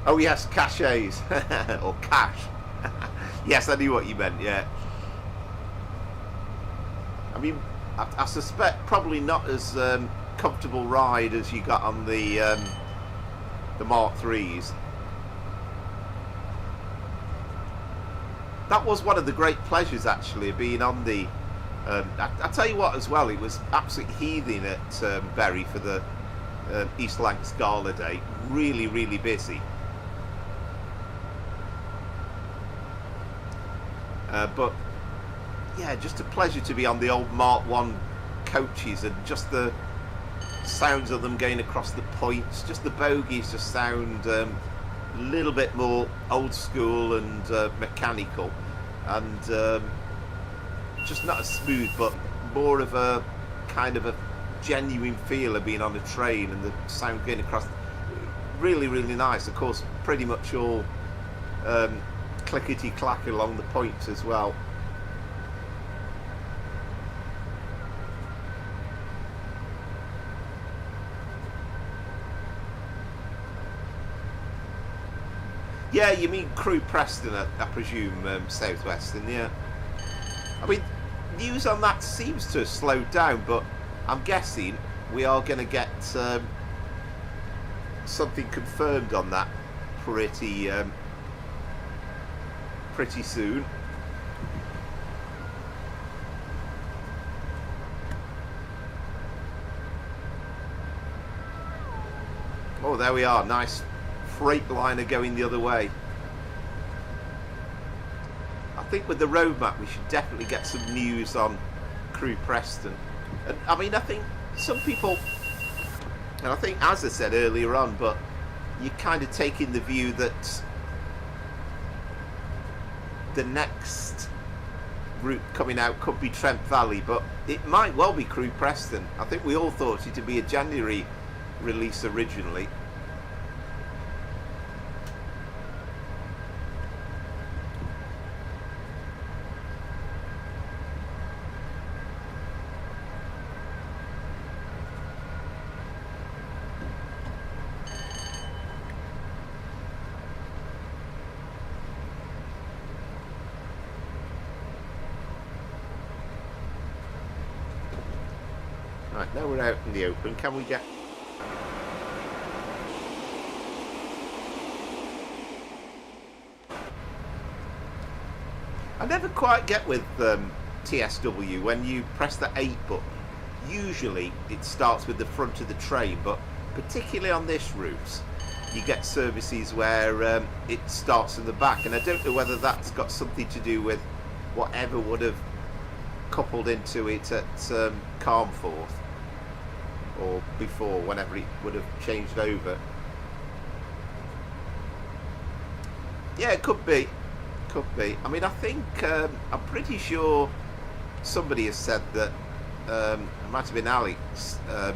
Speaker 1: Oh yes, caches. Or cash. Yes, I knew what you meant, yeah. I mean, I suspect probably not as comfortable ride as you got on the Mark 3s. That was one of the great pleasures, actually, of being on the... I tell you what, as well, it was absolutely heaving at Bury for the East Lancs Gala Day. Really, really busy. But, yeah, just a pleasure to be on the old Mark 1 coaches, and just the sounds of them going across the points. Just the bogies just sound... a little bit more old school and mechanical, and just not as smooth, but more of a kind of a genuine feel of being on a train, and the sound going across. Really, really nice. Of course, pretty much all clickety clack along the points as well. Yeah, you mean Crew Preston, I presume, Southwestern, yeah. I mean, news on that seems to have slowed down, but I'm guessing we are going to get something confirmed on that pretty soon. Oh, there we are, nice Freightliner going the other way. I think with the road map we should definitely get some news on Crew Preston. And I mean, I think some people, and I think as I said earlier on, but you're kind of taking the view that the next route coming out could be Trent Valley, but it might well be Crew Preston. I think we all thought it to be a January release originally. Right, now we're out in the open, can we get... I never quite get with TSW when you press the 8 button. Usually it starts with the front of the train, but particularly on this route you get services where it starts in the back, and I don't know whether that's got something to do with whatever would have coupled into it at Carnforth or before, whenever it would have changed over. Yeah, it could be. Could be. I mean, I think I'm pretty sure somebody has said that it might have been Alex, but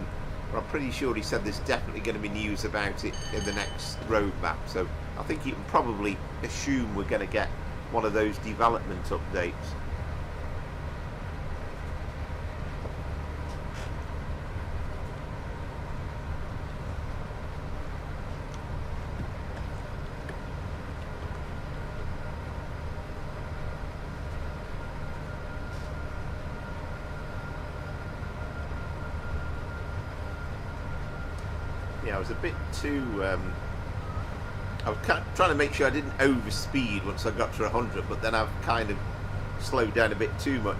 Speaker 1: I'm pretty sure he said there's definitely going to be news about it in the next roadmap, so I think you can probably assume we're going to get one of those development updates. Yeah, I was a bit too... I was kind of trying to make sure I didn't overspeed once I got to 100, but then I've kind of slowed down a bit too much.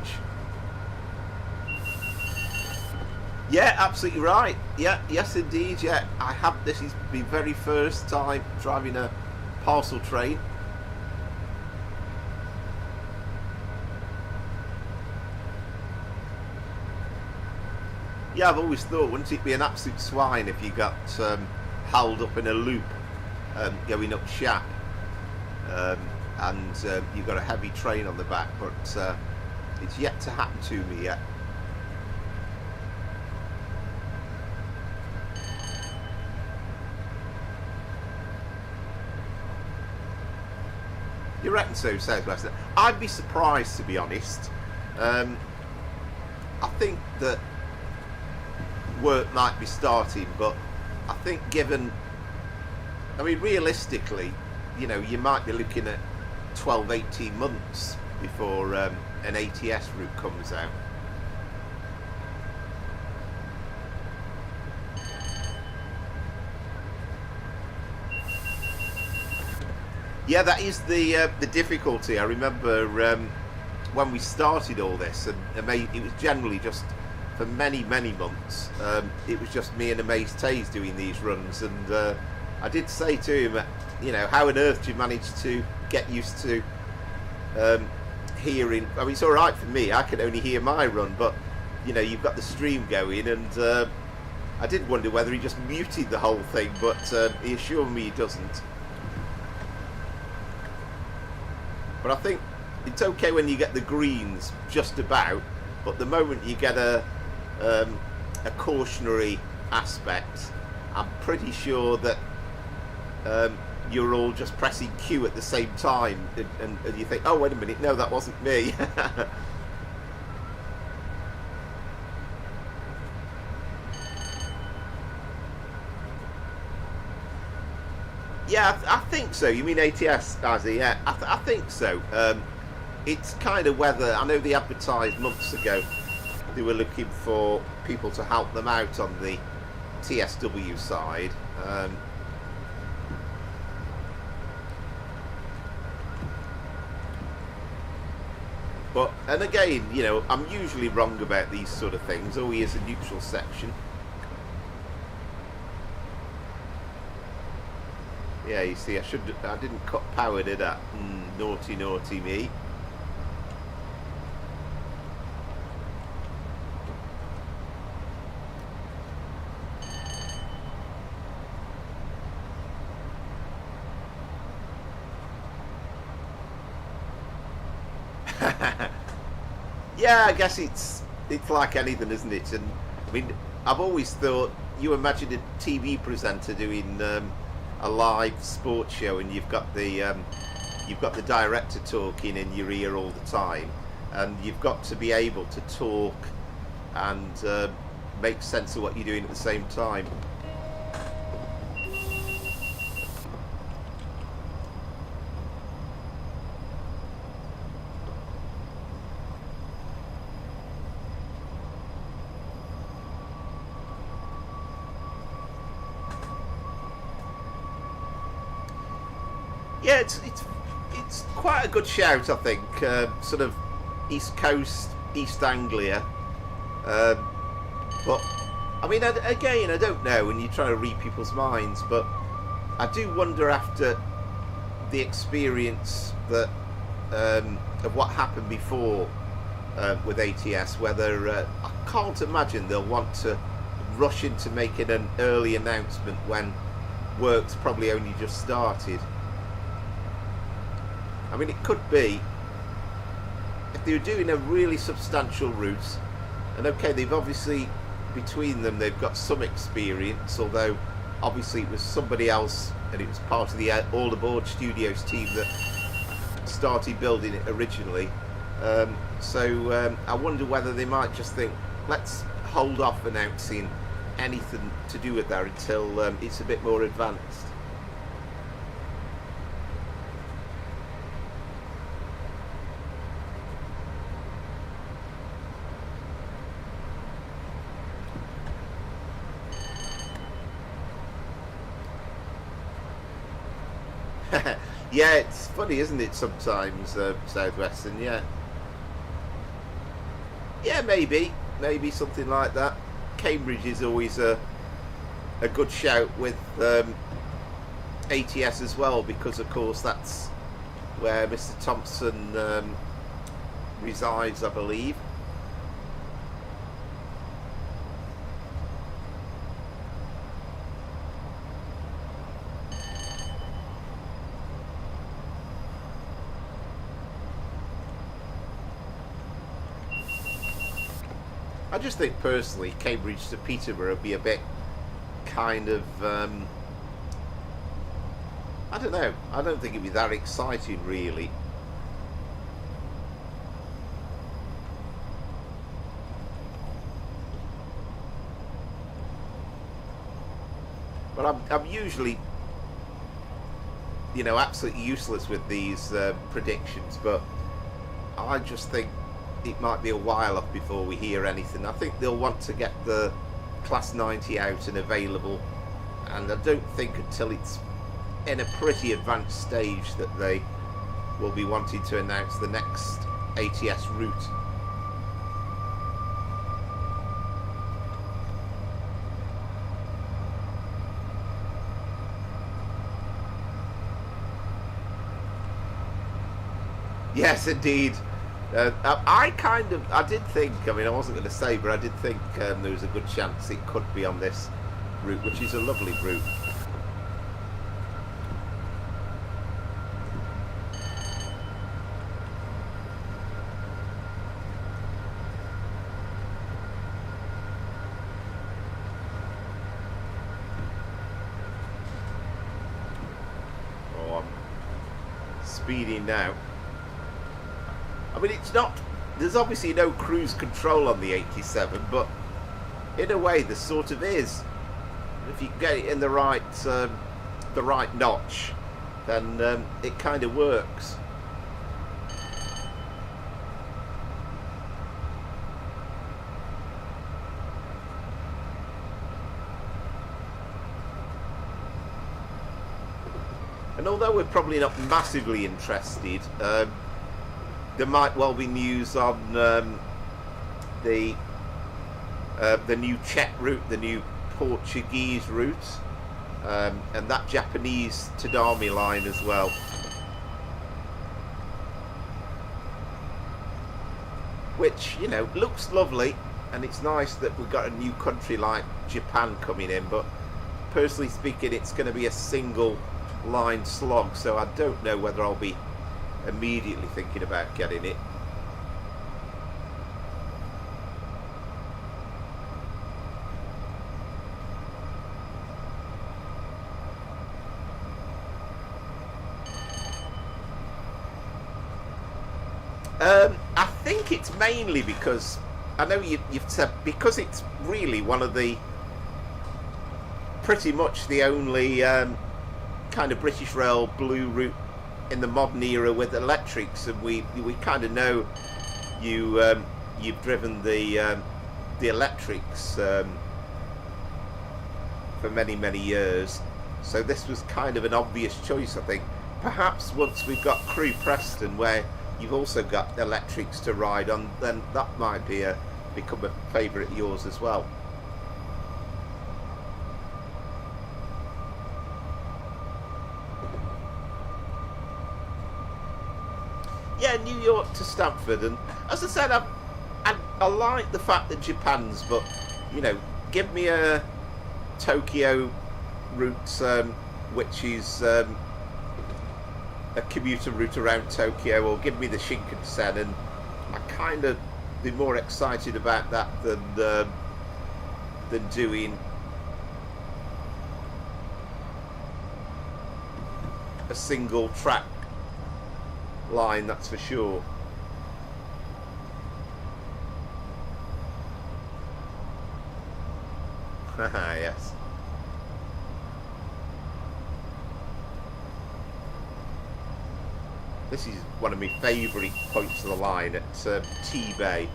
Speaker 1: Yeah, absolutely right. Yeah, yes indeed. Yeah, I have. This is my very first time driving a parcel train. Yeah, I've always thought, wouldn't it be an absolute swine if you got held up in a loop going up Shap, and you've got a heavy train on the back, but it's yet to happen to me yet. You reckon so, Southwest? I'd be surprised, to be honest. I think that work might be starting, but I think given, I mean, realistically, you know, you might be looking at 12, 18 months before an ATS route comes out. Yeah, that is the difficulty. I remember when we started all this, and it was generally just for many months. It was just me and Amaze Taze doing these runs, and I did say to him, you know, how on earth do you manage to get used to hearing? I mean, it's all right for me. I can only hear my run, but you know, you've got the stream going, and I did wonder whether he just muted the whole thing, but he assured me he doesn't. But I think it's okay when you get the greens just about, but the moment you get a cautionary aspect, I'm pretty sure that you're all just pressing Q at the same time, and you think, oh wait a minute, no, that wasn't me. Yeah, I think so. You mean ATS, Azzy? Yeah, I think so. It's kind of whether, I know they advertised months ago they were looking for people to help them out on the TSW side. But, and again, you know, I'm usually wrong about these sort of things. Oh, here's a neutral section. Yeah, you see, I didn't cut power, did I? Naughty me. Yeah, I guess it's like anything, isn't it? And I mean, I've always thought, you imagine a TV presenter doing a live sports show, and you've got the director talking in your ear all the time, and you've got to be able to talk and make sense of what you're doing at the same time. Yeah, it's quite a good shout, I think. Sort of East Coast, East Anglia. But I mean, again, I don't know. And you try to read people's minds, but I do wonder after the experience that of what happened before with ATS, whether I can't imagine they'll want to rush into making an early announcement when work's probably only just started. I mean, it could be if they were doing a really substantial route, and okay, they've obviously, between them, they've got some experience, although obviously it was somebody else, and it was part of the All Aboard Studios team that started building it originally. So I wonder whether they might just think, let's hold off announcing anything to do with that until it's a bit more advanced. Yeah, it's funny, isn't it, sometimes, Southwestern, yeah. Yeah, maybe something like that. Cambridge is always a good shout with ATS as well, because of course that's where Mr. Thompson resides, I believe. I just think personally Cambridge to Peterborough would be a bit kind of I don't know, I don't think it'd be that exciting really. But I'm usually, you know, absolutely useless with these predictions, but I just think it might be a while off before we hear anything. I think they'll want to get the Class 90 out and available, and I don't think until it's in a pretty advanced stage that they will be wanting to announce the next ATS route. Yes, indeed. I did think, I mean, I wasn't going to say, but I did think there was a good chance it could be on this route, which is a lovely route. Oh, I'm speeding now. I mean, it's not, there's obviously no cruise control on the 87, but in a way there sort of is. If you get it in the right notch, then it kind of works. And although we're probably not massively interested, there might well be news on the new Czech route, the new Portuguese route, and that Japanese Tadami line as well. Which, you know, looks lovely, and it's nice that we've got a new country like Japan coming in, but personally speaking, it's going to be a single line slog, so I don't know whether I'll be immediately thinking about getting it. I think it's mainly because I know you've said because it's really one of the pretty much the only kind of British Rail blue route in the modern era with electrics, and we kind of know you've driven the electrics for many years, so this was kind of an obvious choice. I think perhaps once we've got Crewe Preston where you've also got electrics to ride on, then that might be become a favourite of yours as well. Yeah, New York to Stamford, and as I said, I like the fact that Japan's, but you know, give me a Tokyo route, which is a commuter route around Tokyo, or give me the Shinkansen, and I kind of be more excited about that than doing a single track line, that's for sure. Haha, yes. This is one of my favourite points of the line at T-Bay.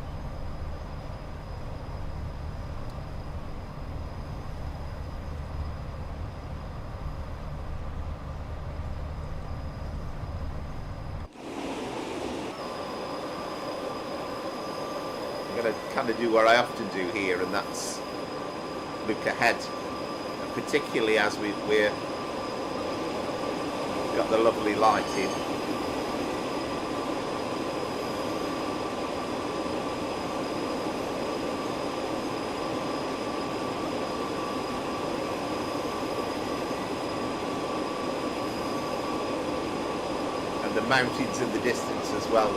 Speaker 1: going to kind of do what I often do here, and that's look ahead, particularly as we're got the lovely lighting. And the mountains in the distance as well.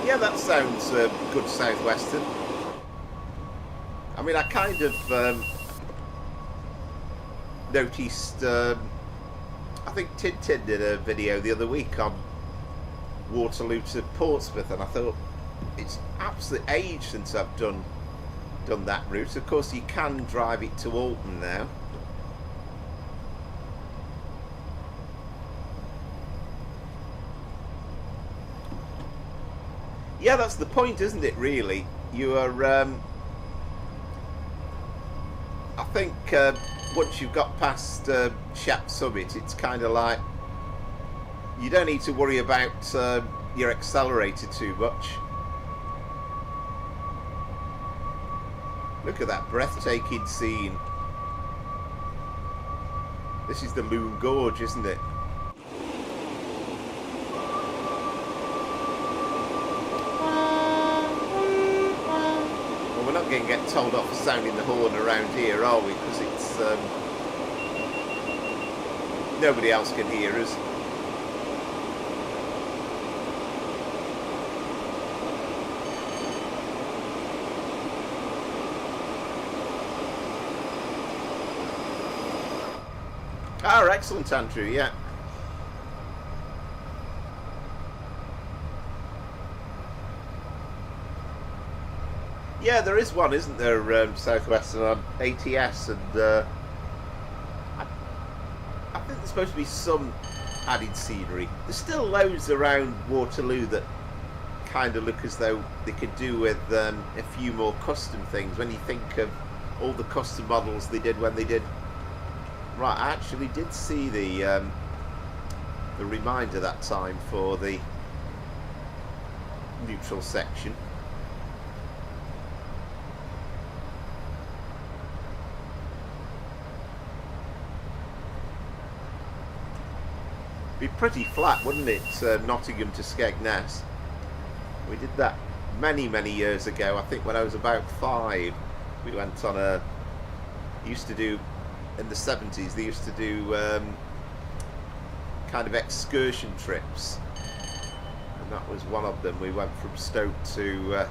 Speaker 1: Yeah, that sounds good southwestern. I mean, I kind of noticed, I think Tintin did a video the other week on Waterloo to Portsmouth, and I thought it's absolute age since I've done that route. Of course, you can drive it to Alton now. Yeah, that's the point, isn't it, really? You are, I think, once you've got past Shap Summit, it's kind of like, you don't need to worry about your accelerator too much. Look at that breathtaking scene. This is the Moon Gorge, isn't it? We're not going to get told off for sounding the horn around here, are we? Because it's nobody else can hear us. Ah, excellent, Andrew. Yeah. Yeah, there is one, isn't there, Southwestern on ATS, and I think there's supposed to be some added scenery. There's still loads around Waterloo that kind of look as though they could do with a few more custom things. When you think of all the custom models they did when they did... Right, I actually did see the reminder that time for the neutral section. Be pretty flat, wouldn't it, Nottingham to Skegness? We did that many years ago. I think when I was about 5, we went on a... used to do in the 70s. They used to do kind of excursion trips, and that was one of them. We went from Stoke to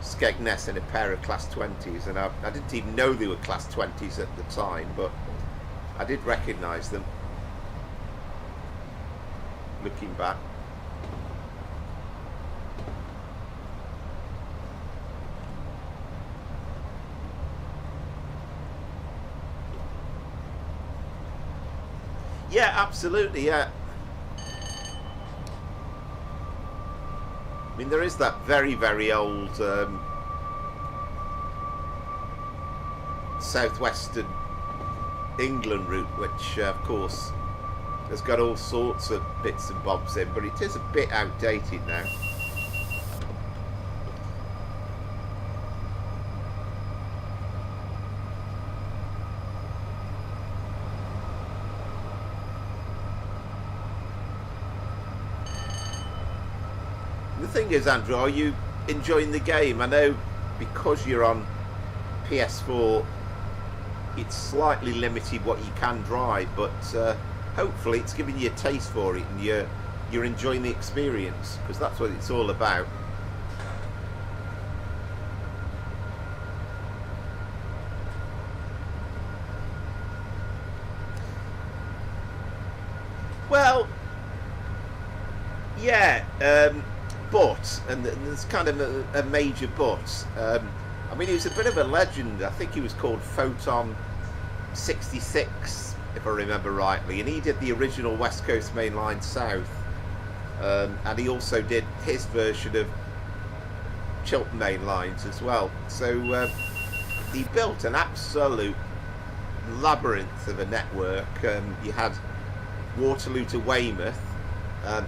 Speaker 1: Skegness in a pair of Class 20s, and I didn't even know they were Class 20s at the time, but I did recognise them looking back. Yeah, absolutely, yeah. I mean, there is that very old southwestern England route, which of course has got all sorts of bits and bobs in, but it is a bit outdated now. The thing is, Andrew, are you enjoying the game? I know because you're on PS4, it's slightly limited what you can drive, but hopefully it's giving you a taste for it, and you're enjoying the experience, because that's what it's all about. Well, yeah, but, and there's kind of a major but. I mean, he was a bit of a legend. I think he was called Photon 66, if I remember rightly, and he did the original West Coast Main Line South, and he also did his version of Chiltern Main Lines as well. So he built an absolute labyrinth of a network. You had Waterloo to Weymouth,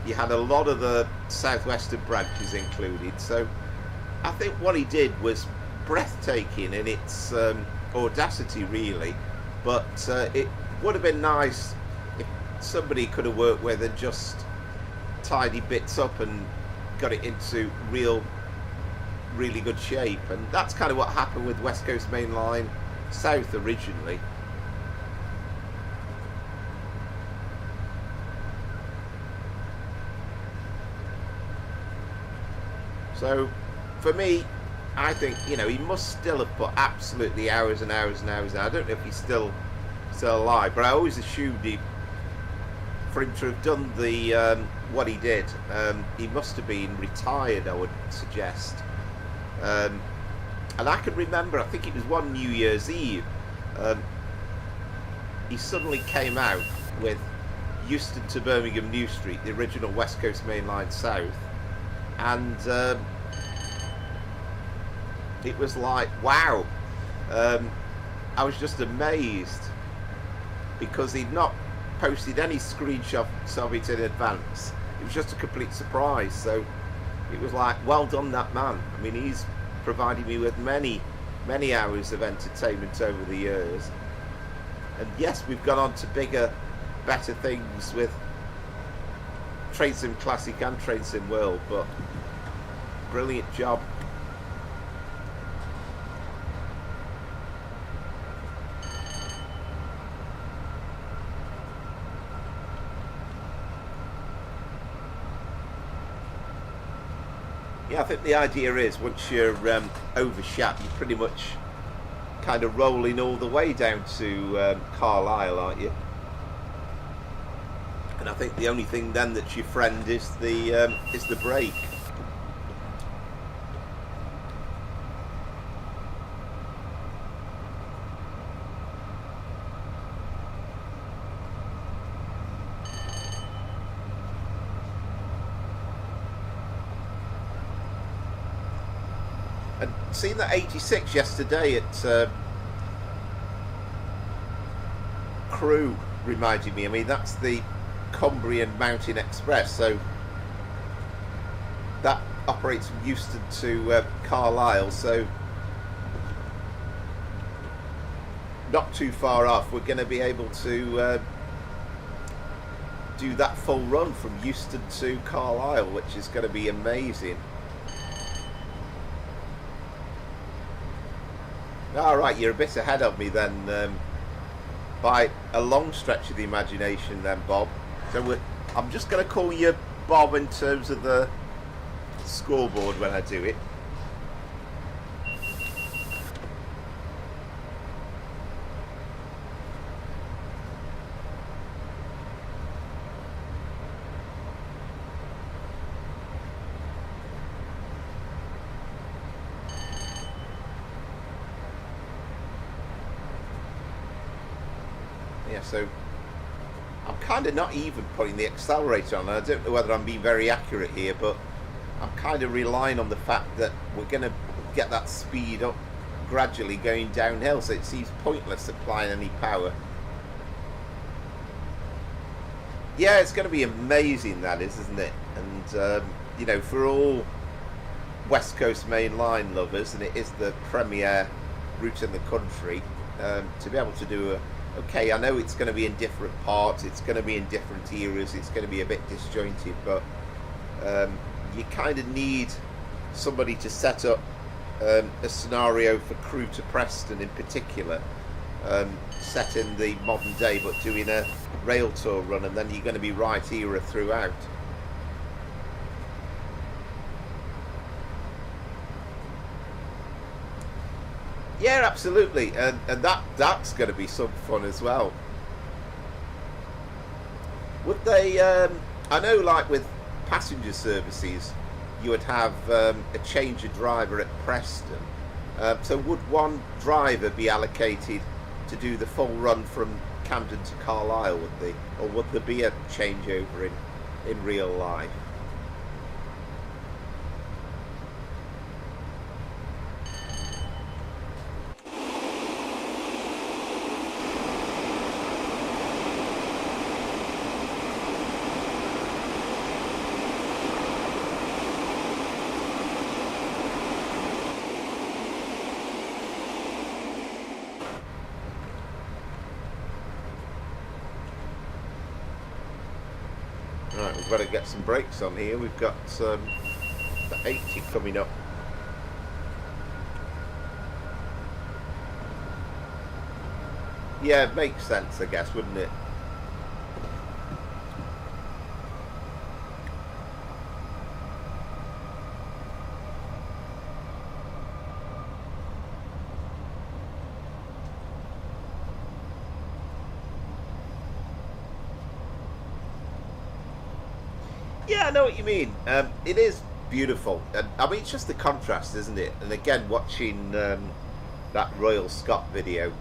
Speaker 1: you had a lot of the southwestern branches included, so I think what he did was breathtaking in its audacity, really. But it would have been nice if somebody could have worked with and just tidy bits up and got it into really good shape. And that's kind of what happened with West Coast Main Line South originally. So for me, I think, you know, he must still have put absolutely hours and hours and hours. I don't know if he's still alive, but I always assumed for him to have done the what he did, he must have been retired, I would suggest. And I can remember, I think it was one New Year's Eve, he suddenly came out with Euston to Birmingham New Street, the original West Coast Main Line South, and it was like, wow. I was just amazed because he'd not posted any screenshots of it in advance. It was just a complete surprise. So it was like, well done, that man. I mean, he's provided me with many hours of entertainment over the years. And yes, we've gone on to bigger, better things with Train Sim Classic and Train Sim World, but brilliant job. Yeah, I think the idea is once you're overshot, you're pretty much kind of rolling all the way down to Carlisle, aren't you? And I think the only thing then that's your friend is the brake. And seeing that 86 yesterday at Crewe reminded me, I mean, that's the Cumbrian Mountain Express, so that operates from Euston to Carlisle, so not too far off. We're going to be able to do that full run from Euston to Carlisle, which is going to be amazing. Alright, you're a bit ahead of me then, by a long stretch of the imagination then, Bob. So I'm just going to call you Bob in terms of the scoreboard when I do it. Yeah, so I'm kind of not even putting the accelerator on. I don't know whether I'm being very accurate here, but I'm kind of relying on the fact that we're going to get that speed up gradually going downhill, so it seems pointless applying any power. Yeah, it's going to be amazing, that is, isn't it? And you know, for all West Coast Main Line lovers, and it is the premier route in the country, to be able to do okay, I know it's going to be in different parts, it's going to be in different eras, it's going to be a bit disjointed, but you kind of need somebody to set up a scenario for Crewe to Preston in particular, set in the modern day but doing a rail tour run, and then you're going to be right era throughout. Yeah, absolutely, and that's going to be some fun as well. Would they, I know like with passenger services, you would have a change of driver at Preston. So would one driver be allocated to do the full run from Camden to Carlisle, would they? Or would there be a changeover in real life? Right, we've got to get some brakes on here. We've got the 80 coming up. Yeah, it makes sense, I guess, wouldn't it? Yeah, I know what you mean. It is beautiful. And I mean, it's just the contrast, isn't it? And again, watching that Royal Scot video,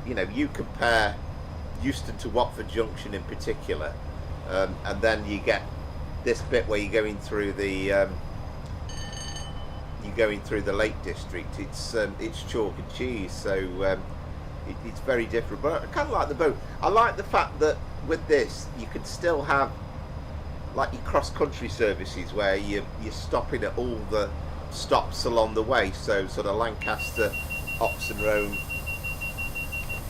Speaker 1: you know, you compare Euston to Watford Junction in particular, and then you get this bit where you're going through the Lake District. It's chalk and cheese, so it's very different. But I kind of like the boat. I like the fact that with this, you can still have like your cross-country services where you're stopping at all the stops along the way, so sort of Lancaster, Oxon Rome.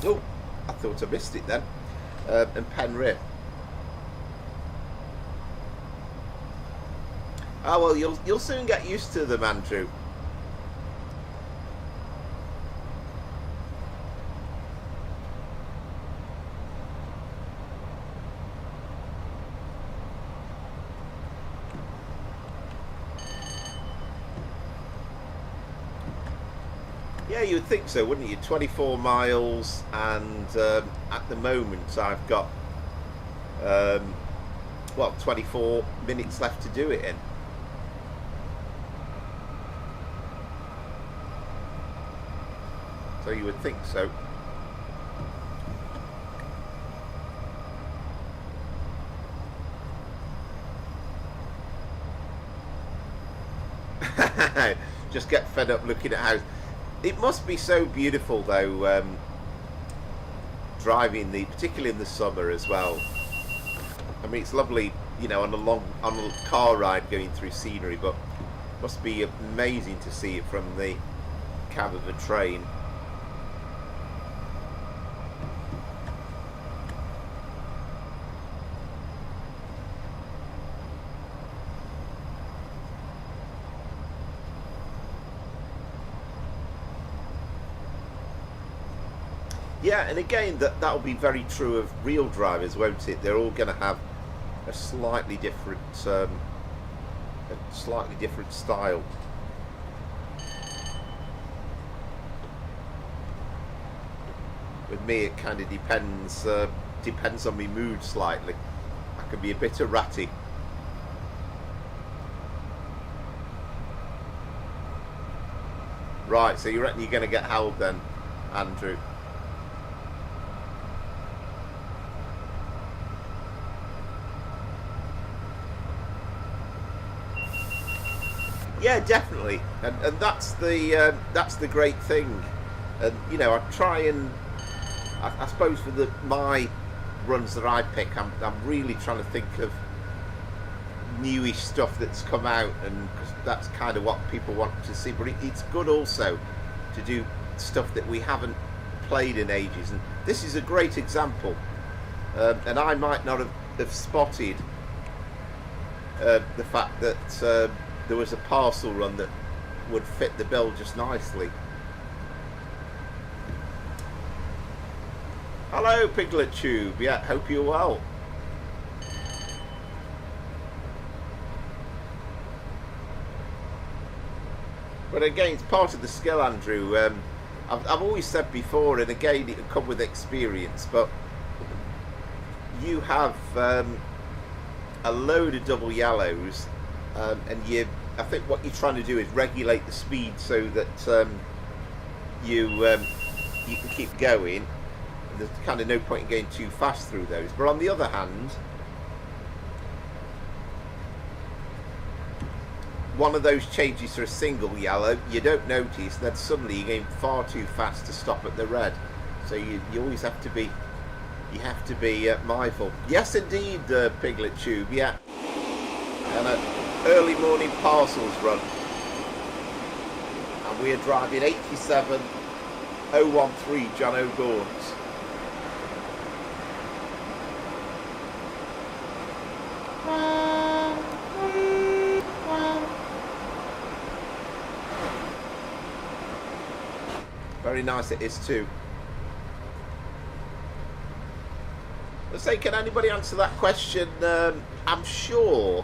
Speaker 1: Oh, I thought I missed it then. And Penrith. Oh well, you'll soon get used to them, Andrew. Yeah, you would think so, wouldn't you? 24 miles, and at the moment I've got, well, 24 minutes left to do it in. So you would think so. Just get fed up looking at how... It must be so beautiful though, driving particularly in the summer as well. I mean, it's lovely, you know, on a car ride going through scenery, but it must be amazing to see it from the cab of a train. Yeah, and again, that'll be very true of real drivers, won't it? They're all going to have a slightly different style. With me, it kind of depends on my mood slightly. I can be a bit erratic. Right, so you reckon you're going to get held then, Andrew? Yeah, definitely, and that's the great thing. And you know, I try and I suppose for my runs that I pick, I'm really trying to think of newish stuff that's come out, and cause that's kind of what people want to see. But it's good also to do stuff that we haven't played in ages, and this is a great example. And I might not have spotted the fact that there was a parcel run that would fit the bill just nicely. Hello, Piglet Tube. Yeah, hope you're well. But again, it's part of the skill, Andrew. I've always said before, and again, it will come with experience, but you have a load of double yellows, and I think what you're trying to do is regulate the speed so that you can keep going. There's kind of no point in going too fast through those. But on the other hand, one of those changes to a single yellow, you don't notice, then suddenly you're going far too fast to stop at the red. So you always have to be mindful. Yes, indeed, Piglet Tube. Yeah, and an early morning parcels run, and we are driving 87013 John O'Gaunt. Very nice it is too. Let's say, can anybody answer that question? I'm sure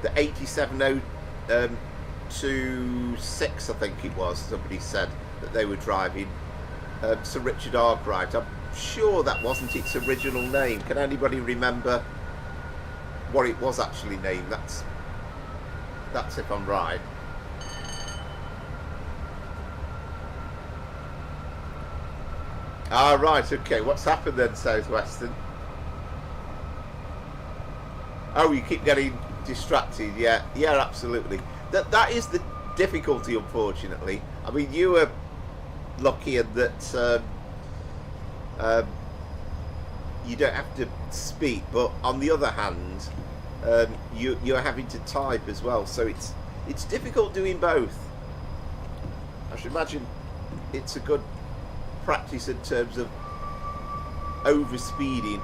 Speaker 1: the 8706, I think it was, somebody said that they were driving. Sir Richard Arkwright. I'm sure that wasn't its original name. Can anybody remember what it was actually named? That's if I'm right. Ah, right, okay. What's happened then, Southwestern? Oh, you keep getting distracted. Yeah, absolutely. That is the difficulty, unfortunately. I mean, you were lucky in that you don't have to speak, but on the other hand, you're having to type as well, so it's difficult doing both. I should imagine it's a good practice in terms of overspeeding.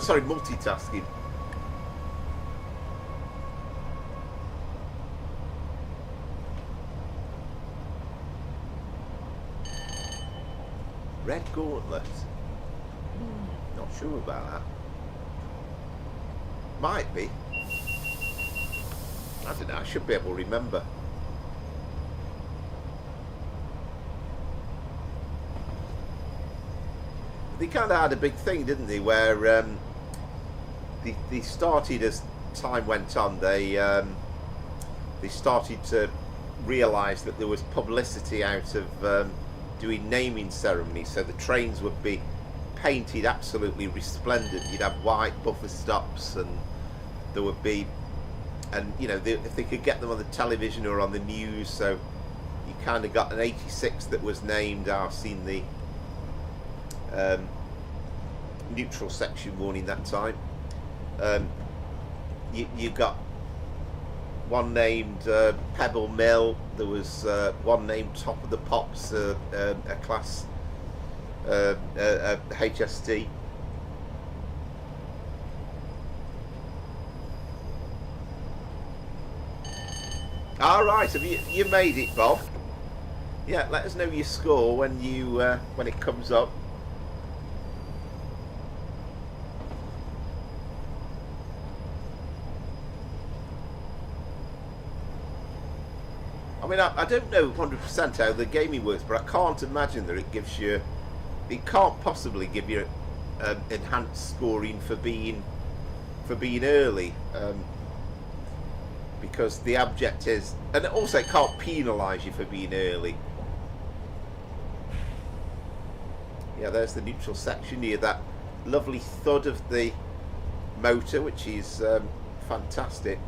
Speaker 1: Sorry, multitasking. Red Gauntlet. Not sure about that. Might be. I don't know. I should be able to remember. They kind of had a big thing, didn't they? Where they started, as time went on, they started to realise that there was publicity out of doing naming ceremonies, so the trains would be painted absolutely resplendent. You'd have white buffer stops, and there would be, and you know, if they could get them on the television or on the news, so you kind of got an 86 that was named. I've seen the neutral section warning that time. You got one named Pebble Mill. There was one named Top of the Pops, a class HST. All right, have you made it, Bob? Yeah, let us know your score when you when it comes up. I mean, I don't know 100% how the gaming works, but I can't imagine that it gives you. It can't possibly give you enhanced scoring for being early, because the object is, and also it can't penalise you for being early. Yeah, there's the neutral section. You hear that lovely thud of the motor, which is fantastic.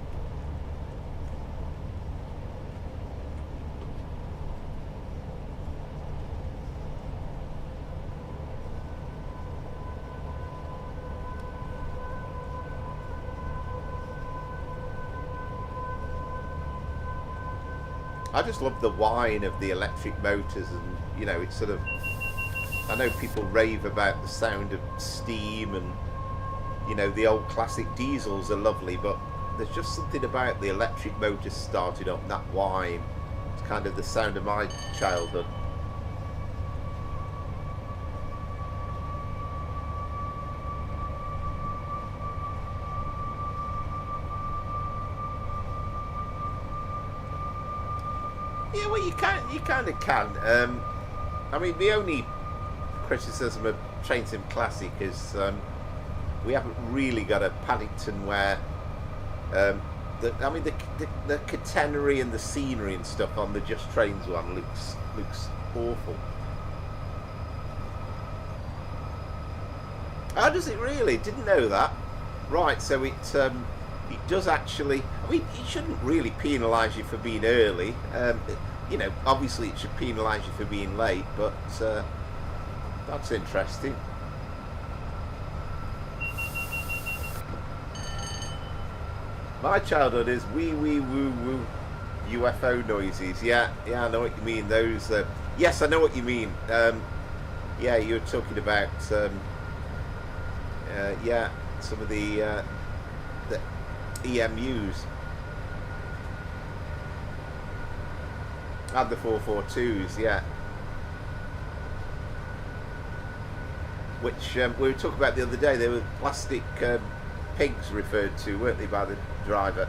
Speaker 1: I just love the whine of the electric motors, and you know, it's sort of, I know people rave about the sound of steam, and you know, the old classic diesels are lovely, but there's just something about the electric motors starting up, that whine. It's kind of the sound of my childhood. Yeah, well, you kind of can. I mean, the only criticism of Train Sim Classic is we haven't really got a Paddington where, I mean, the catenary and the scenery and stuff on the Just Trains one looks awful. How does it really? Didn't know that. Right, so it does actually. I mean, it shouldn't really penalise you for being early. You know, obviously it should penalise you for being late, but that's interesting. My childhood is wee wee woo woo UFO noises. Yeah, I know what you mean. Those. Yes, I know what you mean. Yeah, you were talking about. Yeah, some of the EMUs and the 442s. Yeah, which we were talking about the other day. They were plastic pigs referred to, weren't they, by the driver?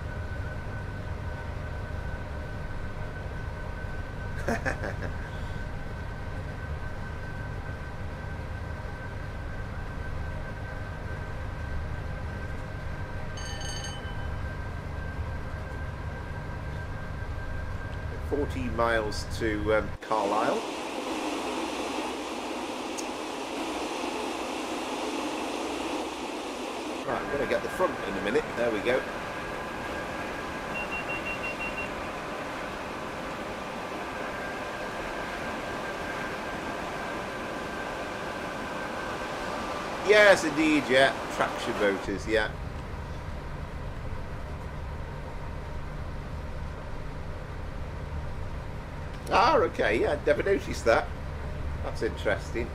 Speaker 1: $14 miles to Carlisle. Right, I'm going to get the front in a minute. There we go. Yes, indeed, yeah. Traction motors, yeah. Ah, okay, yeah, never noticed that. That's interesting.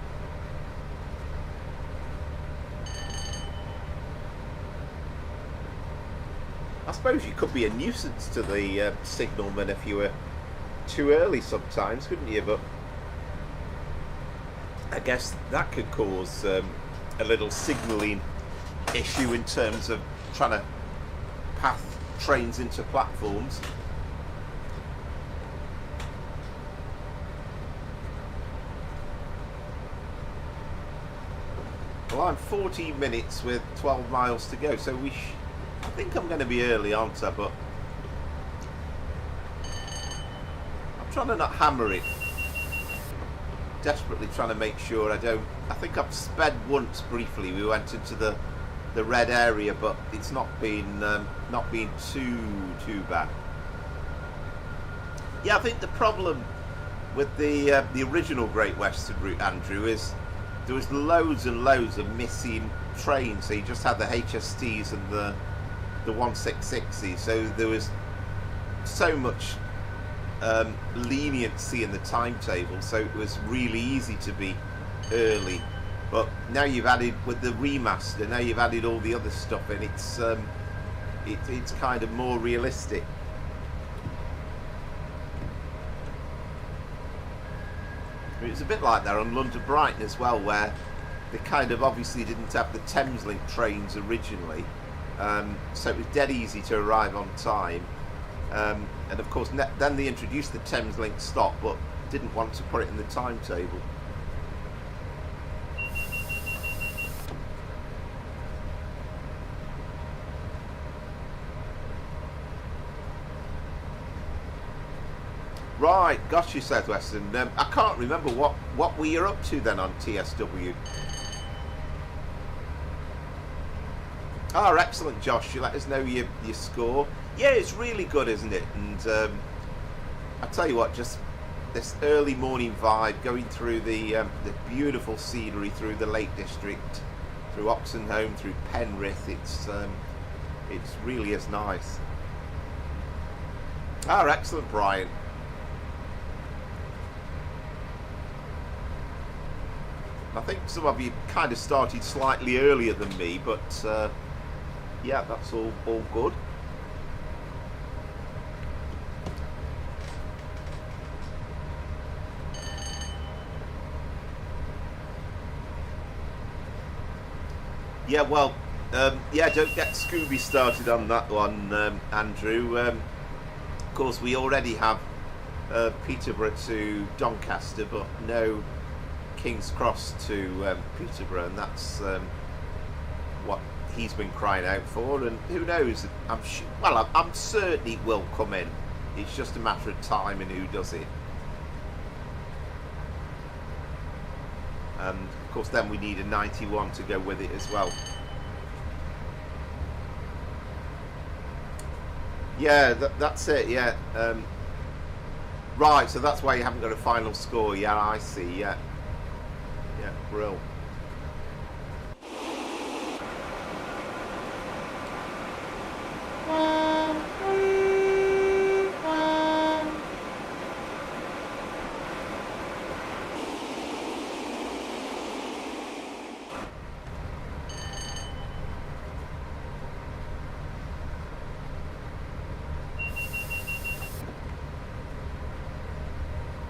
Speaker 1: I suppose you could be a nuisance to the signalman if you were too early sometimes, couldn't you? But I guess that could cause a little signalling issue in terms of trying to path trains into platforms. Well, I'm 14 minutes with 12 miles to go, so I think I'm going to be early, aren't I? But I'm trying to not hammer it. Desperately trying to make sure I don't. I think I've sped once briefly. We went into the red area, but it's not been too bad. Yeah, I think the problem with the original Great Western route, Andrew, is there was loads and loads of missing trains. So you just had the HSTs and the 166s. So there was so much leniency in the timetable. So it was really easy to be early. But now you've added, with the remaster, now you've added all the other stuff, and it's kind of more realistic. It's a bit like that on London Brighton as well, where they kind of obviously didn't have the Thameslink trains originally, so it was dead easy to arrive on time, and of course then they introduced the Thameslink stop, but didn't want to put it in the timetable. Right, got you, Southwestern. I can't remember what we are up to then on TSW. Oh, excellent, Josh. You let us know your score. Yeah, it's really good, isn't it? And I tell you what, just this early morning vibe, going through the beautiful scenery through the Lake District, through Oxenholme, through Penrith. It's really is nice. Oh, excellent, Brian. I think some of you kind of started slightly earlier than me, but yeah, that's all good. Yeah, well, yeah, don't get Scooby started on that one, Andrew. Of course, we already have Peterborough to Doncaster, but no King's Cross to Peterborough, and that's what he's been crying out for. And who knows? I'm certain it will come in. It's just a matter of time and who does it. And of course, then we need a 91 to go with it as well. Yeah, that's it. Yeah. Right. So that's why you haven't got a final score. Yeah, I see. Yeah. Yeah, brill.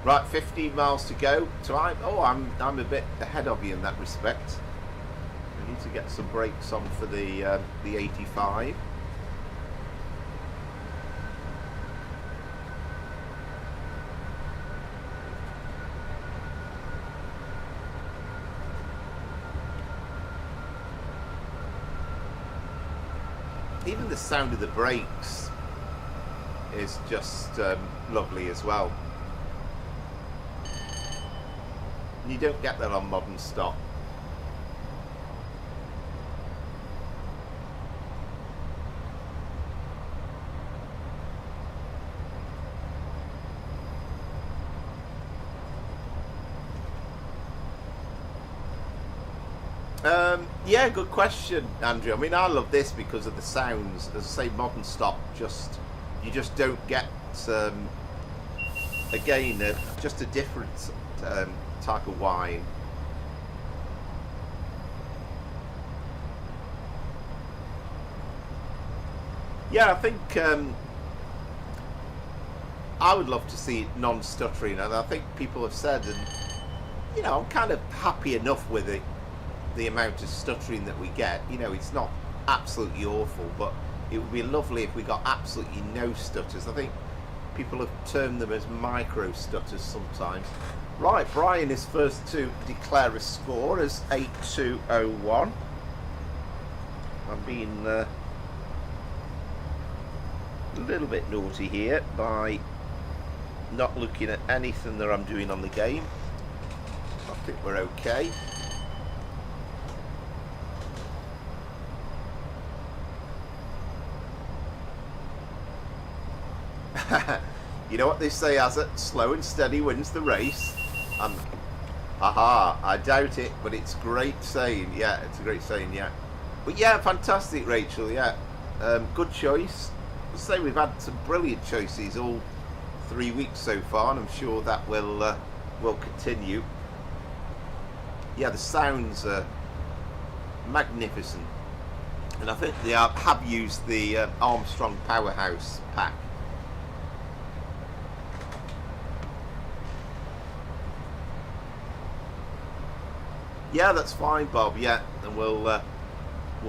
Speaker 1: Right, 15 miles to go. So I'm a bit ahead of you in that respect. Need to get some brakes on for the 85. Even the sound of the brakes is just lovely as well. You don't get that on modern stock. Yeah, good question, Andrew. I mean, I love this because of the sounds. As I say, modern stock, you just don't get again just a different type of wine. Yeah, I think I would love to see it non-stuttering, and I think people have said, and you know, I'm kind of happy enough with it. The amount of stuttering that we get, you know, it's not absolutely awful, but it would be lovely if we got absolutely no stutters. I think people have termed them as micro stutters sometimes. Right, Brian is first to declare a score as 8201. I'm being a little bit naughty here by not looking at anything that I'm doing on the game. I think we're okay. You know what they say, Azza? Slow and steady wins the race. Haha, I doubt it, but it's great saying. Yeah, it's a great saying, yeah. But yeah, fantastic, Rachel, yeah. Good choice. I'll say we've had some brilliant choices all 3 weeks so far, and I'm sure that will continue. Yeah, the sounds are magnificent. And I think they have used the Armstrong Powerhouse pack. Yeah, that's fine, Bob. Yeah, and we'll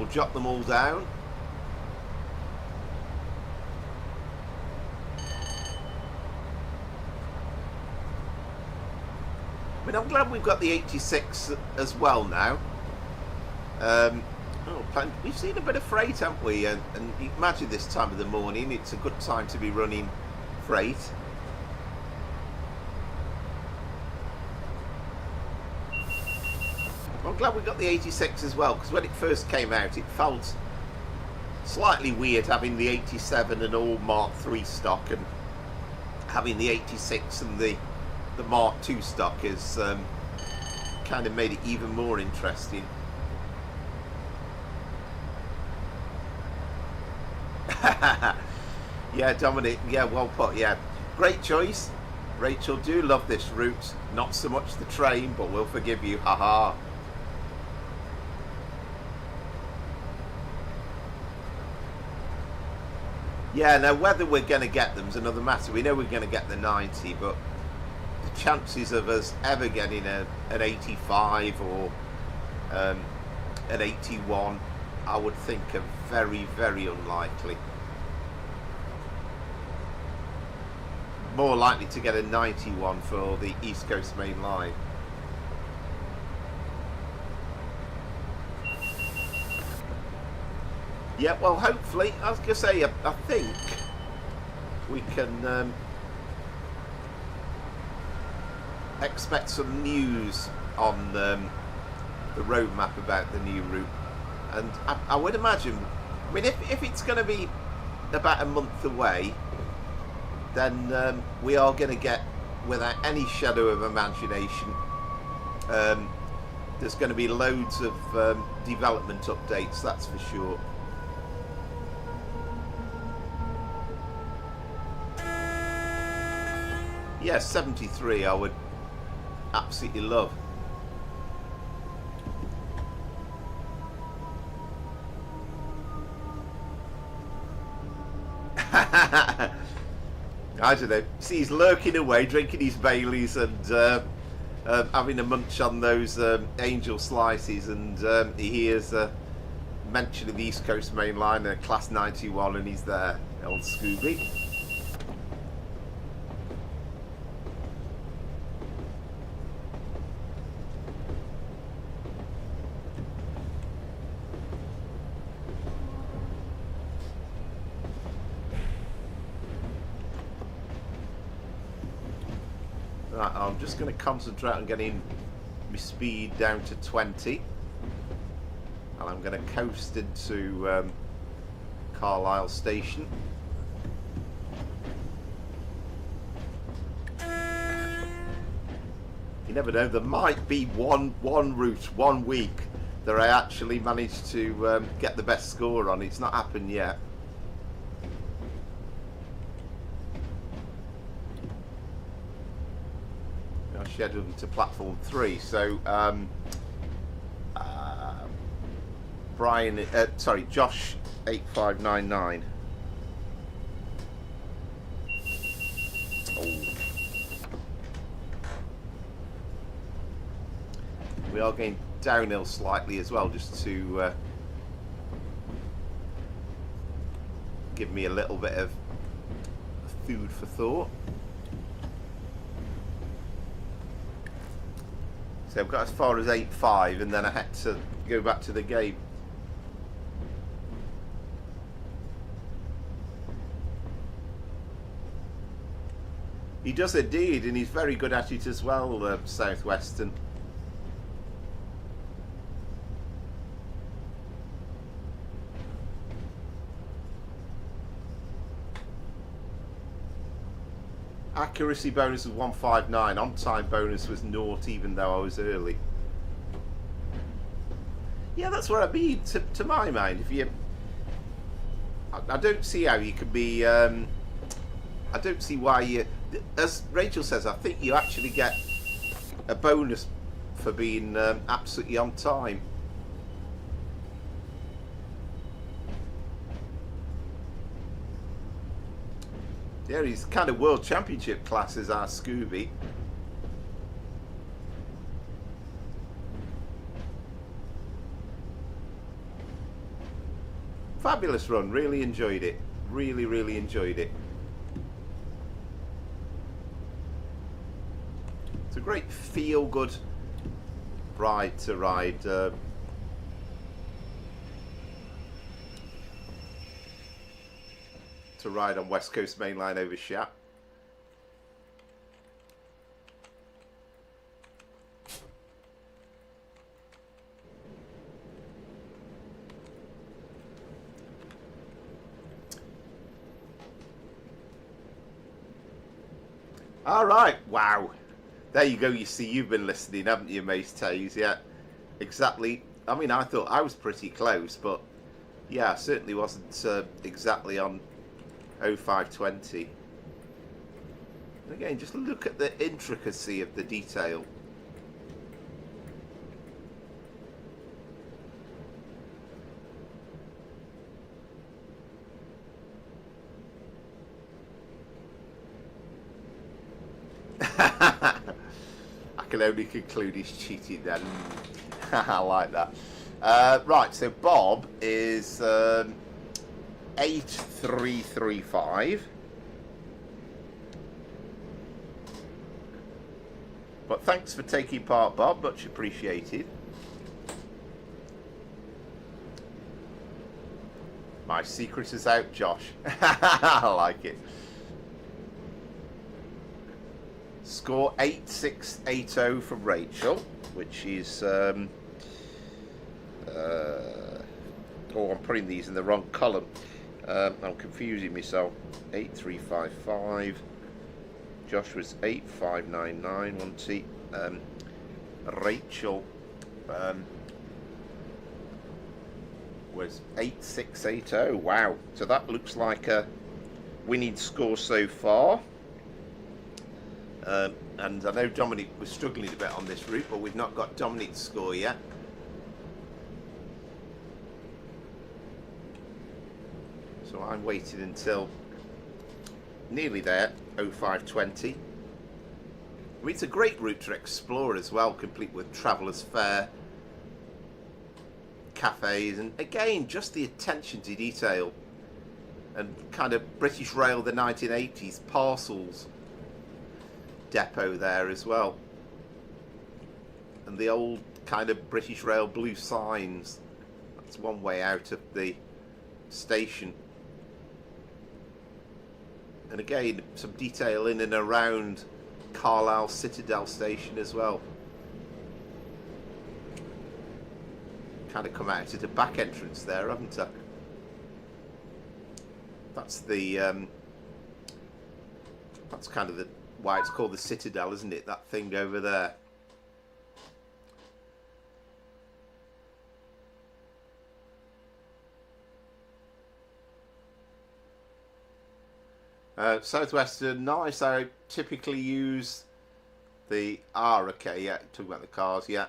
Speaker 1: jot them all down. I mean, I'm glad we've got the 86 as well now. We've seen a bit of freight, haven't we? And you can imagine this time of the morning, it's a good time to be running freight. I'm glad we got the 86 as well, because when it first came out it felt slightly weird having the 87 and all Mark III stock, and having the 86 and the Mark II stock is kind of made it even more interesting. Yeah, Dominic, yeah, well put, yeah. Great choice. Rachel, do love this route. Not so much the train, but we'll forgive you, haha. Yeah, now whether we're going to get them is another matter. We know we're going to get the 90, but the chances of us ever getting an 85 or an 81, I would think are very, very unlikely. More likely to get a 91 for the East Coast Main Line. Yeah, well, hopefully, I was going to say, I think we can expect some news on the roadmap about the new route. And I would imagine, I mean, if it's going to be about a month away, then we are going to get, without any shadow of imagination, there's going to be loads of development updates, that's for sure. Yeah, 73 I would absolutely love. I don't know. See, he's lurking away, drinking his Baileys and having a munch on those angel slices, and he hears mention of the East Coast Main Line and Class 91, and he's there, old Scooby. Right, I'm just going to concentrate on getting my speed down to 20, and I'm going to coast into Carlisle Station. You never know, there might be one route, 1 week, that I actually managed to get the best score on. It's not happened yet. Scheduled to platform 3, so Josh 8599. We are going downhill slightly as well, just to give me a little bit of food for thought. So I've got as far as 8.5, and then I had to go back to the game. He does indeed, and he's very good at it as well, Southwestern. Accuracy bonus was 159. On time bonus was 0, even though I was early. Yeah, that's what I mean. To my mind, if you, I don't see how you could be. I don't see why you. As Rachel says, I think you actually get a bonus for being absolutely on time. Yeah, he's kind of world championship class as our Scooby. Fabulous run, really enjoyed it. Really enjoyed it. It's a great feel-good ride to ride. To ride on West Coast Main Line over Shat. All right, wow. There you go. You see, you've been listening, haven't you, Mace Tays? Yeah, exactly. I mean, I thought I was pretty close, but yeah, I certainly wasn't exactly on 0520. And again, just look at the intricacy of the detail. I can only conclude he's cheating then. I like that. Right, so Bob is 8335. But thanks for taking part, Bob, much appreciated. My secret is out, Josh. I like it. Score 8680 from Rachel, which is oh, I'm putting these in the wrong column. I'm confusing myself. 8355. Josh was 8599, wasn't he? Rachel was 8680. Wow. So that looks like a winning score so far. And I know Dominic was struggling a bit on this route, but we've not got Dominic's score yet. So I'm waiting until nearly there, 0520. mean, it's a great route to explore as well, complete with Travellers Fair, cafes, and again, just the attention to detail. And kind of British Rail, the 1980s parcels depot there as well. And the old kind of British Rail blue signs. That's one way out of the station. And again, some detail in and around Carlisle Citadel station as well. Kind of come out at the back entrance there, haven't I? That's the that's kind of the why it's called the Citadel, isn't it? That thing over there. Southwestern, nice. I typically use the okay, yeah, talking about the cars, yeah.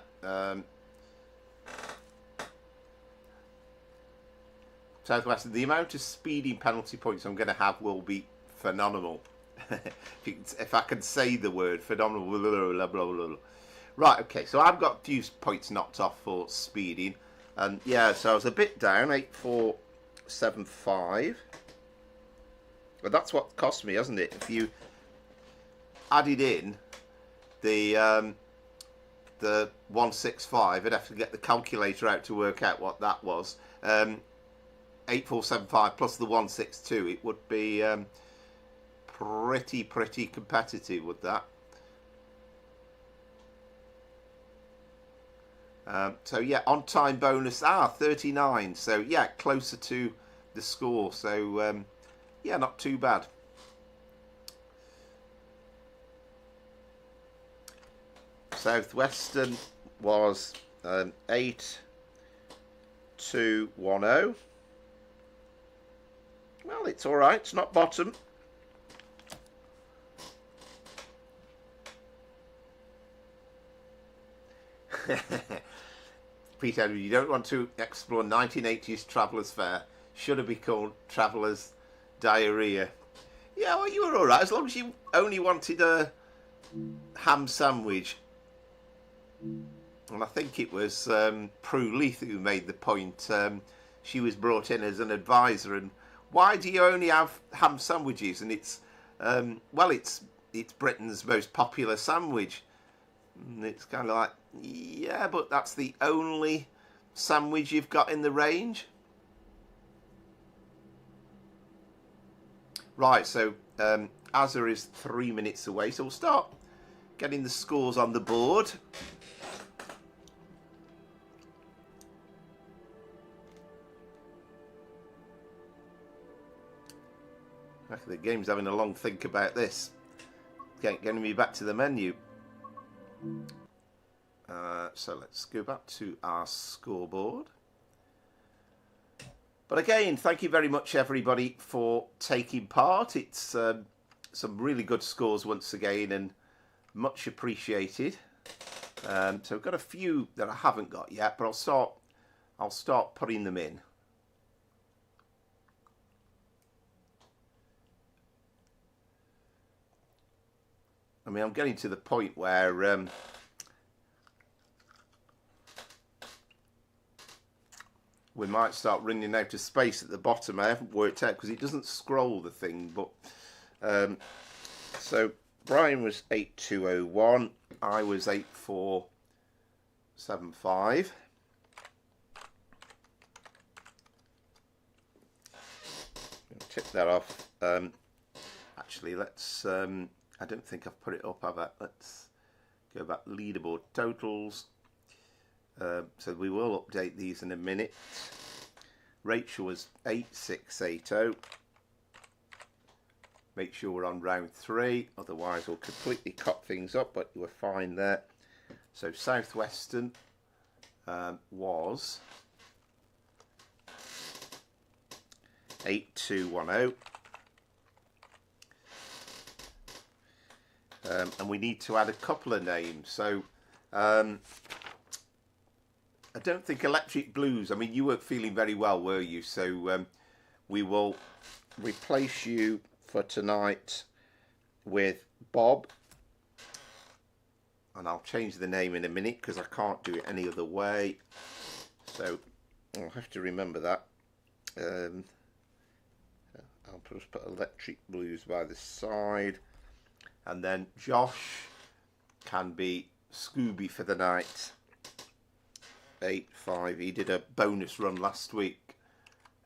Speaker 1: Southwestern, the amount of speeding penalty points I'm going to have will be phenomenal. If I can say the word phenomenal. Blah, blah, blah, blah. Right, okay, so I've got a few points knocked off for speeding. And yeah, so I was a bit down, 8475. But that's what cost me, hasn't it? If you added in the 165, I'd have to get the calculator out to work out what that was. 8475 plus the 162, it would be pretty competitive with that. So yeah, on time bonus 39, so yeah, closer to the score, so yeah, not too bad. Southwestern was 8210. Well, it's all right. It's not bottom. Peter, you don't want to explore 1980s Travellers Fair. Should have been called Travellers Diarrhea. Yeah, well, you were all right as long as you only wanted a ham sandwich. And I think it was Prue Leith who made the point. She was brought in as an advisor, and why do you only have ham sandwiches? And it's well, it's Britain's most popular sandwich. And it's kind of like, yeah, but that's the only sandwich you've got in the range. Right, so Azza is 3 minutes away, so we'll start getting the scores on the board. The game's having a long think about this. Getting me back to the menu. So let's go back to our scoreboard. But again, thank you very much, everybody, for taking part. It's some really good scores once again, and much appreciated. So I've got a few that I haven't got yet, but I'll start putting them in. I mean, I'm getting to the point where we might start running out of space at the bottom. I haven't worked out because it doesn't scroll the thing. But so Brian was 8201. I was 8475. Tick that off. Actually, let's. I don't think I've put it up, have I? Let's go back. Leaderboard totals. So we will update these in a minute. Rachel was 8680. Make sure we're on round 3, otherwise we'll completely cut things up, but you were fine there. So Southwestern was 8210. And we need to add a couple of names. So I don't think Electric Blues, I mean, you weren't feeling very well, were you? So we will replace you for tonight with Bob. and I'll change the name in a minute because I can't do it any other way. So I'll have to remember that. I'll just put Electric Blues by the side, and then Josh can be Scooby for the night. 8-5. He did a bonus run last week.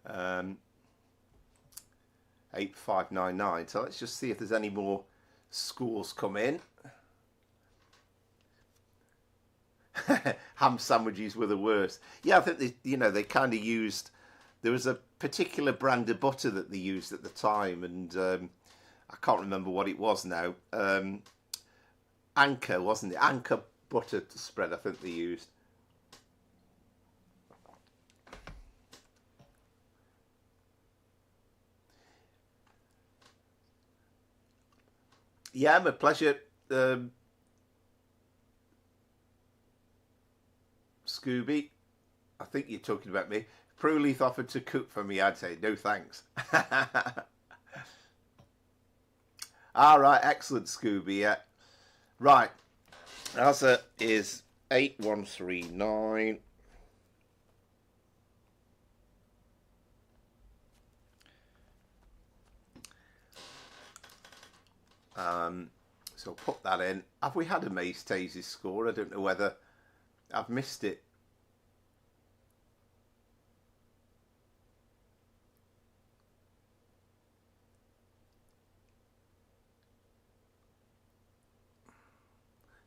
Speaker 1: 8599. So let's just see if there's any more scores come in. Ham sandwiches were the worst. Yeah, I think they kind of used. There was a particular brand of butter that they used at the time, and I can't remember what it was now. Anchor, wasn't it? Anchor butter spread, I think they used. Yeah, my pleasure. Scooby, I think you're talking about me. Prewleith offered to cook for me. I'd say no thanks. All right, excellent, Scooby. Yeah, right. Answer is 8139. So put that in. Have we had a Maze Tazy score? I don't know whether I've missed it.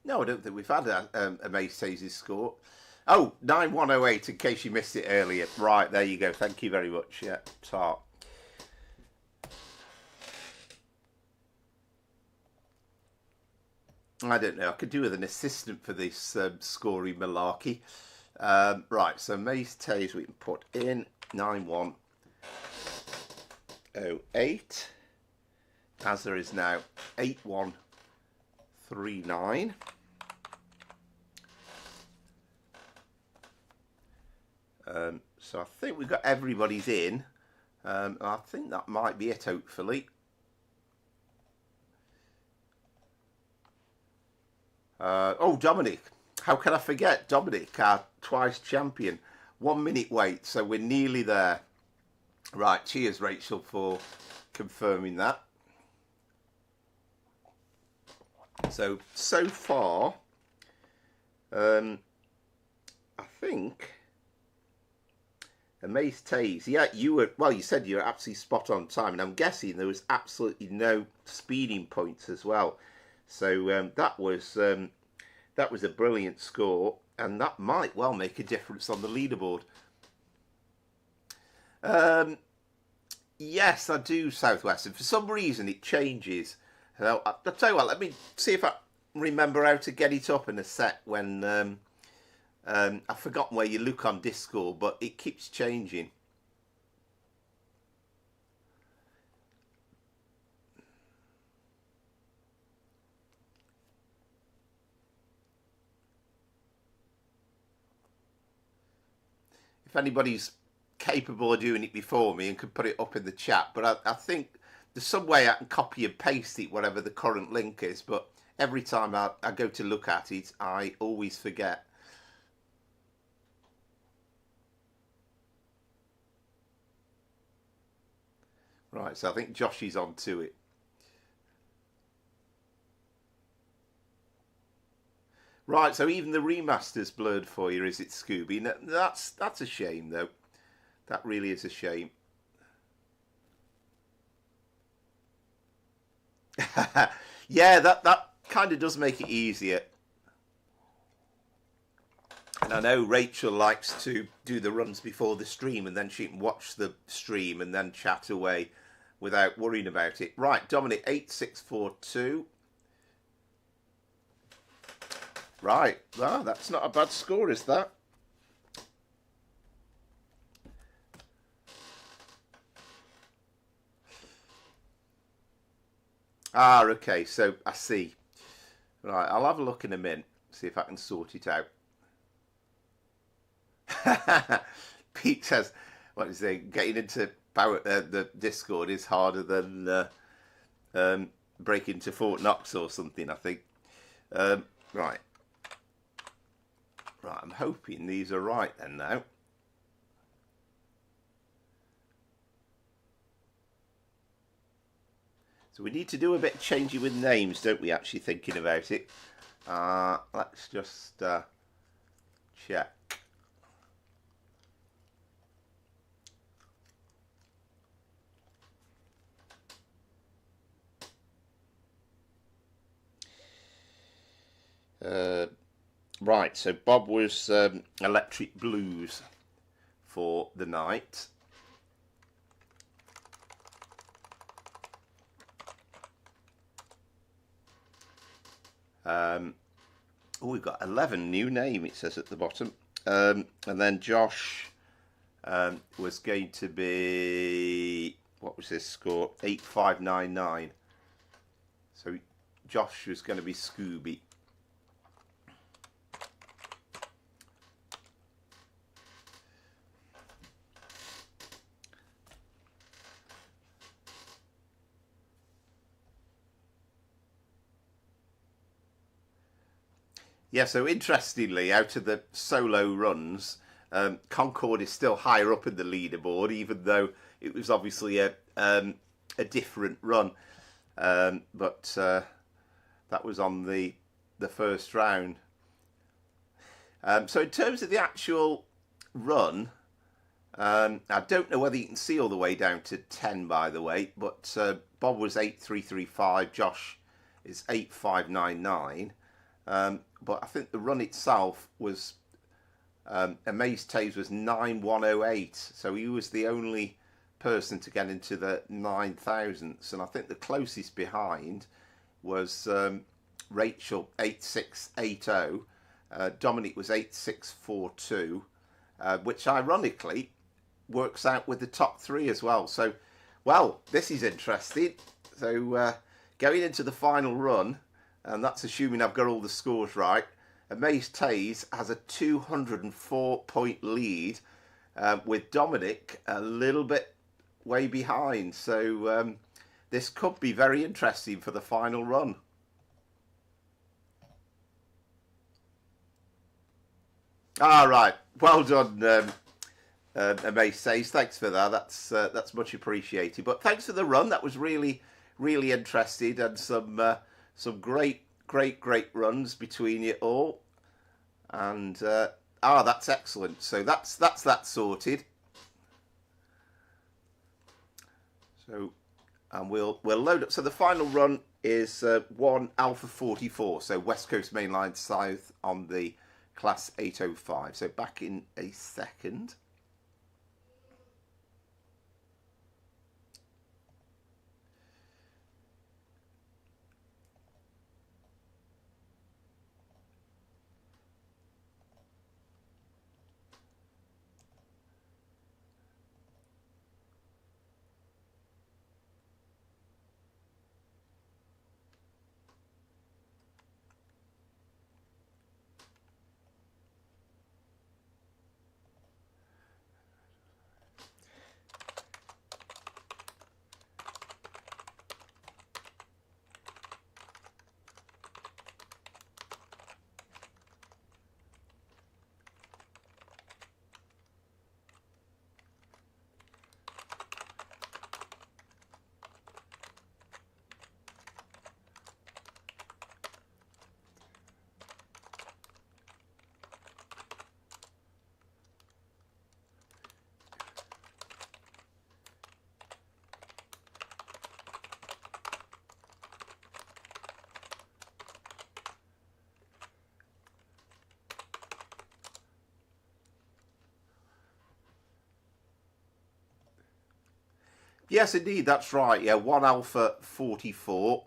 Speaker 1: No, I don't think we've had a Maze Tazy score. Oh, 9108 in case you missed it earlier. Right, there you go. Thank you very much. Yeah, tart. I don't know. I could do with an assistant for this scoring malarkey. Right, so Maze Taze we can put in 9108. As there is now 8139. So I think we've got everybody's in. I think that might be it, hopefully. Oh, Dominic. How can I forget? Dominic, our twice champion. 1 minute wait, so we're nearly there. Right, cheers, Rachel, for confirming that. So far, I think a Maze Taze. Yeah, you said you were absolutely spot on time, and I'm guessing there was absolutely no speeding points as well. So that was a brilliant score, and that might well make a difference on the leaderboard. Yes, I do, Southwest, and for some reason it changes. So I'll tell you what, let me see if I remember how to get it up in a sec when I've forgotten where you look on Discord, but it keeps changing. If anybody's capable of doing it before me and could put it up in the chat, but I think there's some way I can copy and paste it, whatever the current link is, but every time I go to look at it, I always forget. Right, so I think Josh is on to it. Right, so even the remaster's blurred for you, is it, Scooby? No, that's a shame, though. That really is a shame. Yeah, that kind of does make it easier. And I know Rachel likes to do the runs before the stream, and then she can watch the stream and then chat away without worrying about it. Right, Dominic, 8642. Right, well, that's not a bad score, is that? Ah, okay, so I see. Right, I'll have a look in a minute, see if I can sort it out. Pete says, what is it, getting into the Discord is harder than breaking into Fort Knox or something, I think. Right, Right, I'm hoping these are right then now. So we need to do a bit of changing with names, don't we, actually thinking about it. Let's just check. Right, so Bob was Electric Blues for the night. Oh, we've got 11 new name, it says at the bottom. And then Josh was going to be, what was his score? 8599. So Josh was going to be Scooby. Yeah, so interestingly, out of the solo runs, Concord is still higher up in the leaderboard, even though it was obviously a different run. But that was on the first round. So in terms of the actual run, I don't know whether you can see all the way down to 10, by the way, but Bob was 8335, Josh is 8599. But I think the run itself was, Amaze Taves was 9108, so he was the only person to get into the 9,000s, and I think the closest behind was Rachel 8680, Dominic was 8642, which ironically works out with the top three as well. So, well, this is interesting. So going into the final run, and that's assuming I've got all the scores right, Amaze Taze has a 204-point lead, with Dominic a little bit way behind. So this could be very interesting for the final run. All right, well done, Amaze Taze. Thanks for that. That's much appreciated. But thanks for the run. That was really interesting, and some great runs between you all, and that's excellent. So that's that sorted. So, and we'll load up. So the final run is 1 Alpha 44. So West Coast Main Line South on the Class 805. So back in a second. Yes, indeed, that's right. Yeah, 1 Alpha 44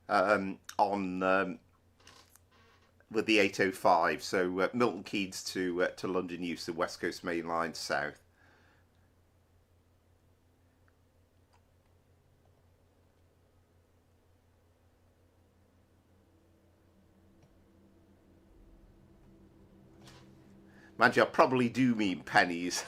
Speaker 1: on with the 805. So Milton Keynes to London Euston, West Coast Main Line South. Mind you, I probably do mean pennies.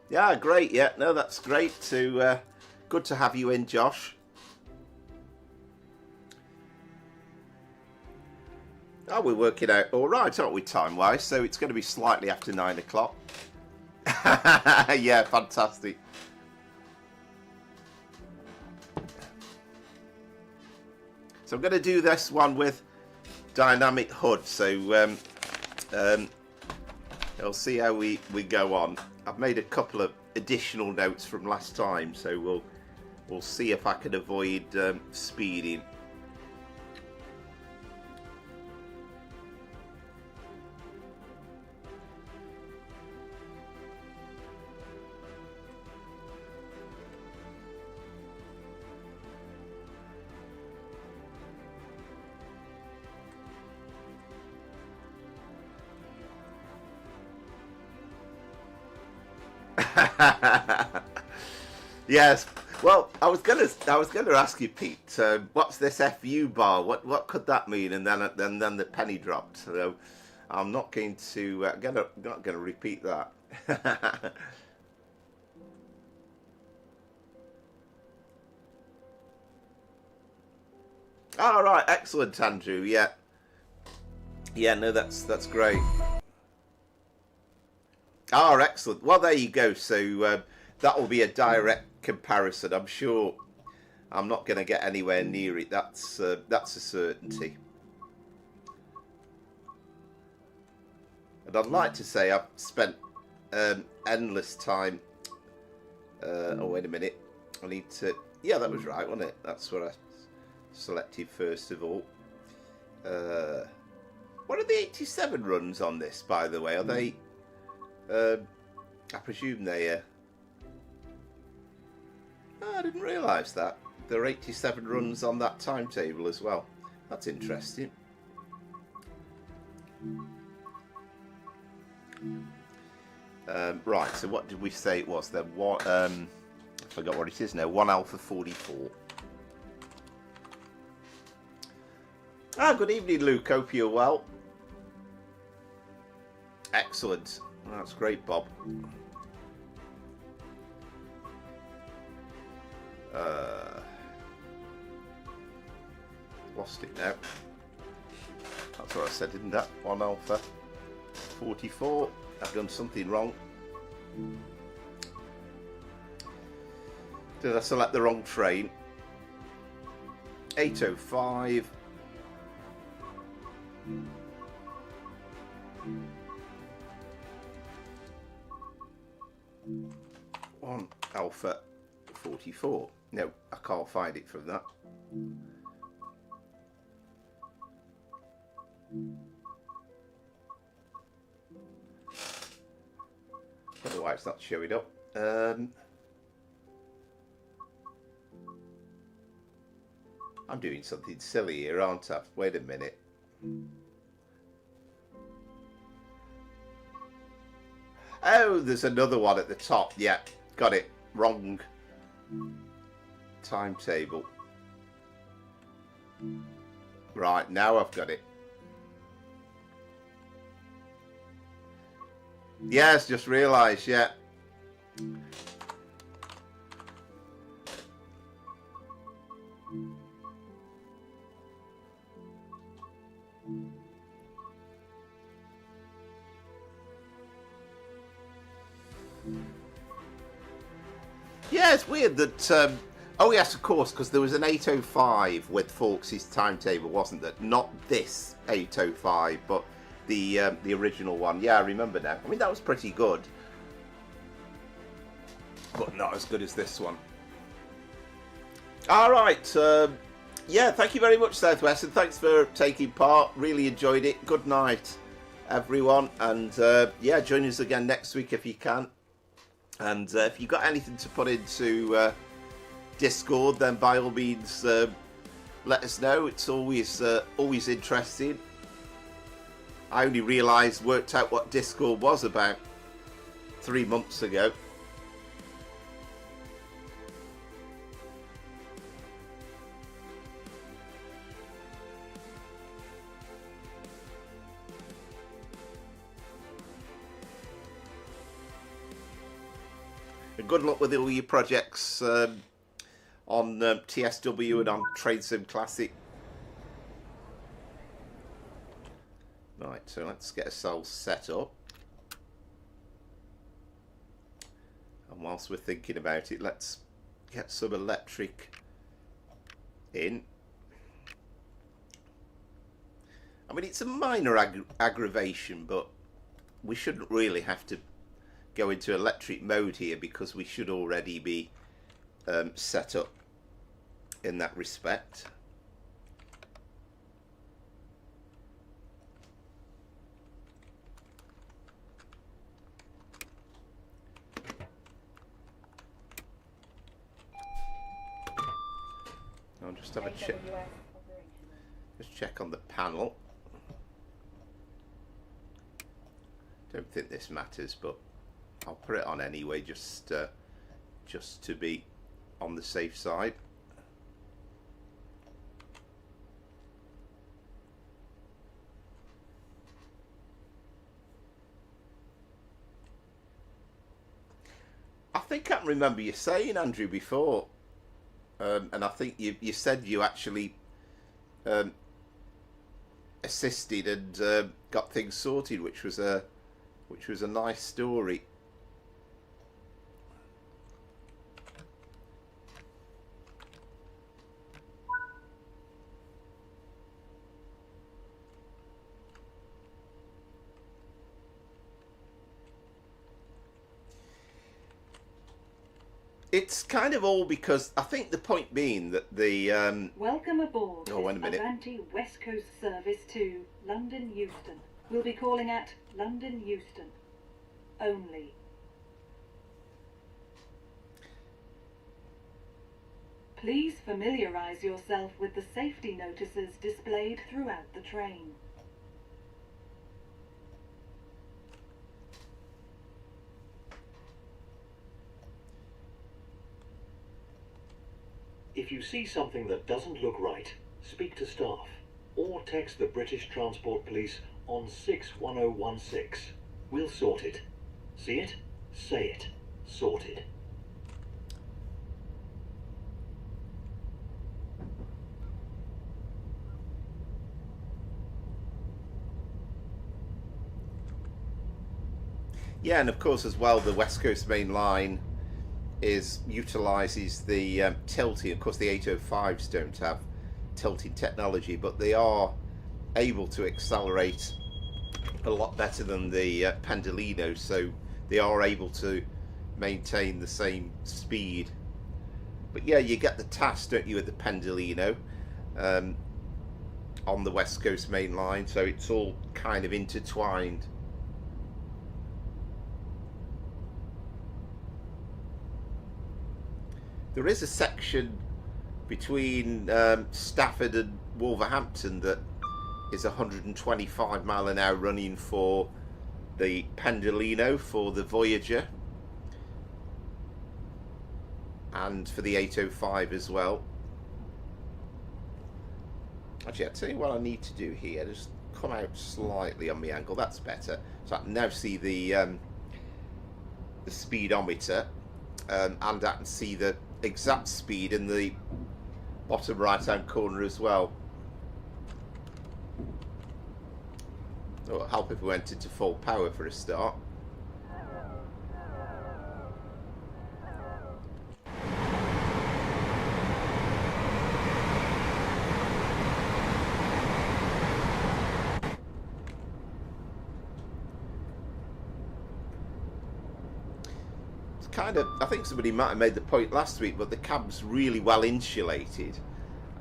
Speaker 1: Yeah, great. Yeah, no, that's great. Good to have you in, Josh. Oh, we're working out all right, aren't we, time-wise? So it's going to be slightly after 9 o'clock. Yeah, fantastic. So I'm going to do this one with dynamic HUD. So I'll see how we go on. I've made a couple of additional notes from last time, so we'll see if I can avoid speeding. Yes. Well, I was gonna ask you, Pete. What's this FU bar? What could that mean? And then the penny dropped. So I'm not going to not gonna repeat that. All right, excellent, Andrew. Yeah. Yeah. No, that's great. Oh, excellent. Well, there you go. So that will be a direct comparison. I'm sure I'm not going to get anywhere near it. That's a certainty. And I'd like to say I've spent endless time. Oh, wait a minute. I need to. Yeah, that was right, wasn't it? That's what I selected first of all. What are the 87 runs on this, by the way? Are they? I presume they. Oh, I didn't realise that. There are 87 runs on that timetable as well. That's interesting. Right, so what did we say it was then? What, I forgot what it is now. 1 Alpha 44. Ah, good evening, Luke. Hope you're well. Excellent. That's great, Bob. Lost it now. That's what I said, didn't that? 1 Alpha 44. I've done something wrong. Did I select the wrong train? 805. On Alpha 44. No, I can't find it from that. I don't know why it's not showing up. I'm doing something silly here, aren't I? Wait a minute. Oh, there's another one at the top. Yeah, got it. Wrong timetable. Right, now I've got it. Yes, just realised, yeah. Yeah, it's weird that... oh, yes, of course, because there was an 805 with Fawkes' timetable, wasn't there? Not this 805, but the original one. Yeah, I remember now. I mean, that was pretty good. But not as good as this one. All right. Yeah, thank you very much, Southwest, and thanks for taking part. Really enjoyed it. Good night, everyone. And, yeah, join us again next week if you can. And if you've got anything to put into Discord, then by all means let us know. It's always interesting. I only worked out what Discord was about 3 months ago. good luck with all your projects on TSW and on Train Sim Classic. Right, so let's get ourselves set up. And whilst we're thinking about it, let's get some electric in. I mean, it's a minor aggravation, but we shouldn't really have to go into electric mode here because we should already be set up in that respect. I'll just have a check. Just check on the panel. Don't think this matters, but I'll put it on anyway, just to be on the safe side. I think I can remember you saying, Andrew, before, and I think you said you actually assisted and got things sorted, which was a nice story. It's kind of all because I think the point being that the
Speaker 3: Welcome aboard.
Speaker 1: Oh, wait a minute.
Speaker 3: Avanti West Coast Service to London Euston. We'll be calling at London Euston only. Please familiarise yourself with the safety notices displayed throughout the train.
Speaker 4: If you see something that doesn't look right, speak to staff or text the British Transport Police on 61016. We'll sort it. See it? Say it. Sorted.
Speaker 1: Yeah, and of course as well the West Coast Main Line utilises the tilting. Of course the 805s don't have tilting technology, but they are able to accelerate a lot better than the Pendolino, so they are able to maintain the same speed. But yeah, you get the task, don't you, with the Pendolino on the West Coast Main Line, so it's all kind of intertwined. There is a section between Stafford and Wolverhampton that is 125 mile an hour running for the Pendolino, for the Voyager, and for the 805 as well. Actually, I'll tell you what I need to do here. Just come out slightly on the angle. That's better. So I can now see the speedometer, and I can see the exact speed in the bottom right hand corner as well. Oh, it'll help if we went into full power for a start. Kind of, I think somebody might have made the point last week, but the cab's really well insulated,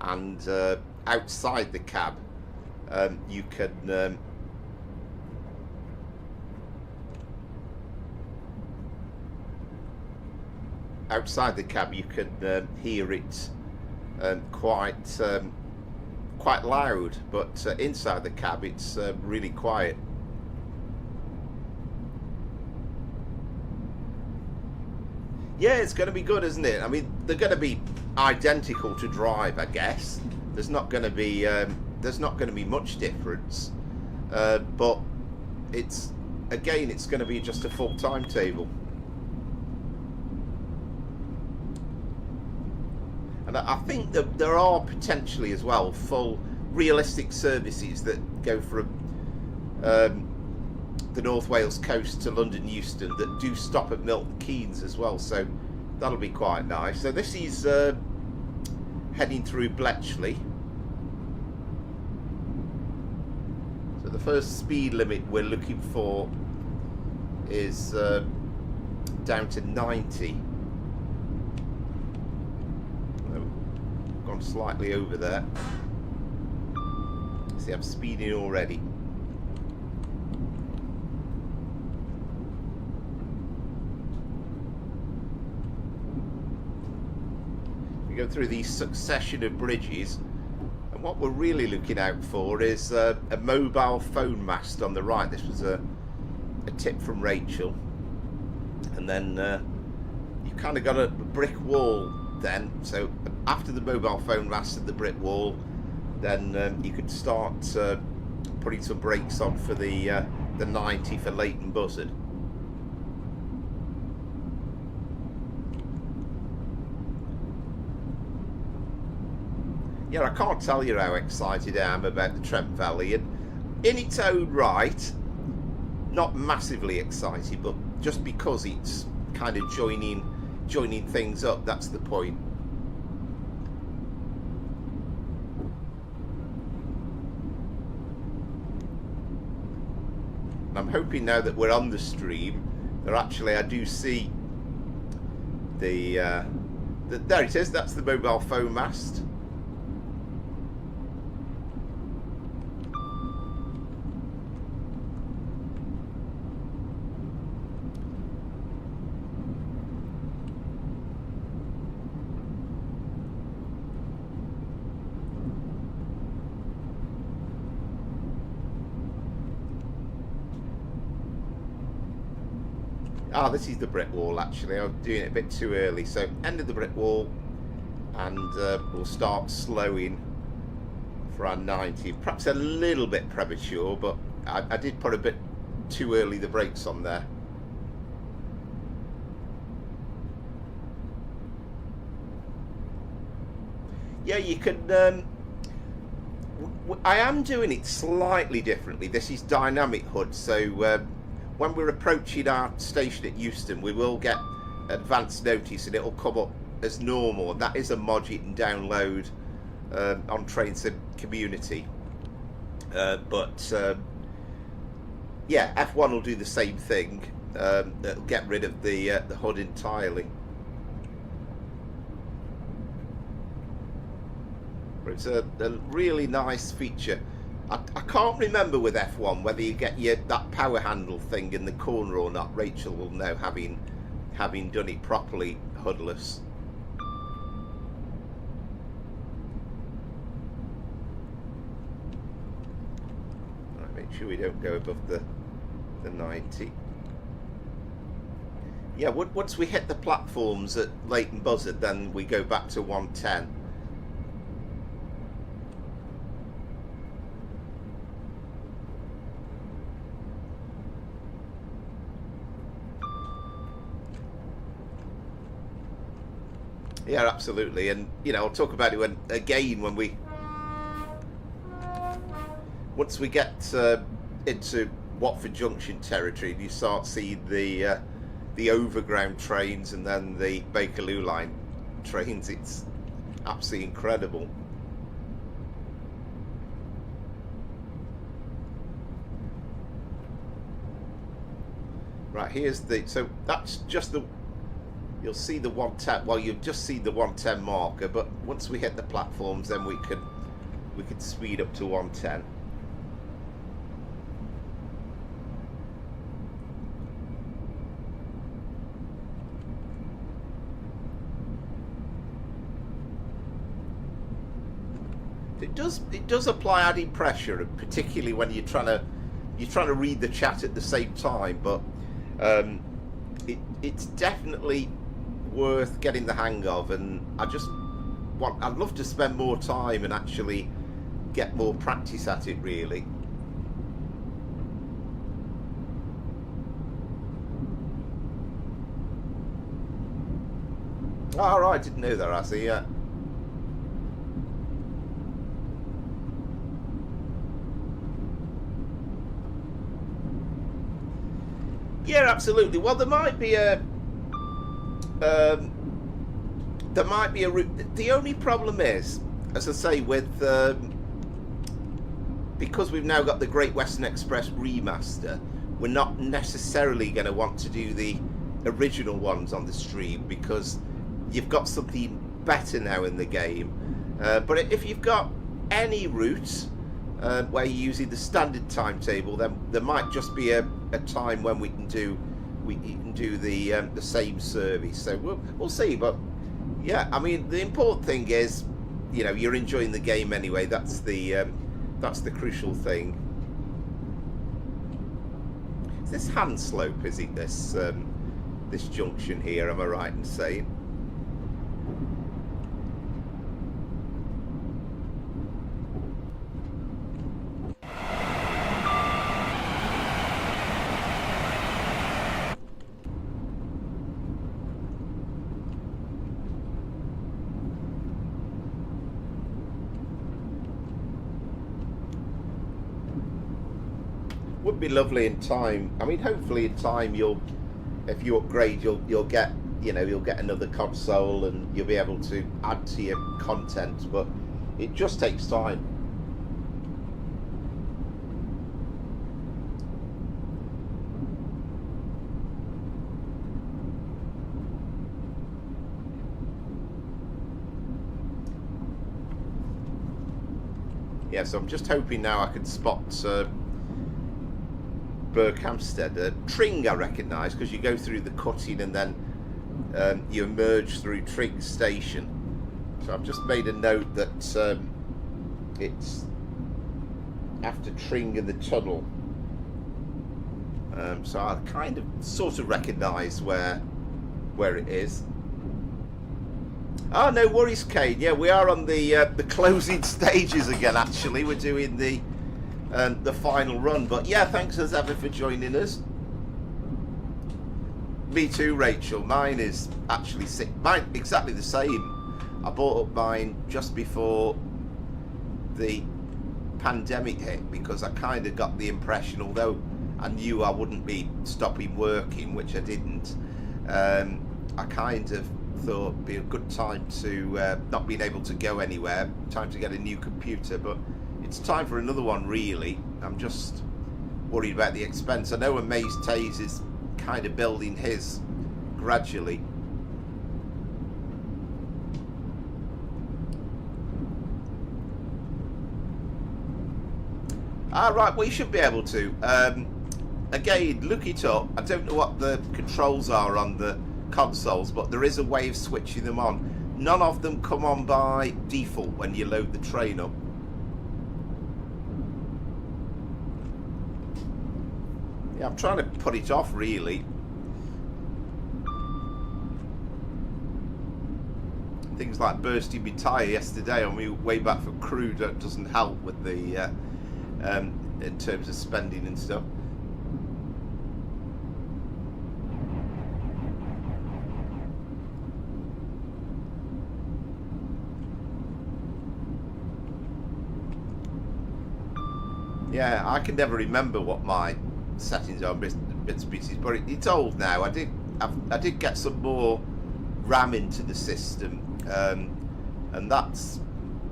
Speaker 1: and outside the cab you can hear it quite loud, but inside the cab it's really quiet. Yeah, it's going to be good, isn't it? I mean, they're going to be identical to drive, I guess. There's not going to be much difference, but it's going to be just a full timetable. And I think that there are potentially as well full realistic services that go from the North Wales coast to London Euston that do stop at Milton Keynes as well, so that'll be quite nice. So this is heading through Bletchley. So the first speed limit we're looking for is down to 90. Gone slightly over there. See, I'm speeding already. We go through these succession of bridges, and what we're really looking out for is a mobile phone mast on the right. This was a tip from Rachel. And then you've kind of got a brick wall then, so after the mobile phone mast and the brick wall, then you could start putting some brakes on for the 90 for Leighton Buzzard. Yeah, I can't tell you how excited I am about the Trent Valley, and in its own right, not massively excited, but just because it's kind of joining things up, that's the point. And I'm hoping now that we're on the stream that actually I do see there it is, that's the mobile phone mast. Ah, this is the brick wall actually. I was doing it a bit too early. So end of the brick wall, and we'll start slowing for our 90. Perhaps a little bit premature, but I did put a bit too early the brakes on there. Yeah, you can. I am doing it slightly differently. This is dynamic HUD, so when we're approaching our station at Euston, we will get advance notice and it'll come up as normal. That is a mod you can download on Train Sim Community. Yeah, F1 will do the same thing. It'll get rid of the HUD entirely. But it's a really nice feature. I can't remember with F1 whether you get that power handle thing in the corner or not. Rachel will know, having done it properly HUDless. Right, make sure we don't go above the 90. Yeah, once we hit the platforms at Leighton Buzzard, then we go back to 110. Yeah, absolutely, and you know, I'll talk about it once we get into Watford Junction territory, and you start seeing the overground trains and then the Bakerloo line trains. It's absolutely incredible. Right, here's so that's just you'll see the 110, well, you've just seen the 110 marker, but once we hit the platforms, then we could speed up to 110. It does apply added pressure, particularly when you're trying to read the chat at the same time, but it's definitely worth getting the hang of, and I'd love to spend more time and actually get more practice at it, really. All right, didn't know that, Razzie. Yeah. Yeah, absolutely. Well, there might be a route. The only problem is, as I say, with because we've now got the Great Western Express remaster, we're not necessarily going to want to do the original ones on the stream because you've got something better now in the game. But if you've got any route where you're using the standard timetable, then there might just be a time when we can do the same service. So we'll see. But yeah, I mean, the important thing is, you know, you're enjoying the game anyway. That's the crucial thing. Is this hand slope? Is it this this junction here? Am I right in saying? Would be lovely in time. I mean, hopefully in time if you upgrade, you'll get, you know, you'll get another console and you'll be able to add to your content. But it just takes time. Yeah, so I'm just hoping now I can spot Berkhamsted. Tring I recognise because you go through the cutting and then you emerge through Tring Station. So I've just made a note that it's after Tring and the tunnel. So I kind of sort of recognise where it is. Oh, no worries, Kane. Yeah, we are on the closing stages again. Actually, we're doing the final run. But yeah, thanks as ever for joining us. Me too, Rachel. Mine is actually mine exactly the same. I bought up mine just before the pandemic hit because I kind of got the impression, although I knew I wouldn't be stopping working, which I didn't, I kind of thought it'd be a good time to not being able to go anywhere, time to get a new computer. But it's time for another one, really. I'm just worried about the expense. I know Amaze Taze is kind of building his gradually. Right, we should be able to. Again, look it up. I don't know what the controls are on the consoles, but there is a way of switching them on. None of them come on by default when you load the train up. Yeah, I'm trying to put it off, really. Things like bursting my tyre yesterday on my way back from crew doesn't help with the in terms of spending and stuff. Yeah, I can never remember what my settings are, bits and pieces, but it's old now. I did get some more RAM into the system, and that's,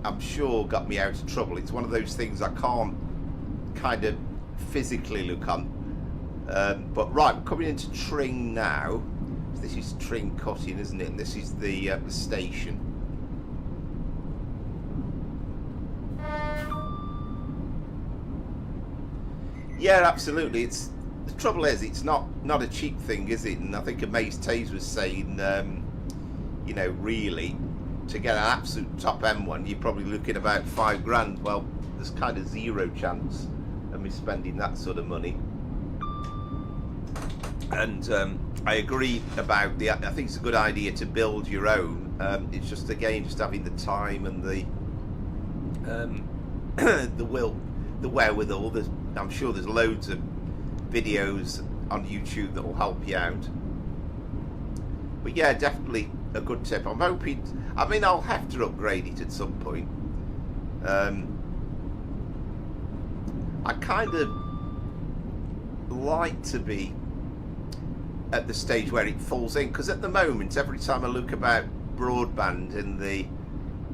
Speaker 1: I'm sure, got me out of trouble. It's one of those things I can't kind of physically look on. But right, we're coming into Tring now. This is Tring Cutting, isn't it? And this is the station. Yeah, absolutely. It's the trouble is it's not a cheap thing, is it? And I think Amaze Taze was saying, you know, really, to get an absolute top end one, you're probably looking about £5 grand. Well, there's kind of zero chance of me spending that sort of money. And I agree about the. I think it's a good idea to build your own. It's just, again, just having the time and the the will, the wherewithal. I'm sure there's loads of videos on YouTube that will help you out. But yeah, definitely a good tip. I'm hoping, I mean, I'll have to upgrade it at some point. I kind of like to be at the stage where it falls in, because at the moment, every time I look about broadband in the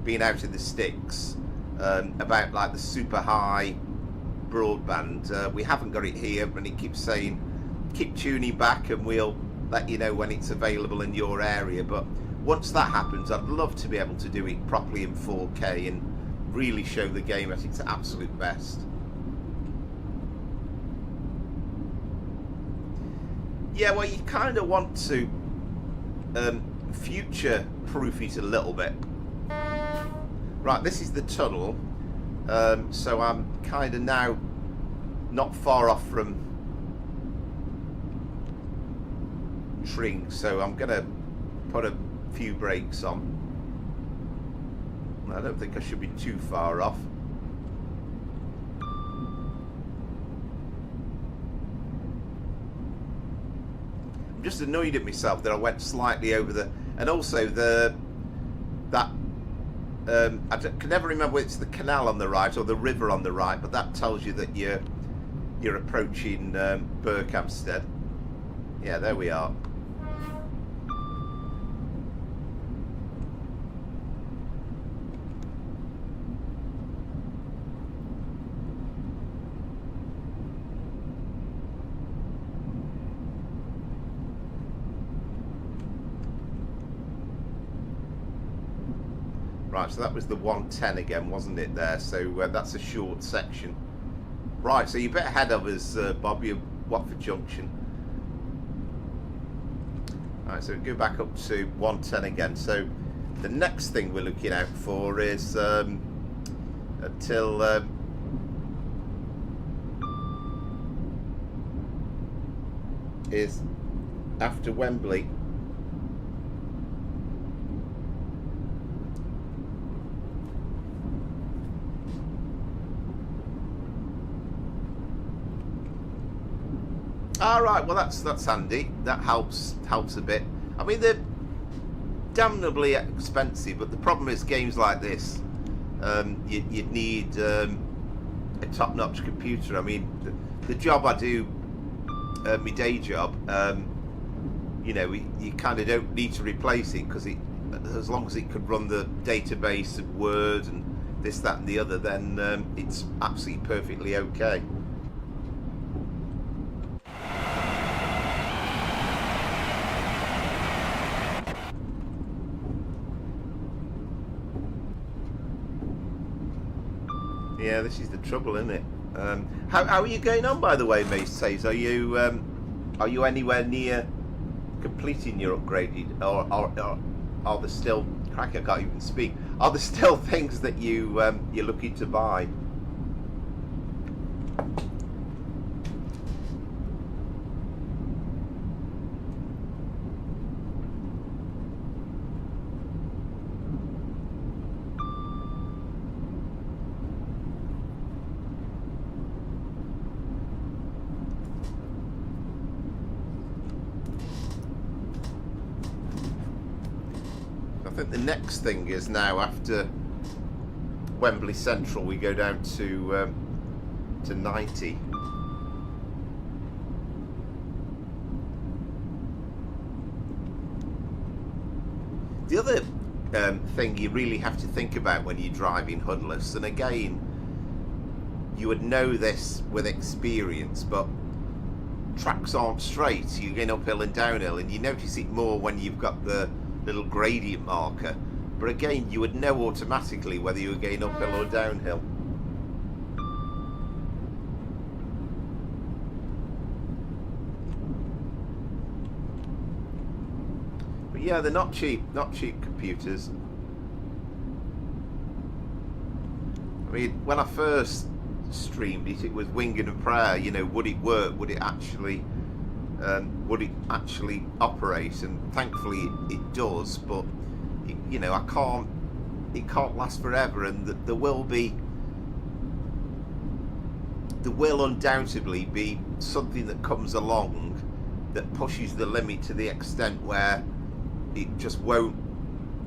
Speaker 1: being out in the sticks, about like the super high broadband, we haven't got it here, and it keeps saying keep tuning back and we'll let you know when it's available in your area. But once that happens, I'd love to be able to do it properly in 4K and really show the game at its absolute best. Yeah, well, you kind of want to future-proof it a little bit. Right, this is the tunnel, so I'm kind of now not far off from Tring, so I'm going to put a few brakes on. I don't think I should be too far off. I'm just annoyed at myself that I went slightly over the, and also that I can never remember whether it's the canal on the right or the river on the right, but that tells you that you're approaching Berkhamsted. Yeah, there we are. Right, so that was the 110 again, wasn't it there? So that's a short section. Right, so you're a bit ahead of us, Bob, you're Watford Junction. Right, so we go back up to 110 again. So the next thing we're looking out for is until is after Wembley. All right, well that's handy. That helps a bit. I mean, they're damnably expensive, but the problem is games like this, you'd need a top-notch computer. I mean, the job I do, my day job, you know, you kind of don't need to replace it, because as long as it could run the database of Word and this, that, and the other, then it's absolutely perfectly okay. Yeah, this is the trouble, isn't it? How are you going on, by the way, Mace says? Are you anywhere near completing your upgraded, or are there still? Crack, I can't even speak. Are there still things that you're looking to buy? I think the next thing is now, after Wembley Central, we go down to 90. The other thing you really have to think about when you're driving hoodless, and again, you would know this with experience, but tracks aren't straight. You're going uphill and downhill, and you notice it more when you've got the little gradient marker, but again, you would know automatically whether you were going uphill or downhill. But yeah, they're not cheap computers. I mean, when I first streamed it, it was winging a prayer, you know, would it work, would it actually operate? And thankfully it does, but you know, it can't last forever, and there will undoubtedly be something that comes along that pushes the limit to the extent where it just won't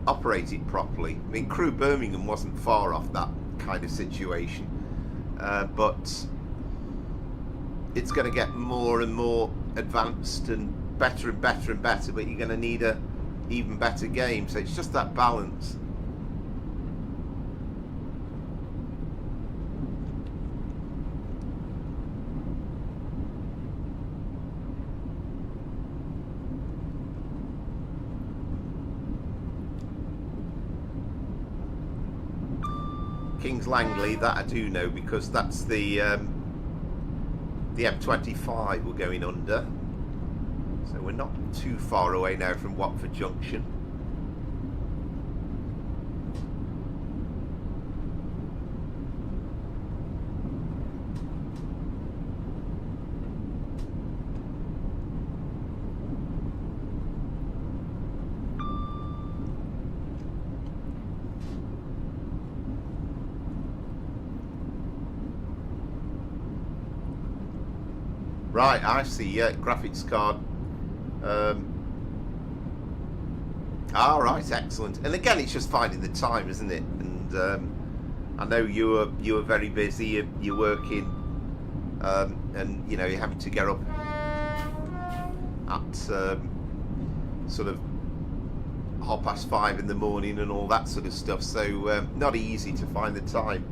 Speaker 1: operate it properly. I mean, Crew Birmingham wasn't far off that kind of situation, but it's going to get more and more advanced, and better and better and better, but you're going to need a even better game. So it's just that balance. Kings Langley, that I do know, because that's the M25 we're going under. So we're not too far away now from Watford Junction. Right, I see, yeah, graphics card. Right, excellent. And again, it's just finding the time, isn't it? And I know you were very busy. You're working, and you know you're having to get up at sort of 5:30 in the morning and all that sort of stuff. So not easy to find the time.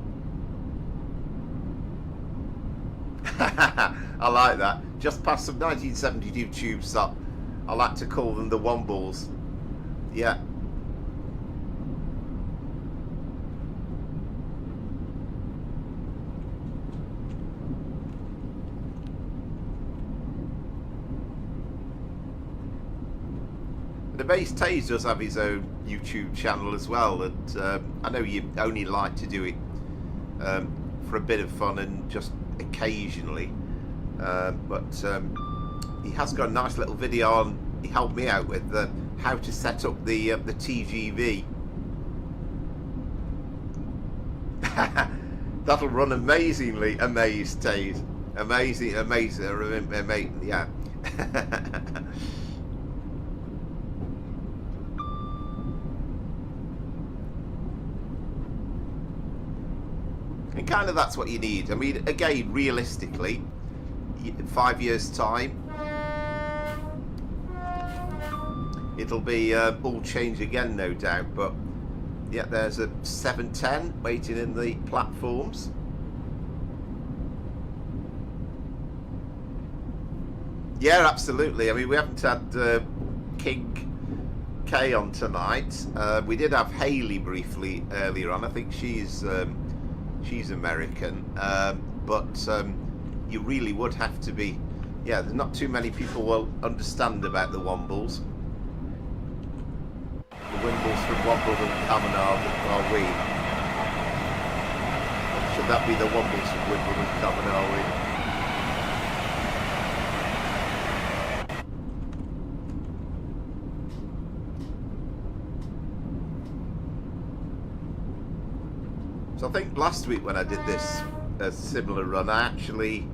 Speaker 1: I like that. Just past some 1972 tube stop. I like to call them the Wombles. Yeah. The Base Taze does have his own YouTube channel as well, and I know you only like to do it for a bit of fun and just occasionally, but he has got a nice little video on. He helped me out with how to set up the TGV. That'll run amazingly, Taze. Amazing, yeah. And kind of that's what you need. I mean, again, realistically, in 5 years' time, it'll be all change again, no doubt. But yeah, there's a 710 waiting in the platforms. Yeah, absolutely. I mean, we haven't had King K on tonight. We did have Hayley briefly earlier on. I think she's American, but you really would have to be. Yeah, there's not too many people will understand about the Wombles. The Wimbles from Wimbledon, Cavanagh, are we? Or should that be the Wombles from Wimbledon, Cavanagh, are we? So I think last week when I did this similar run, I actually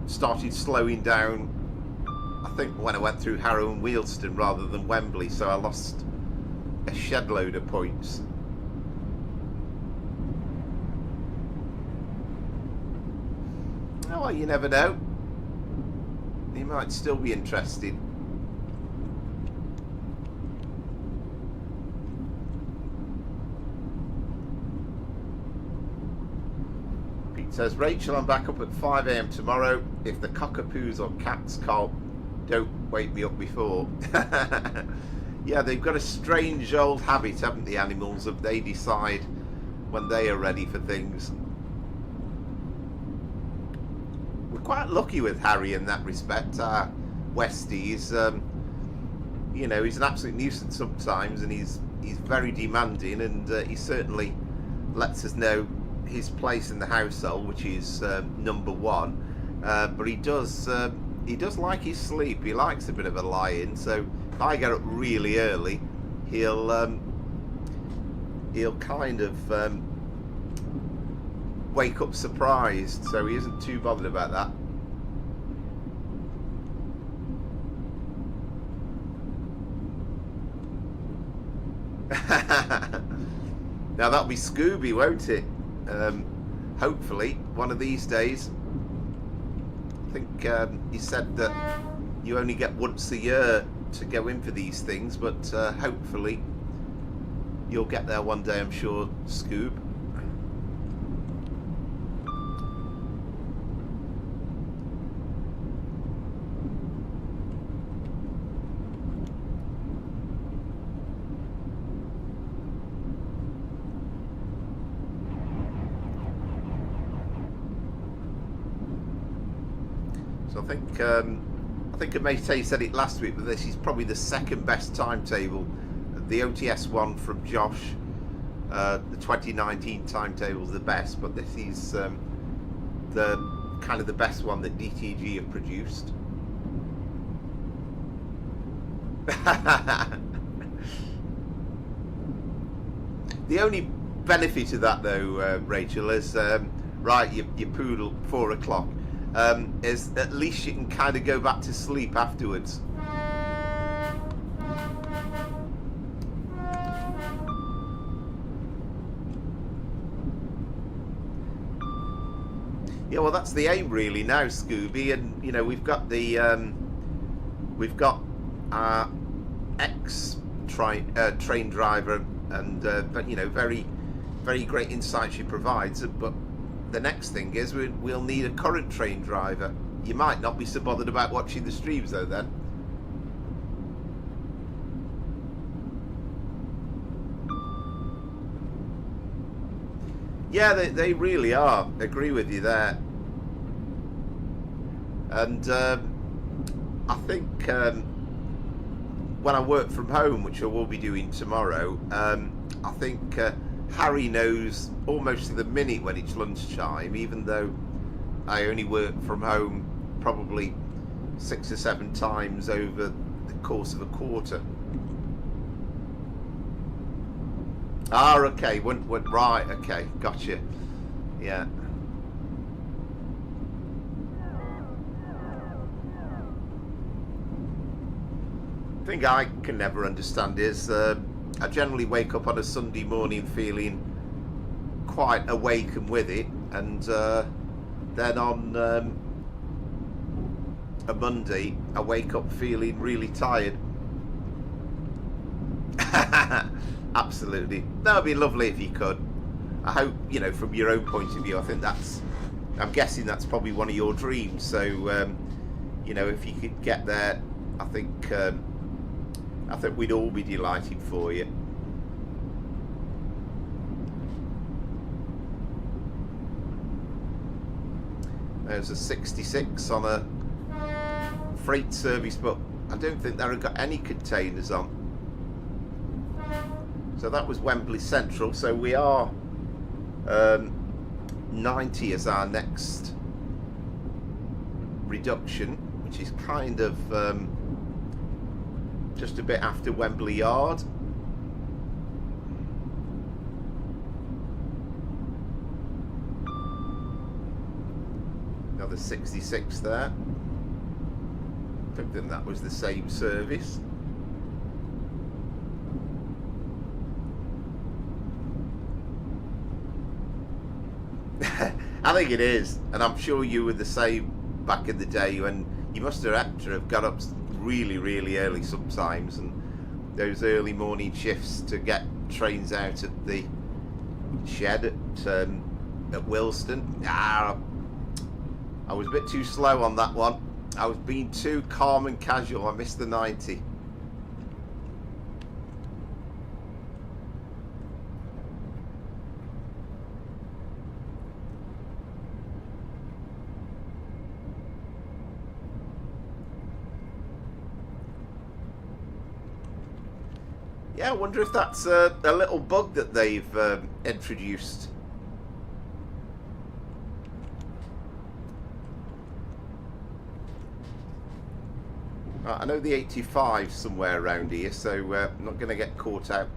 Speaker 1: started slowing down, I think when I went through Harrow and Euston rather than Wembley, so I lost a shed load of points. Oh, well, you never know. You might still be interested. Pete says, Rachel, I'm back up at 5 AM tomorrow. If the cockapoos or cats can't, don't wake me up before. Yeah, they've got a strange old habit, haven't the animals, of they decide when they are ready for things. We're quite lucky with Harry in that respect. Westies, you know, he's an absolute nuisance sometimes, and he's very demanding, and he certainly lets us know his place in the household, which is number one. But he does like his sleep. He likes a bit of a lie-in, so if I get up really early, he'll kind of wake up surprised, so he isn't too bothered about that. Now that'll be Scooby, won't it? Hopefully one of these days. I think he said that you only get once a year to go in for these things, but hopefully you'll get there one day, I'm sure, Scoob. So I think Mate said it last week, but this is probably the second best timetable. The OTS one from Josh, the 2019 timetable is the best, but this is the kind of the best one that DTG have produced. The only benefit of that, though, Rachel, is right, your poodle 4 o'clock. Is at least you can kind of go back to sleep afterwards. Yeah, well, that's the aim really now, Scooby, and you know we've got our train driver, and but you know very great insight she provides, but the next thing is we'll need a current train driver. You might not be so bothered about watching the streams though then. Yeah, they really are. I agree with you there. And I think when I work from home, which I will be doing tomorrow, I think Harry knows almost to the minute when it's lunchtime, even though I only work from home probably 6 or 7 times over the course of a quarter. Ah, okay, right, okay, gotcha. Yeah. The thing I can never understand is I generally wake up on a Sunday morning feeling quite awake and with it, and then on a Monday I wake up feeling really tired. Absolutely. That would be lovely if you could. I hope, you know, from your own point of view, I think I'm guessing that's probably one of your dreams, so you know, if you could get there, I think we'd all be delighted for you. There's a 66 on a freight service, but I don't think they've got any containers on. So that was Wembley Central. So we are 90 as our next reduction, which is kind of just a bit after Wembley Yard. Another 66 there. I don't think that was the same service. I think it is, and I'm sure you were the same back in the day when you must have had to have got up really, really early sometimes, and those early morning shifts to get trains out at the shed at Euston. I was a bit too slow on that one. I was being too calm and casual. I missed the 90. Yeah, I wonder if that's a little bug that they've introduced. I know the 85 somewhere around here, so I'm not going to get caught out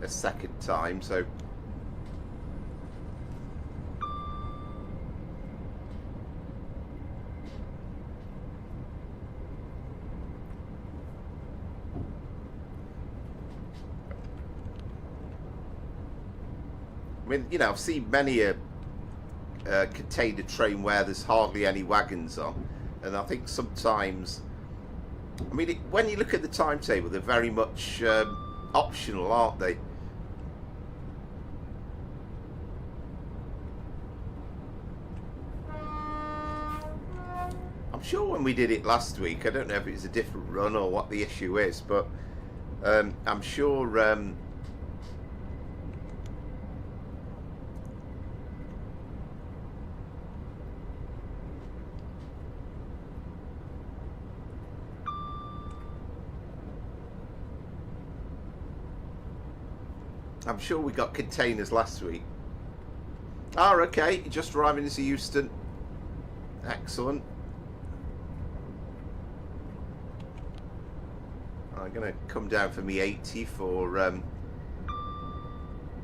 Speaker 1: a second time. So I mean, you know, I've seen many a container train where there's hardly any wagons on, and I think sometimes I mean, when you look at the timetable, they're very much optional, aren't they? I'm sure when we did it last week, I don't know if it was a different run or what the issue is, but I'm sure we got containers last week. Oh, okay, just arriving into Euston. Excellent. I'm going to come down for me 80 for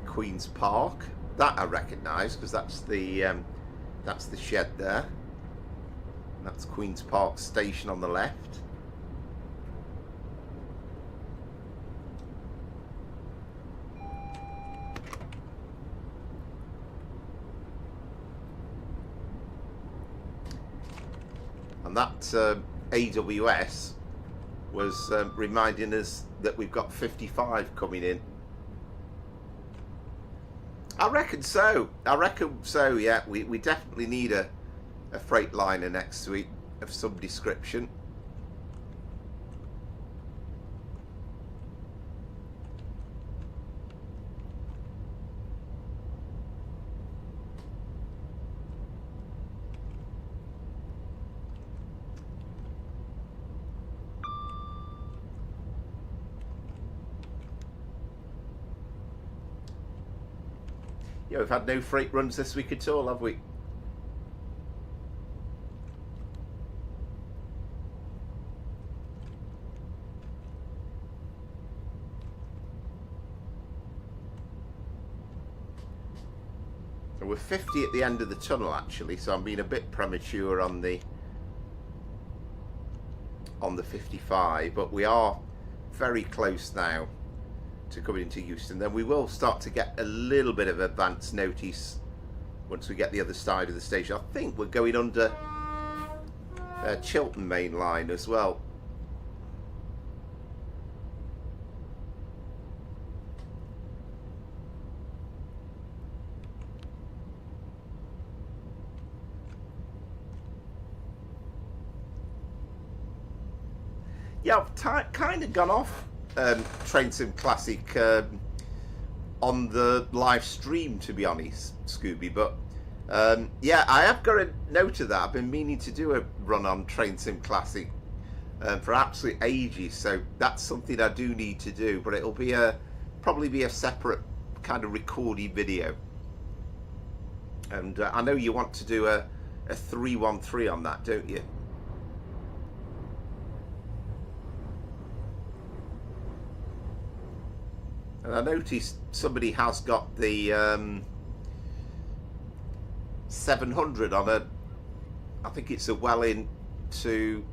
Speaker 1: Queen's Park. That I recognise because that's the shed there. That's Queen's Park station on the left. And that AWS was reminding us that we've got 55 coming in. I reckon so, yeah. We definitely need a freight liner next week of some description. Yeah, we've had no freight runs this week at all, have we? So we're 50 at the end of the tunnel actually, so I'm being a bit premature on the 55, but we are very close now to coming into Euston. Then we will start to get a little bit of advance notice once we get the other side of the station. I think we're going under Chiltern main line as well. Yeah, I've kind of gone off Train Sim Classic on the live stream, to be honest, Scooby, but yeah, I have got a note of that. I've been meaning to do a run on Train Sim Classic for absolute ages, so that's something I do need to do, but it'll be probably be a separate kind of recorded video. And I know you want to do a 313 on that, don't you? And I noticed somebody has got the 700 on a, I think it's a Welling to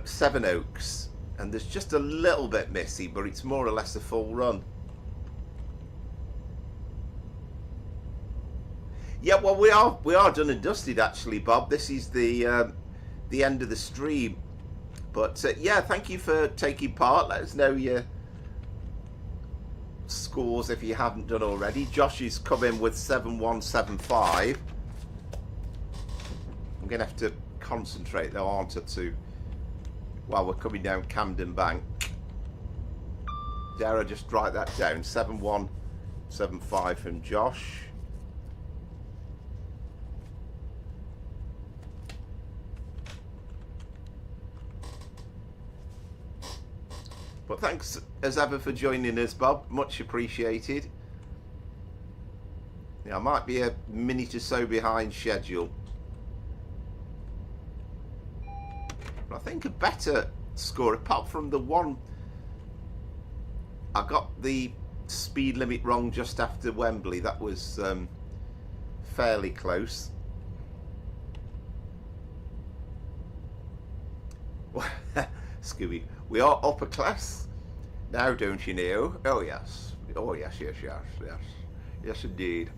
Speaker 1: Sevenoaks, and there's just a little bit missing, but it's more or less a full run. Yeah, well, we are done and dusted actually, Bob. This is the end of the stream. But yeah, thank you for taking part. Let us know your scores if you haven't done already. Josh has come in with 7175. I'm going to have to concentrate though, aren't I, while we're coming down Camden Bank. Dare I just write that down? 7175 from Josh. But thanks as ever for joining us, Bob. Much appreciated. Yeah, I might be a minute or so behind schedule. But I think a better score, apart from the one, I got the speed limit wrong just after Wembley. That was fairly close. Scooby, we are upper class now, don't you know? Oh yes, oh yes, yes, yes, yes, yes indeed.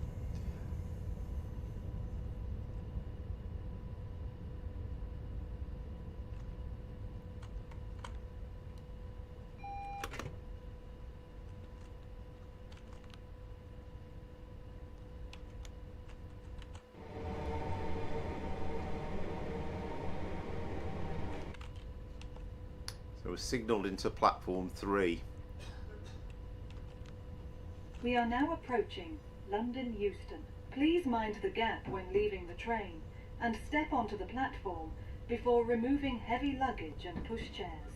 Speaker 1: we're signalled into platform 3.
Speaker 3: We are now approaching London Euston. Please mind the gap when leaving the train and step onto the platform before removing heavy luggage and pushchairs.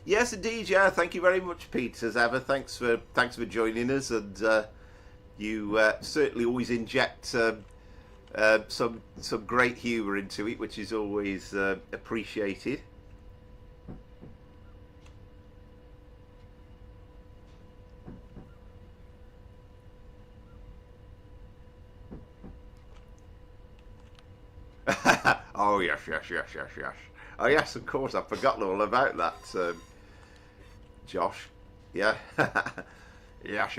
Speaker 1: Yes, indeed. Yeah, thank you very much, Pete. As ever, thanks for joining us, and you certainly always inject some great humour into it, which is always appreciated. Oh yes. Oh yes, of course. I've forgotten all about that, Josh. Yeah. Yes.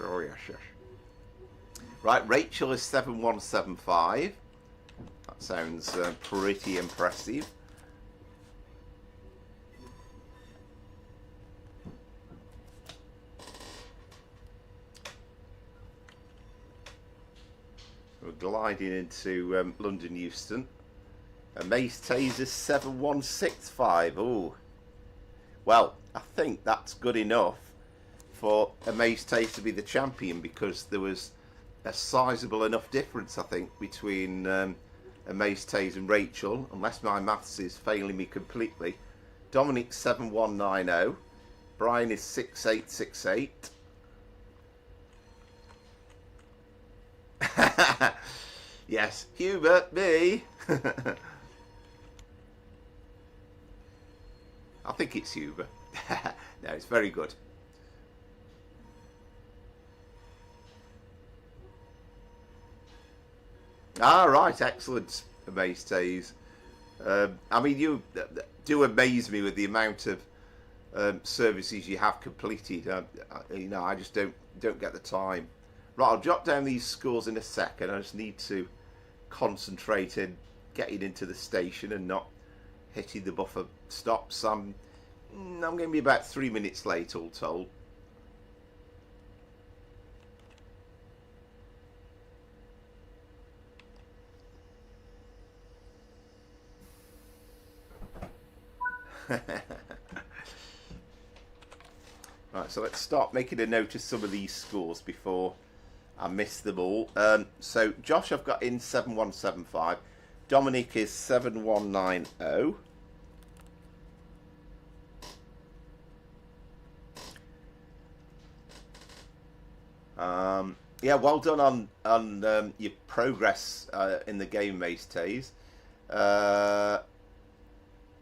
Speaker 1: Oh yes. Right, Rachel is 7175. That sounds pretty impressive. We're gliding into London Euston. Mace Taser 7165. Oh, well, I think that's good enough for Mace Taser to be the champion, because there was a sizable enough difference, I think, between Mace Taser and Rachel, unless my maths is failing me completely. Dominic 7190. Brian is 6868. Yes, Hubert, me. I think it's Hubert. No, it's very good. Ah, right, excellent, Amaze Taze. I mean, you do amaze me with the amount of services you have completed. You know, I just don't get the time. Right, I'll jot down these scores in a second. I just need to concentrate in getting into the station and not hitting the buffer stops. I'm going to be about 3 minutes late, all told. Right, so let's start making a note of some of these scores before I miss them all. So Josh, I've got in 7175. Dominic is 7190. Yeah, well done on your progress in the game, Mace Taze.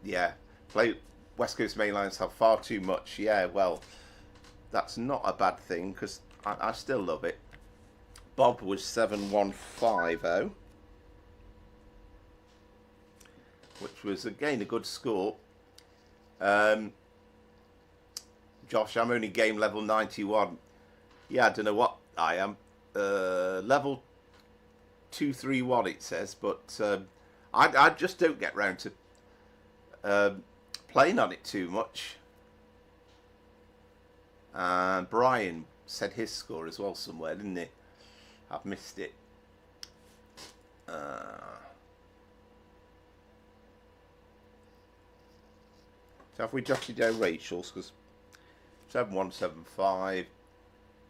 Speaker 1: Yeah, West Coast Main Lines have far too much. Yeah, well, that's not a bad thing, because I still love it. Bob was 7150, which was again a good score. Josh, I'm only game level 91. Yeah, I don't know what I am. Level 231 it says, but I just don't get round to playing on it too much. And Brian said his score as well somewhere, didn't he? I've missed it. So have we jotted down Rachel's? Because 7175,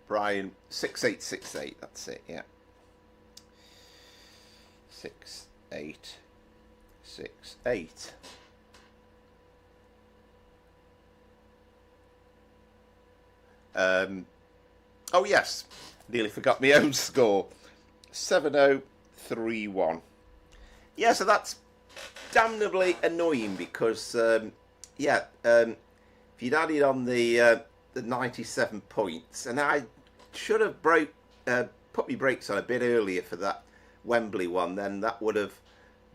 Speaker 1: Brian 6868. That's it. Yeah. 6868. Oh yes, nearly forgot my own score. 7031. Yeah, so that's damnably annoying, because if you'd added on the 97 points, and I should have put my brakes on a bit earlier for that Wembley one, then that would have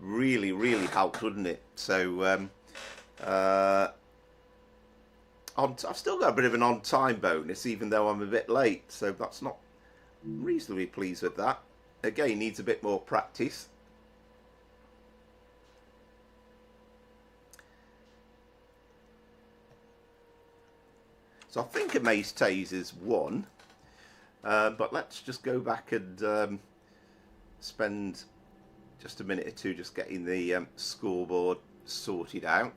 Speaker 1: really helped, wouldn't it? So I've still got a bit of an on-time bonus, even though I'm a bit late, so that's not reasonably pleased with that. Again, needs a bit more practice. So I think Amaze Taser's won, but let's just go back and spend just a minute or two just getting the scoreboard sorted out.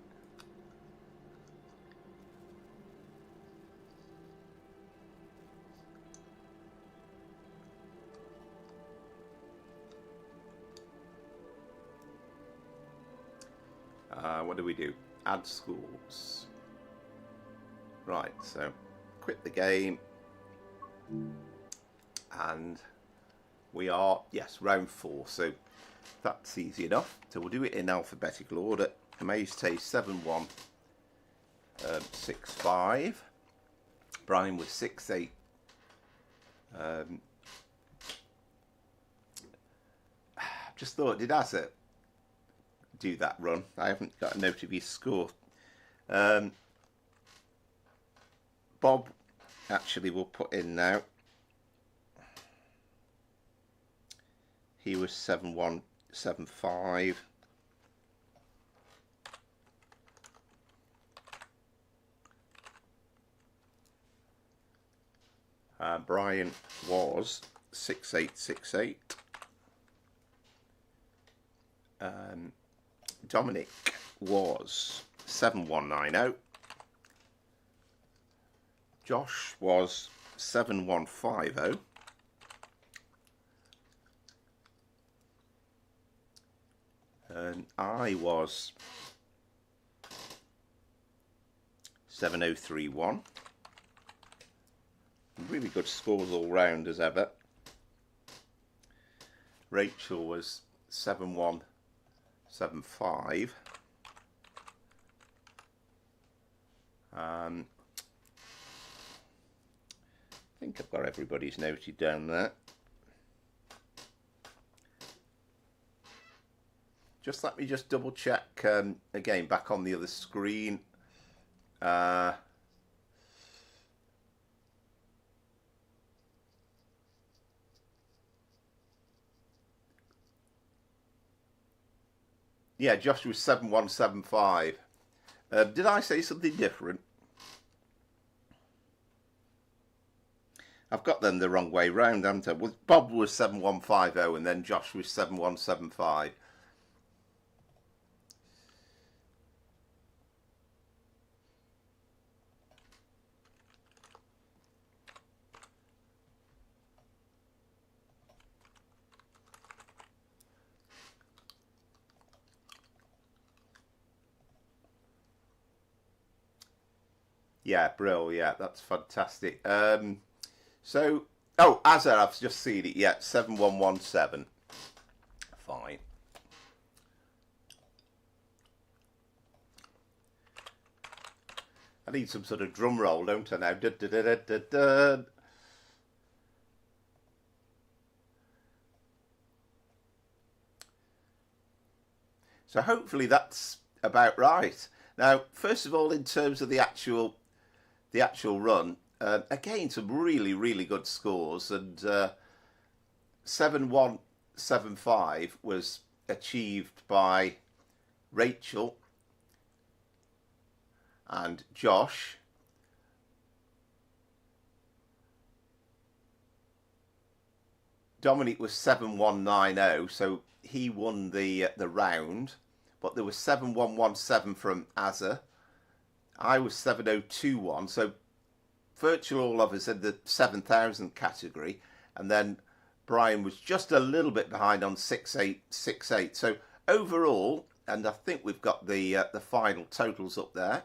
Speaker 1: What do we do? Add schools. Right, so quit the game. And we are, yes, round 4. So that's easy enough. So we'll do it in alphabetical order. Amazte 7165. Brian was 68. Just thought, did Asa do that run? I haven't got a note of his score. Bob actually will put in now. He was 7175. Brian was 6868. Dominic was 7190. Josh was 7150. And I was 7031. Really good scores all round as ever. Rachel was 7175. I think I've got everybody's noted down there. Just let me just double check again back on the other screen. Yeah, Josh was 7175. Did I say something different? I've got them the wrong way round, haven't I? Well, Bob was 7150 and then Josh was 7175. Yeah, Brill, yeah, that's fantastic. So, oh, Azar, I've just seen it, yeah, 7117. Fine. I need some sort of drum roll, don't I now? Da, da, da, da, da, da. So hopefully that's about right. Now, first of all, in terms of the actual run, again, some really good scores, and 7175 was achieved by Rachel and Josh. Dominic was 7190, so he won the round, but there was 7117 from Azza. I was 7021, so virtually all of us in the 7,000 category, and then Brian was just a little bit behind on 6868. So overall, and I think we've got the final totals up there.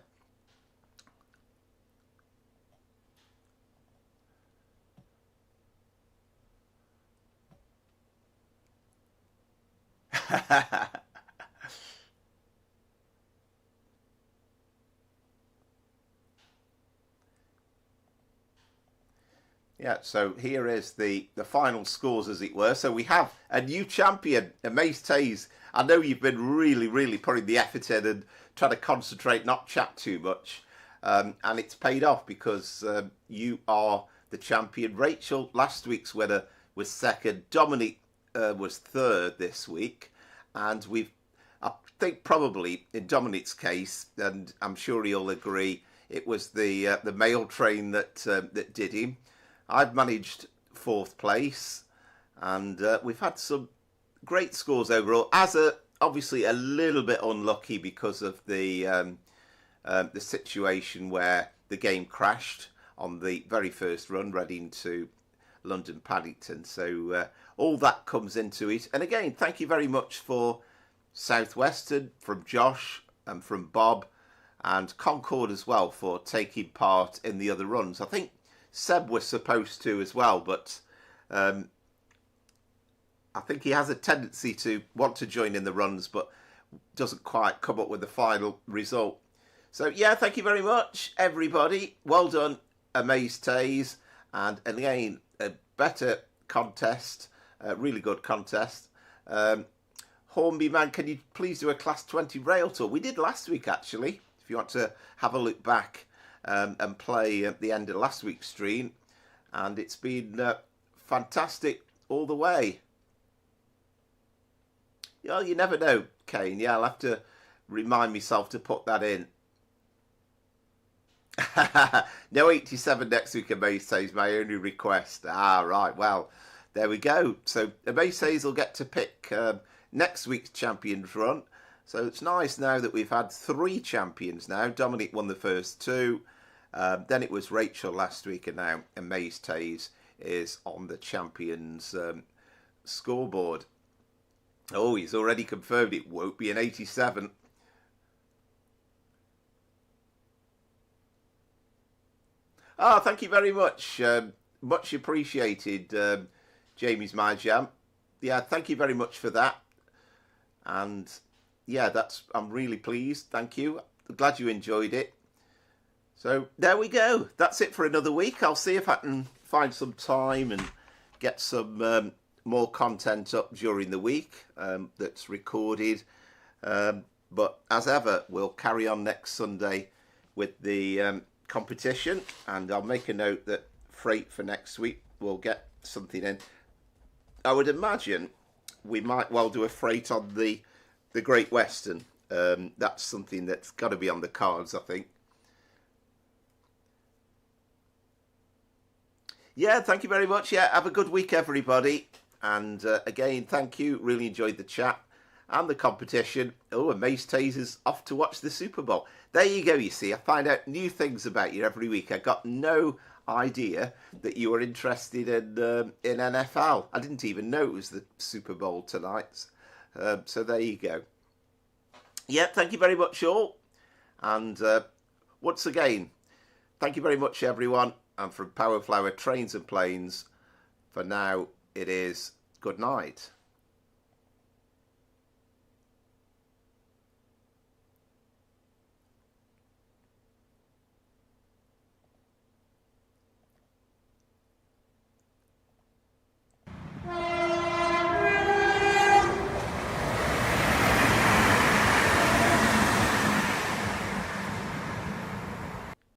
Speaker 1: Yeah, so here is the final scores, as it were. So we have a new champion, Amazte. I know you've been really putting the effort in and trying to concentrate, not chat too much. And it's paid off because you are the champion. Rachel, last week's winner, was second. Dominic was third this week. And I think probably in Dominic's case, and I'm sure he'll agree, it was the mail train that did him. I've managed 4th place, and we've had some great scores overall. Azza obviously a little bit unlucky because of the situation where the game crashed on the very first run, Reading to London Paddington. So all that comes into it. And again, thank you very much for Southwestern, from Josh and from Bob, and Concord as well for taking part in the other runs. I think Seb was supposed to as well, but I think he has a tendency to want to join in the runs, but doesn't quite come up with the final result. So yeah, thank you very much, everybody. Well done, Amaze Taze, and again, a better contest, a really good contest. Hornby Man, can you please do a Class 20 rail tour? We did last week, actually. If you want to have a look back and play at the end of last week's stream, and it's been fantastic all the way. Well, you never know, Kane. Yeah, I'll have to remind myself to put that in. No 87 next week, Amaze says, my only request. Ah, right, well, there we go. So Amaze says will get to pick next week's champions run. So it's nice now that we've had 3 champions now. Dominic won the first 2. Then it was Rachel last week, and now Amaze Taze is on the champions scoreboard. Oh, he's already confirmed it won't be an 87. Ah, thank you very much. Much appreciated, Jamie's My Jam. Yeah, thank you very much for that. And yeah, I'm really pleased. Thank you. I'm glad you enjoyed it. So there we go. That's it for another week. I'll see if I can find some time and get some more content up during the week that's recorded. But as ever, we'll carry on next Sunday with the competition, and I'll make a note that freight for next week will get something in. I would imagine we might well do a freight on the Great Western. That's something that's got to be on the cards, I think. Yeah, thank you very much. Yeah, have a good week, everybody. And again, thank you. Really enjoyed the chat and the competition. Oh, and Mace Taser's off to watch the Super Bowl. There you go, you see. I find out new things about you every week. I got no idea that you were interested in NFL. I didn't even know it was the Super Bowl tonight. So there you go. Yeah, thank you very much all. And once again, thank you very much, everyone. And from Power Flower Trains and Planes, for now, it is good night.